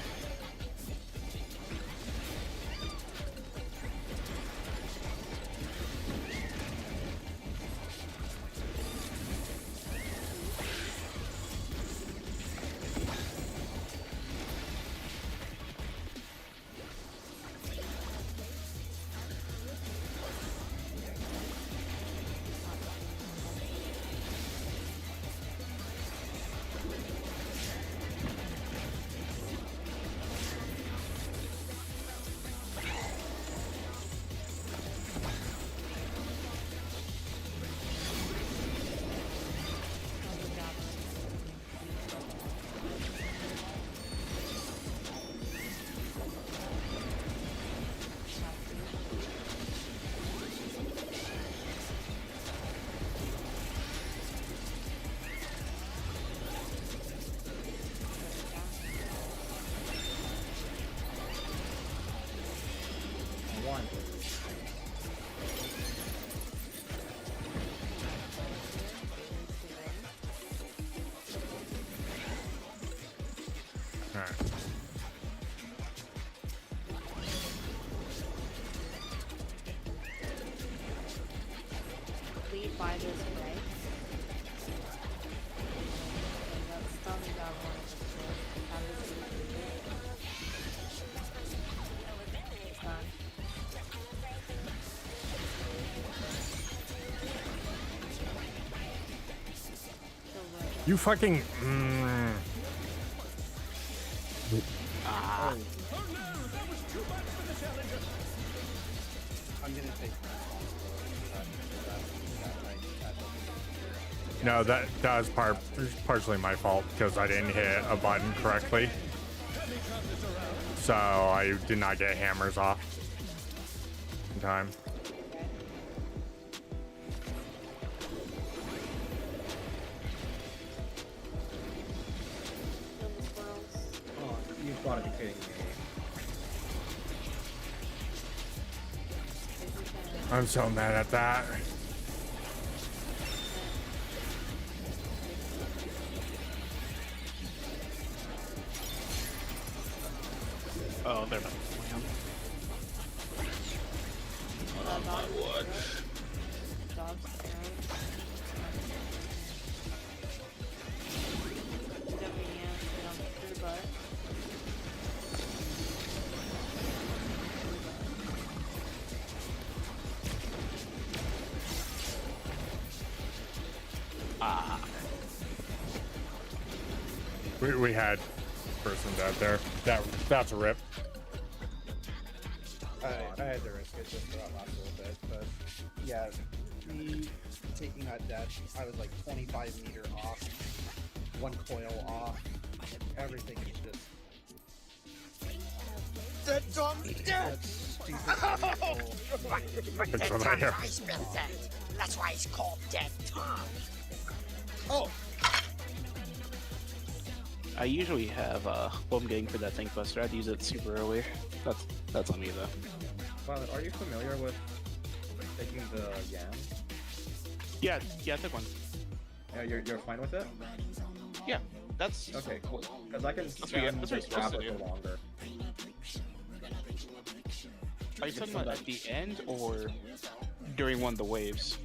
Alright. Lead by this way. That's stunning down one of the how does it it's done. You fucking. Ah. Oh no, that was too much for the challenger! I'm gonna take No, that was partially my fault because I didn't hit a button correctly. So I did not get hammers off in time. Oh, you've got to be kidding me. I'm so mad at that. Oh, they're not playing. Oh my word. Ah. We had person out there. That's a rip. I had to risk it just for that last little bit, but yeah, me taking that death, I was like 25 meter off, one coil off, everything is just. That's on dead! That's what I hear. I spent that. That's why it's called Dead Tom. Oh. I usually have I'm getting for that Think Buster. I'd use it super early. That's on me though. Violet, are you familiar with taking the yam? Yeah, I took one. Yeah, you're fine with it? Yeah, that's okay. Cool. Because I can that's what you're supposed grab to it do. for longer. Are you talking about at the end or during one of the waves?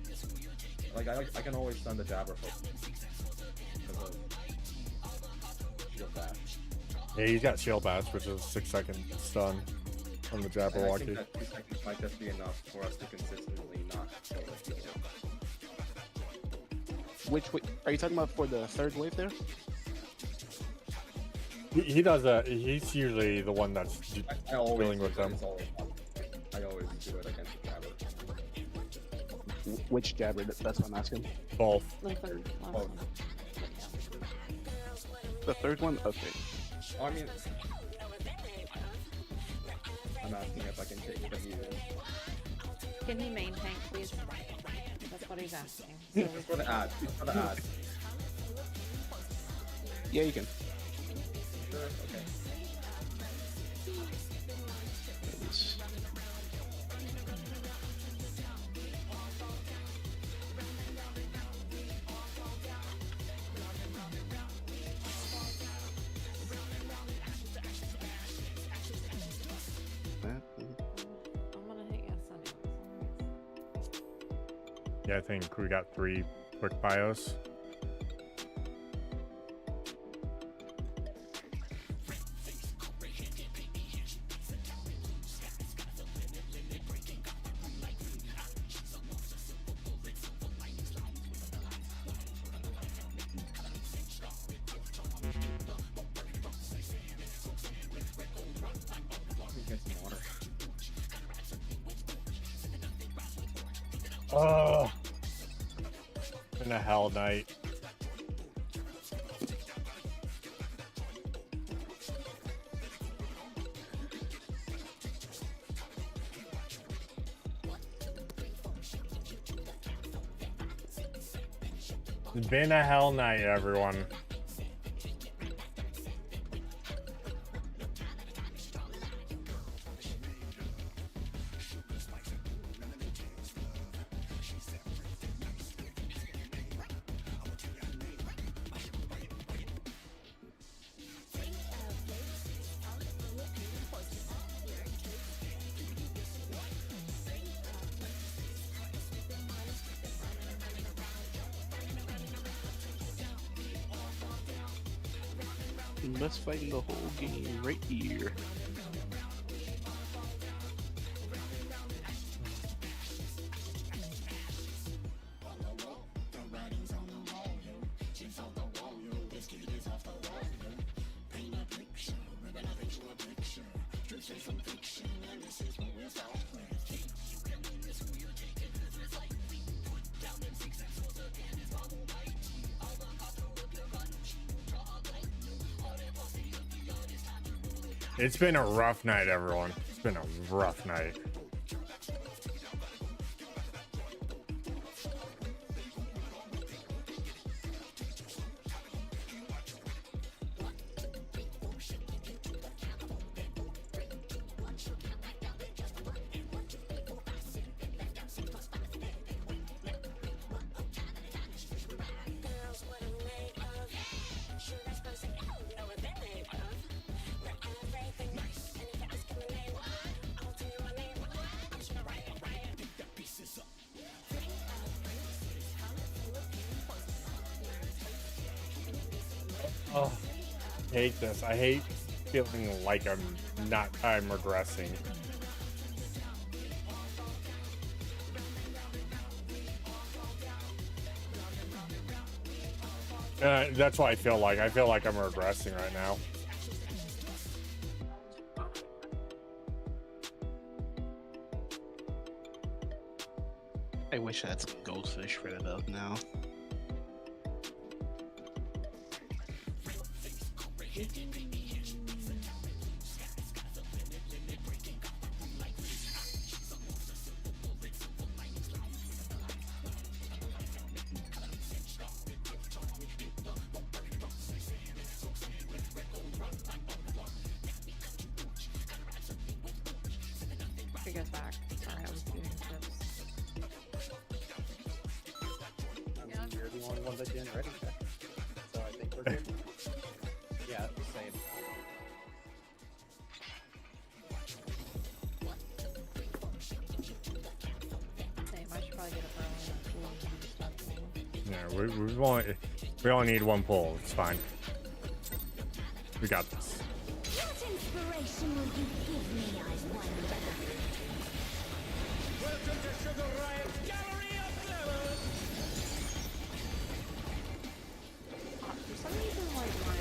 Like I can always stun the jabber for because of shield bash. Yeah, he's got shield bash, which is a 6-second stun on the And I Jabberwocky. think that 2 seconds might just be enough for us to consistently not kill the shield. Which wave? Are you talking about for the third wave there? He does a. He's usually the one that's I always dealing with them. I always do it against the jabber. Which jabber? That's what I'm asking. Both. The third last Both. one. The third one? Okay. Oh, I mean, I'm asking if I can take the heal. Can he main tank, please? That's what he's asking. Just for the ad. Just for the ad. Yeah, you can. Sure. Okay. I'm gonna hit yes on it. Yeah, I think we got 3 quick bios. Get some water. Oh, been a hell night. It's been a hell night, everyone. Let's fight the whole game right here. It's been a rough night, everyone. It's been a rough night. Oh, I hate this. I hate feeling like I'm regressing. That's what I feel like. I feel like I'm regressing right now. I wish I had some goldfish for the belt now. She goes back. Sorry, I was doing tips. I mean, you're the only one that didn't ready check. So I think we're good. Yeah, same. Same. I should probably get a burn. Yeah, we only need one pull. It's fine. We got this. What inspiration will you give me, I wonder? Welcome to Sugar Riot's Gallery of Flowers! For some reason, like my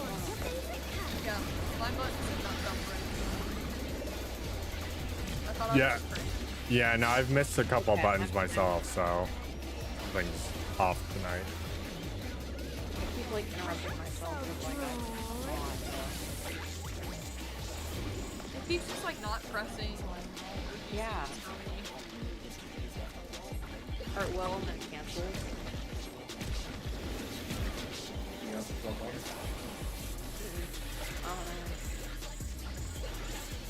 What's your favorite color? Yeah, my buttons have not done right. I thought I Yeah. was crazy. Yeah, no, I've missed a couple buttons myself, so things off tonight. I keep like interrupting myself with like It keeps just like not pressing. yeah. Or well, and then cancels. I don't know.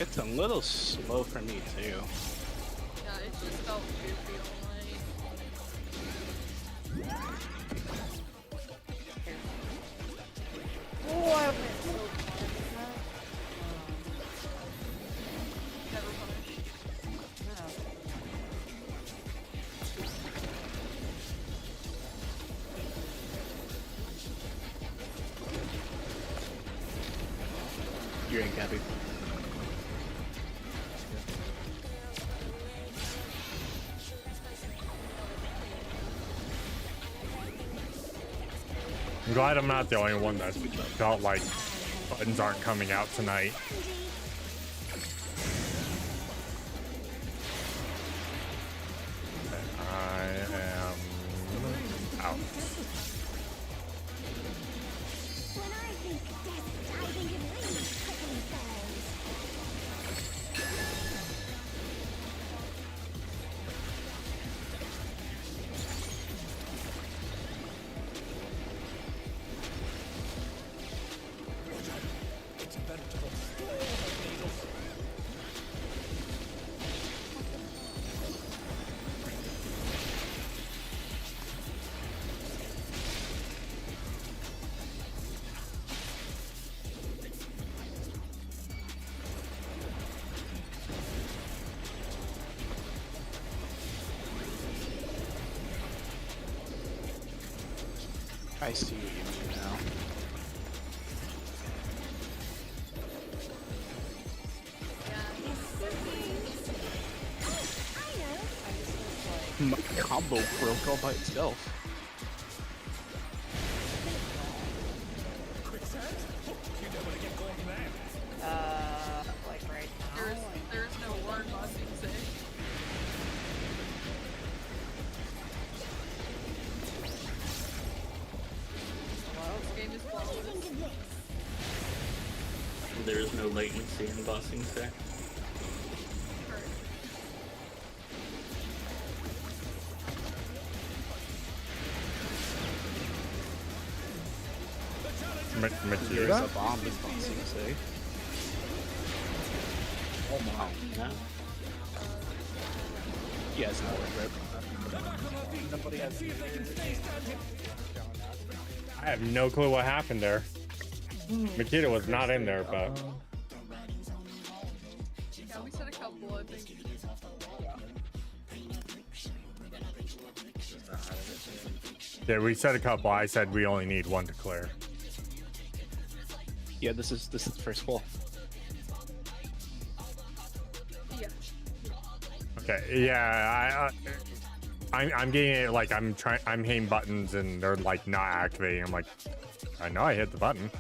It's a little slow for me too. Yeah, it just felt goofy all night. Oh, I went so far. Never punished. No. You're in, Gabby. I'm glad I'm not the only one that felt like buttons aren't coming out tonight. I am out. When I think death, I think of wings prickling fellows. It's a veritable storm of needles. I see what you mean now. My combo broke all by itself. Like right now. There's no word on say. This game is flawless. There is no latency in bossing tech. There's Matilda? a bomb in boxing, say. Oh my. Yeah. Yeah, it's not worth it. Somebody has I have no clue what happened there. Makita was not in there, but Yeah, we said a couple, I think. yeah, we said a couple. I said we only need one to clear. Yeah, this is the first wall. Yeah. Okay, yeah, I'm getting it like I'm hitting buttons and they're like not activating. I'm like, I know I hit the button.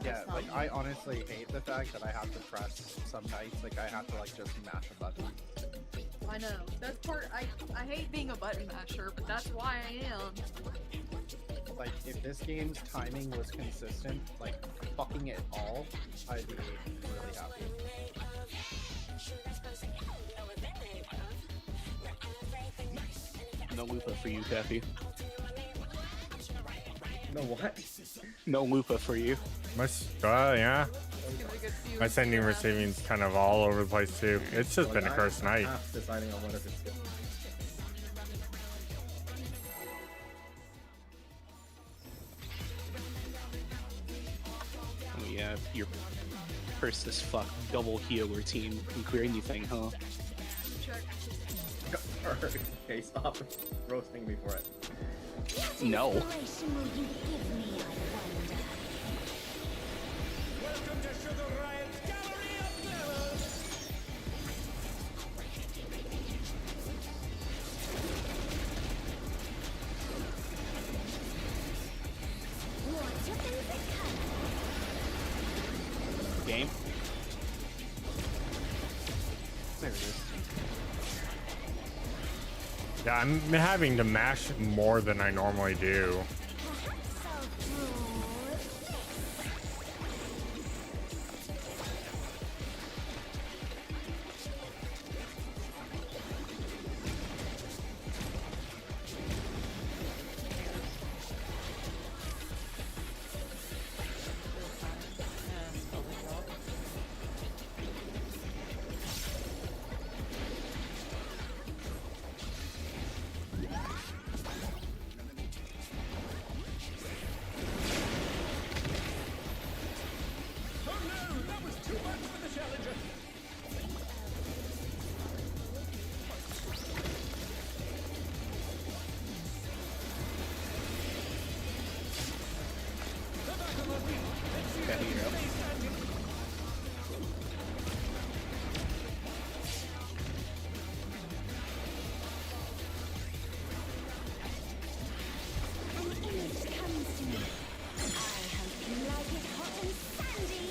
Yeah, like I honestly hate the fact that I have to press some nights. Like I have to like just mash a button. I know. That's part. I hate being a button masher, but that's why I am. Like if this game's timing was consistent, like fucking it all, I'd be really happy. No Lupa for you, Kathy. No what? No Lupa for you. Yeah. Give it a good few. My sending and receiving's kind of all over the place too. It's just been a cursed I'm night. half deciding on whether it's good. Oh yeah, your first as fuck double healer team can clear anything, huh? Check. Okay, stop roasting me for it. No. Inspiration will you give me, I wonder? Welcome to Sugar Riot's Gallery of Mirrors! What's your favorite color? Game. There it is. Yeah, I'm having to mash more than I normally do. Perhaps I'll draw this. Oh no, that was too much for the challenger! The battle of let's see Okay, here you go. stay standing. An image comes to me. I hope you like it hot and sandy.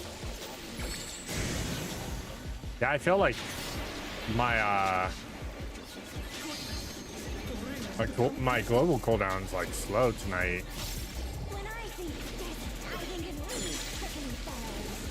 Yeah, I feel like my my global cooldown's like slow tonight. When I think desert diving and really prickly bells.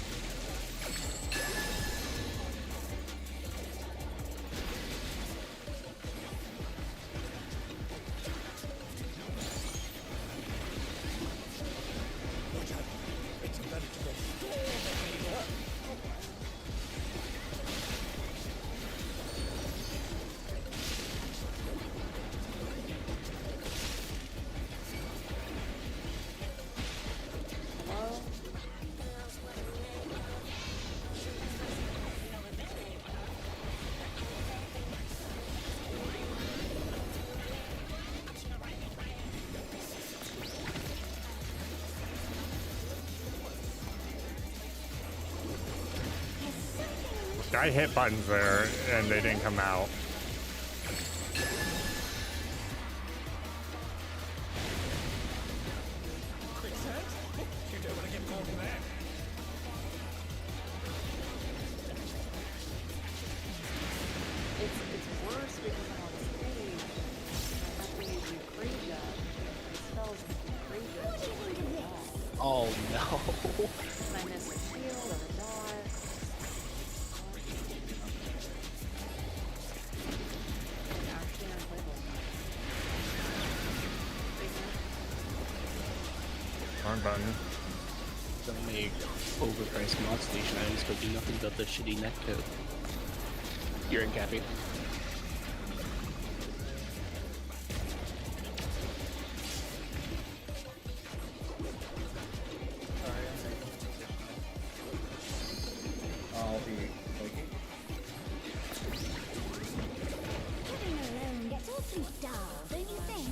I hit buttons there and they didn't come out. Quicksand? You don't want to get caught in that. It's worse because I'm on stage. I have to use Recreation. The spells Recreation. Oh no. And I miss a shield or a dot. Actually unplayable. Wrong button. Don't make overpriced mod station items go do nothing but the shitty netcode. You're in, Cappy. I'll be waiting. Living alone gets awfully dull, don't you think?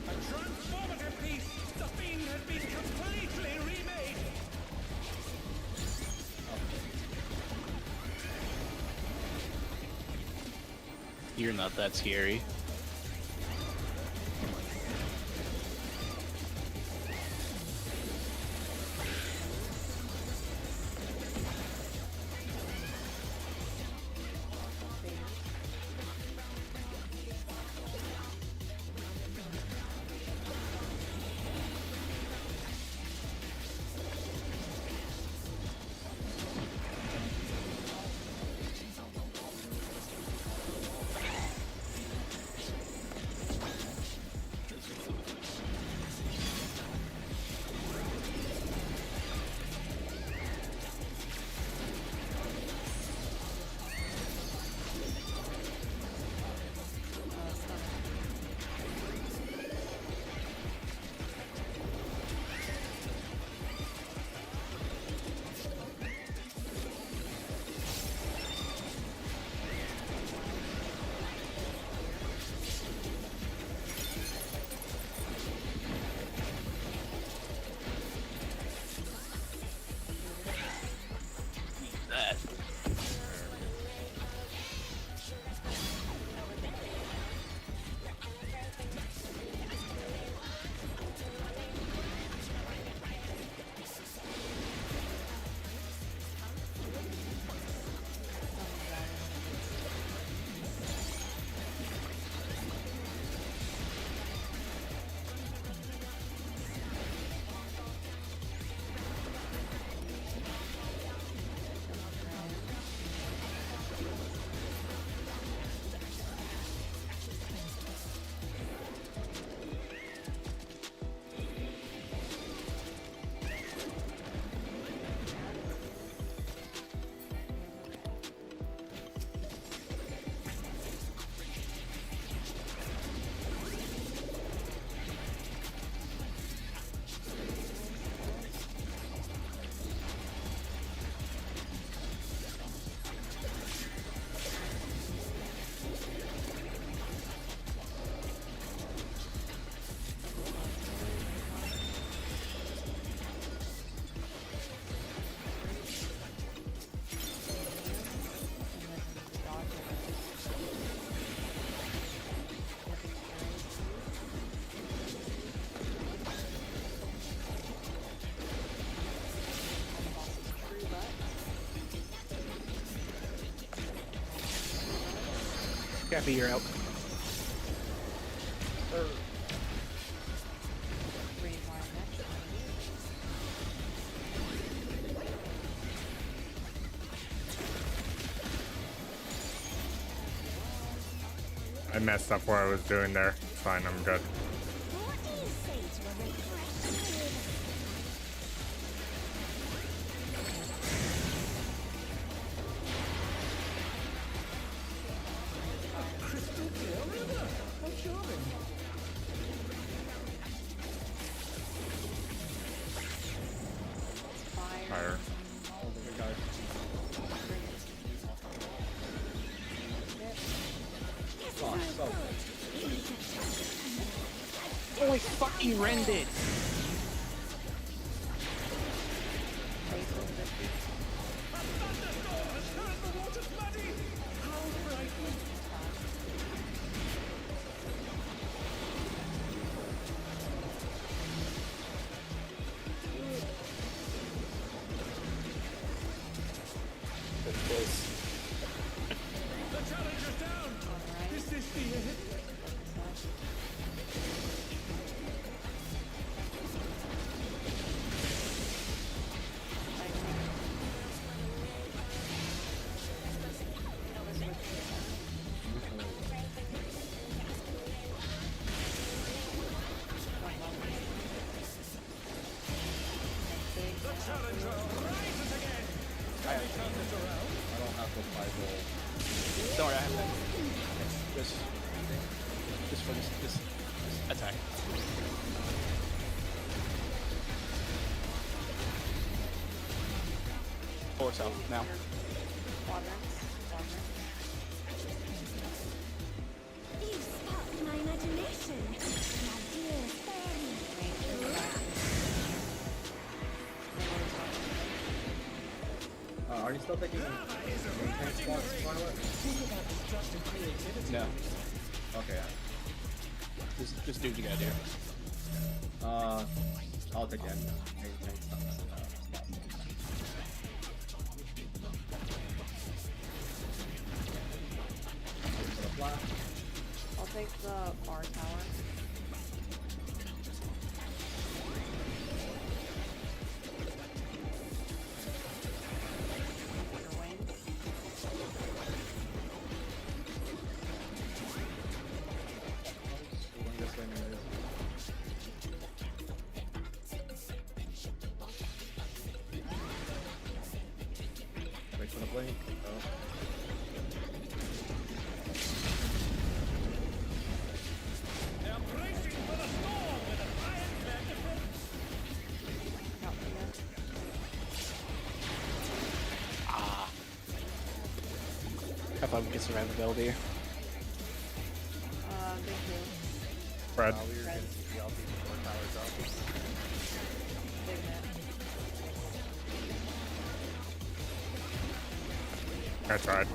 A transformative piece! The fiend has been completely remade! You're not that scary. Cappy, you're out. I messed up what I was doing there. It's fine, I'm good. What do you say to a refreshing river? Crystal clear river. How charming. Fire. Oh, I fucking rendered. The challenger's down. Is this the end? The challenger rises again. I don't have to fight roll. Don't worry, I have that. Just for this attack. Force out now. You sparked my imagination, my dear fairy. Are you still taking maintain spots, Violet? No. Okay. Just do what you gotta do. I'll take the end. Maintain spots. I'll take the bar tower. Your wings. This way, anyways. Wait for the blink. Oh. They're bracing for the storm with an ironclad defense. Out for that. I thought we get survivability here. Big two. Fred. We were getting the LP before towers up. Big net. I tried.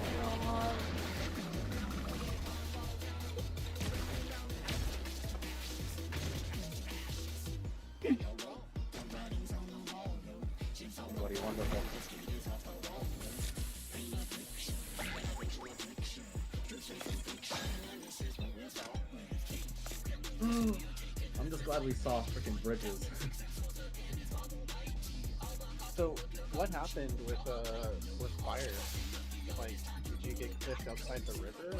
Bloody wonderful. I'm just glad we saw freaking bridges. So, what happened with fire? Like, did you get clipped outside the river, or?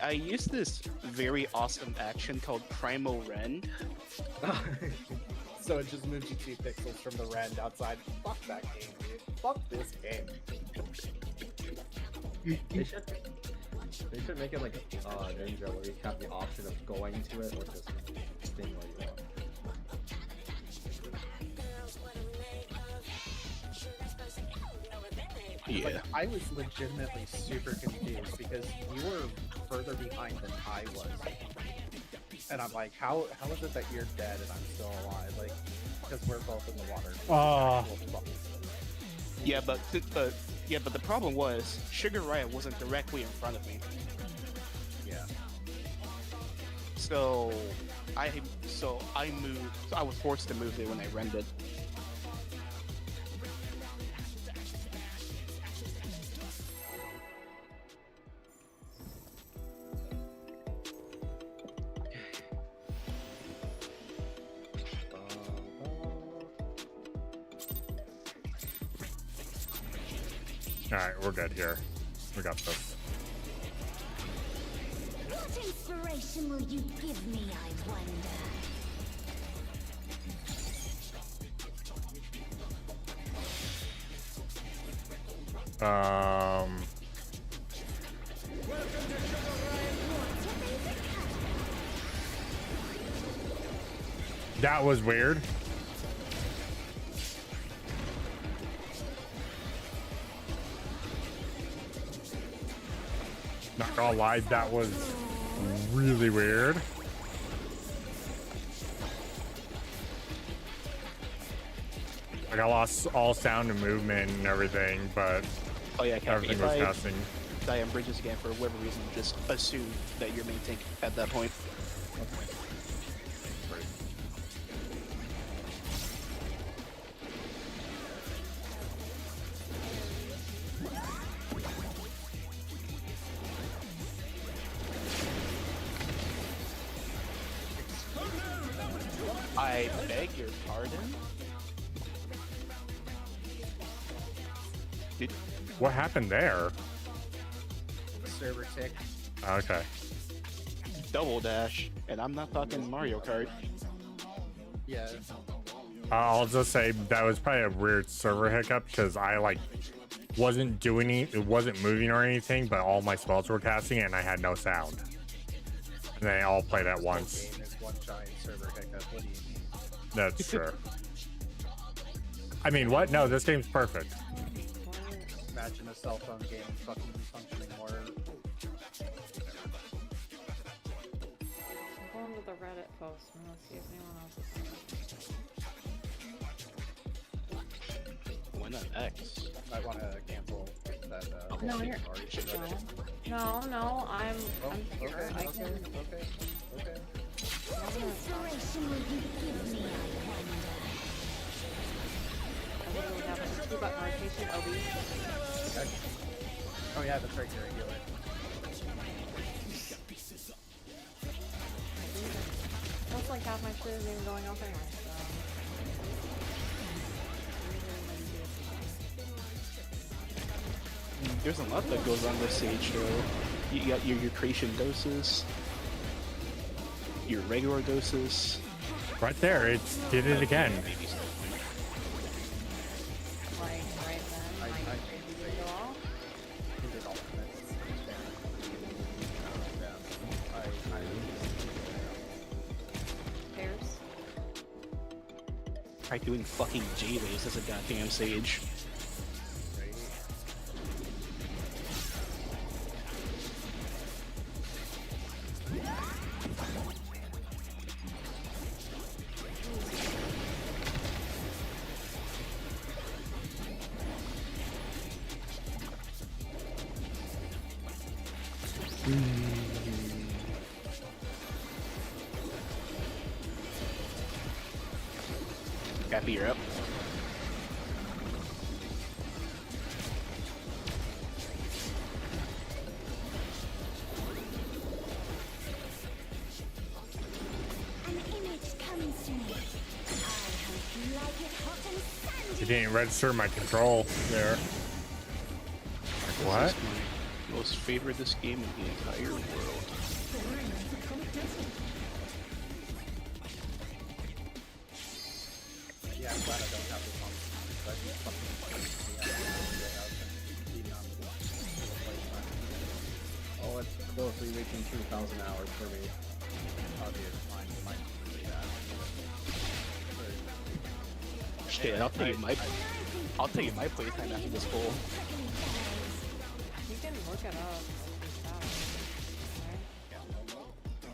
I used this very awesome action called Primal Rend. So it just moved you 2 pixels from the rend outside. Fuck that game, dude. Fuck this game. They should make it like Ninja, where you have the option of going to it or just staying where you are. Like, Yeah. I was legitimately super confused because you were further behind than I was. And I'm like, how is it that you're dead and I'm still alive? Like, because we're both in the water. Oh. Yeah, but the problem was Sugar Riot wasn't directly in front of me. Yeah. So I moved. So I was forced to move there when I rendered. Alright, we're good here. We got this. What inspiration will you give me, I wonder? That was weird. Not gonna lie, that was really weird. Like I lost all sound and movement and everything, but Oh yeah, Captain, everything was passing. die on bridges again for whatever reason, just assume that you're main tank at that point. I beg your pardon? What happened there? Server tick. Okay. Double dash, and I'm not talking Mario Kart. Yeah. I'll just say that was probably a weird server hiccup because I like wasn't doing it wasn't moving or anything, but all my spells were casting and I had no sound. And they all played at once. Game is one giant server hiccup. What do you mean? That's true. I mean, what? No, this game's perfect. Imagine a cell phone game fucking functioning more. I'm going to the Reddit post. I'm gonna see if anyone else is on it. Why not X? I want to cancel that. No, you're. No, I'm here. I Okay. can. Okay. What inspiration will you give me, I wonder? I literally have a 2-button rotation OB. Okay. Oh yeah, that's right. You're regular. Looks like half my shit isn't even going off anyway. There's a lot that goes on this stage, though. You got your creation doses, your regular doses. Right there, it did it again. Like right then, like crazy to all. Pairs. Try doing fucking J-Waves as a goddamn sage. Happy you're up. An image comes to me. I hope you like it hot and sandy. It didn't register my control there. What? This is my most favoriteest game in the entire world. Yeah, I'm glad I don't have this on. I just oh, it's closely reaching 2,000 hours for me. Obvious, mine really bad. Shit, I'll tell you my playtime after this poll. You can look it up.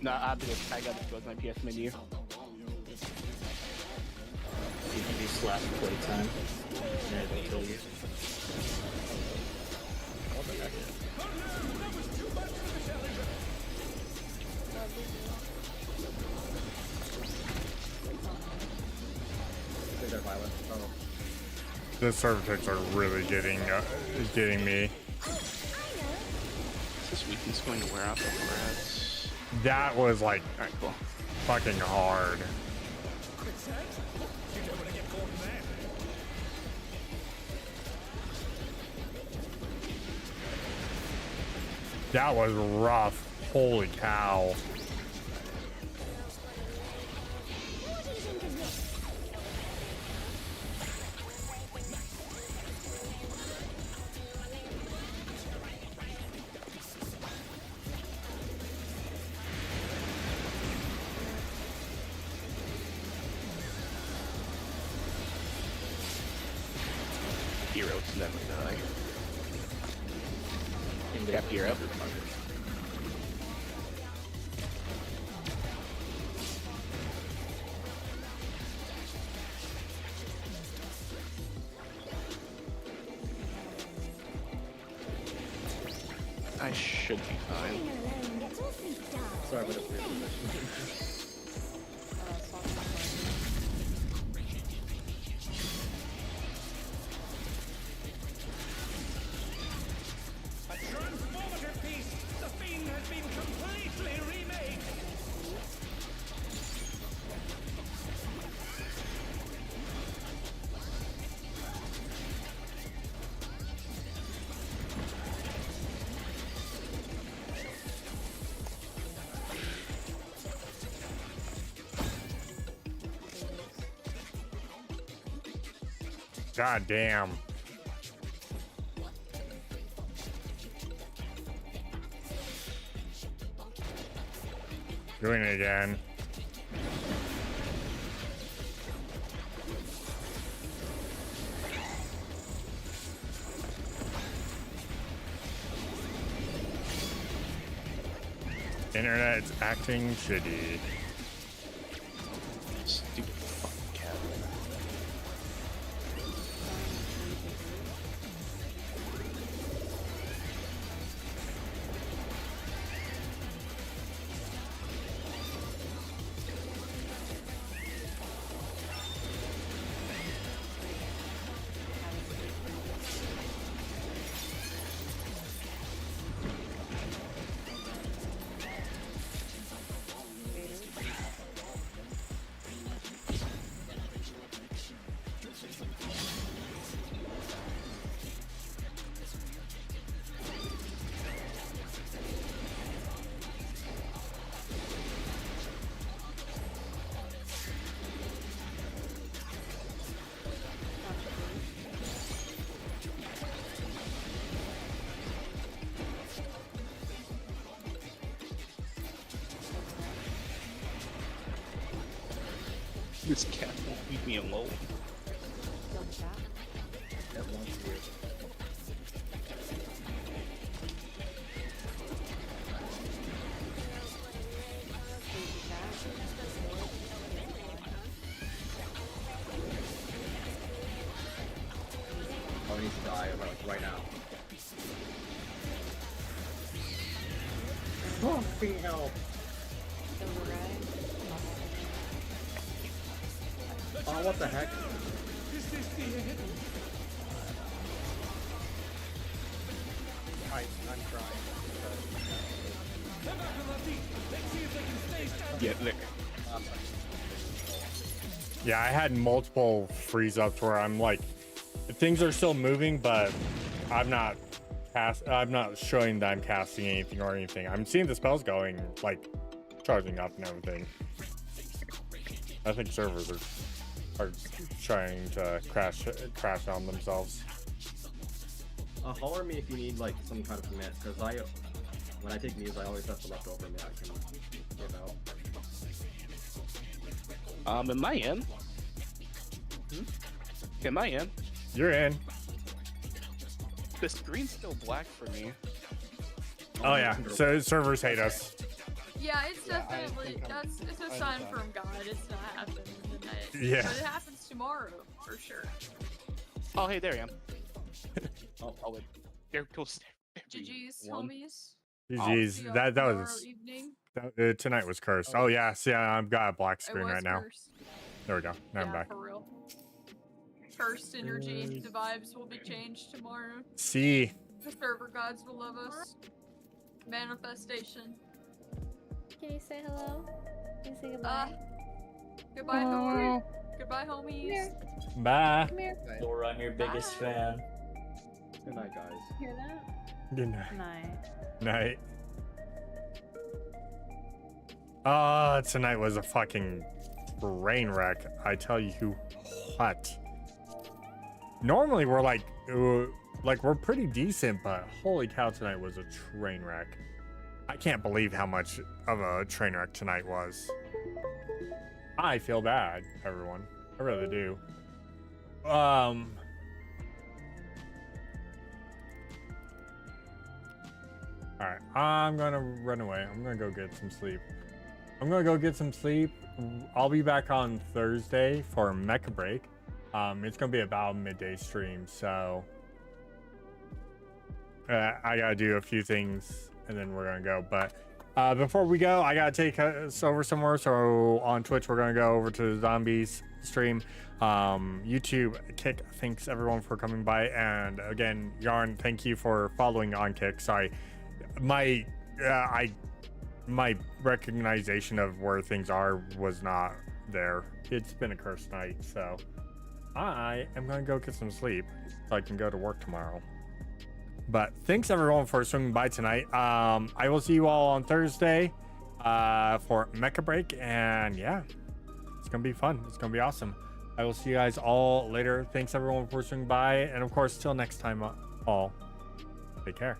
Nah, I gotta go to my PS menu. slash playtime. Yeah, they kill you. The server are really getting me. Is this weakness going to wear out the rats? That was like cool. Fucking hard. That was rough. Holy cow. Heroes never die. Yep, hero. I should be fine. Sorry about this weird position. A transformative piece! The fiend has been completely remade! God damn. Doing it again. Internet's acting shitty. Stupid fucking cat. This cat won't leave me alone. That one's weird. Oh, he needs to die right now. Oh, fucking hell. Oh, what the heck? This is the end. I'm trying. Come back on my feet. Let's see if they can stay standing. Yeah, look. Yeah, I had multiple freeze ups where I'm like, things are still moving, but I'm not showing that I'm casting anything or anything. I'm seeing the spells going, like charging up and everything. I think servers are trying to crash on themselves. Holler at me if you need like some kind of command, because when I take news, I always have the leftover meat I can give out. Am I in? Am I in? You're in. The screen's still black for me. Oh yeah, so servers hate us. Yeah, it's definitely it's a sign from God. It's not happening tonight. Yeah. But it happens tomorrow for sure. Oh, hey, there I am. Oh, there goes GG's, everyone. homies. GG's. That was evening. tonight was cursed. Oh yeah, see, I've got a black screen right now. Cursed. There we go. Now I'm Yeah, back. for real. Cursed energy. The vibes will be changed tomorrow. See. The server gods will love us. Manifestation. Can you say hello? Can you say goodbye? Goodbye, homie. Goodbye, homies. Bye. Come here. Dora, I'm your biggest fan. Good night, guys. Hear that? Good night. Night. Night. Tonight was a fucking train wreck. I tell you what. Normally we're like we're pretty decent, but holy cow, tonight was a train wreck. I can't believe how much of a train wreck tonight was. I feel bad, everyone. I really do. Alright, I'm gonna run away. I'm gonna go get some sleep. I'll be back on Thursday for Mecha Break. It's gonna be about a midday stream, so I gotta do a few things and then we're gonna go. But before we go, I gotta take us over somewhere. So on Twitch, we're gonna go over to the Zombies stream. YouTube, Kick, thanks everyone for coming by, and again, Yarn, thank you for following on Kick. Sorry, my recognition of where things are was not there. It's been a cursed night, so I am gonna go get some sleep so I can go to work tomorrow. But thanks everyone for swinging by tonight. I will see you all on Thursday for Mecha Break, and yeah, it's gonna be fun. It's gonna be awesome. I will see you guys all later. Thanks everyone for swinging by, and of course, till next time, all take care.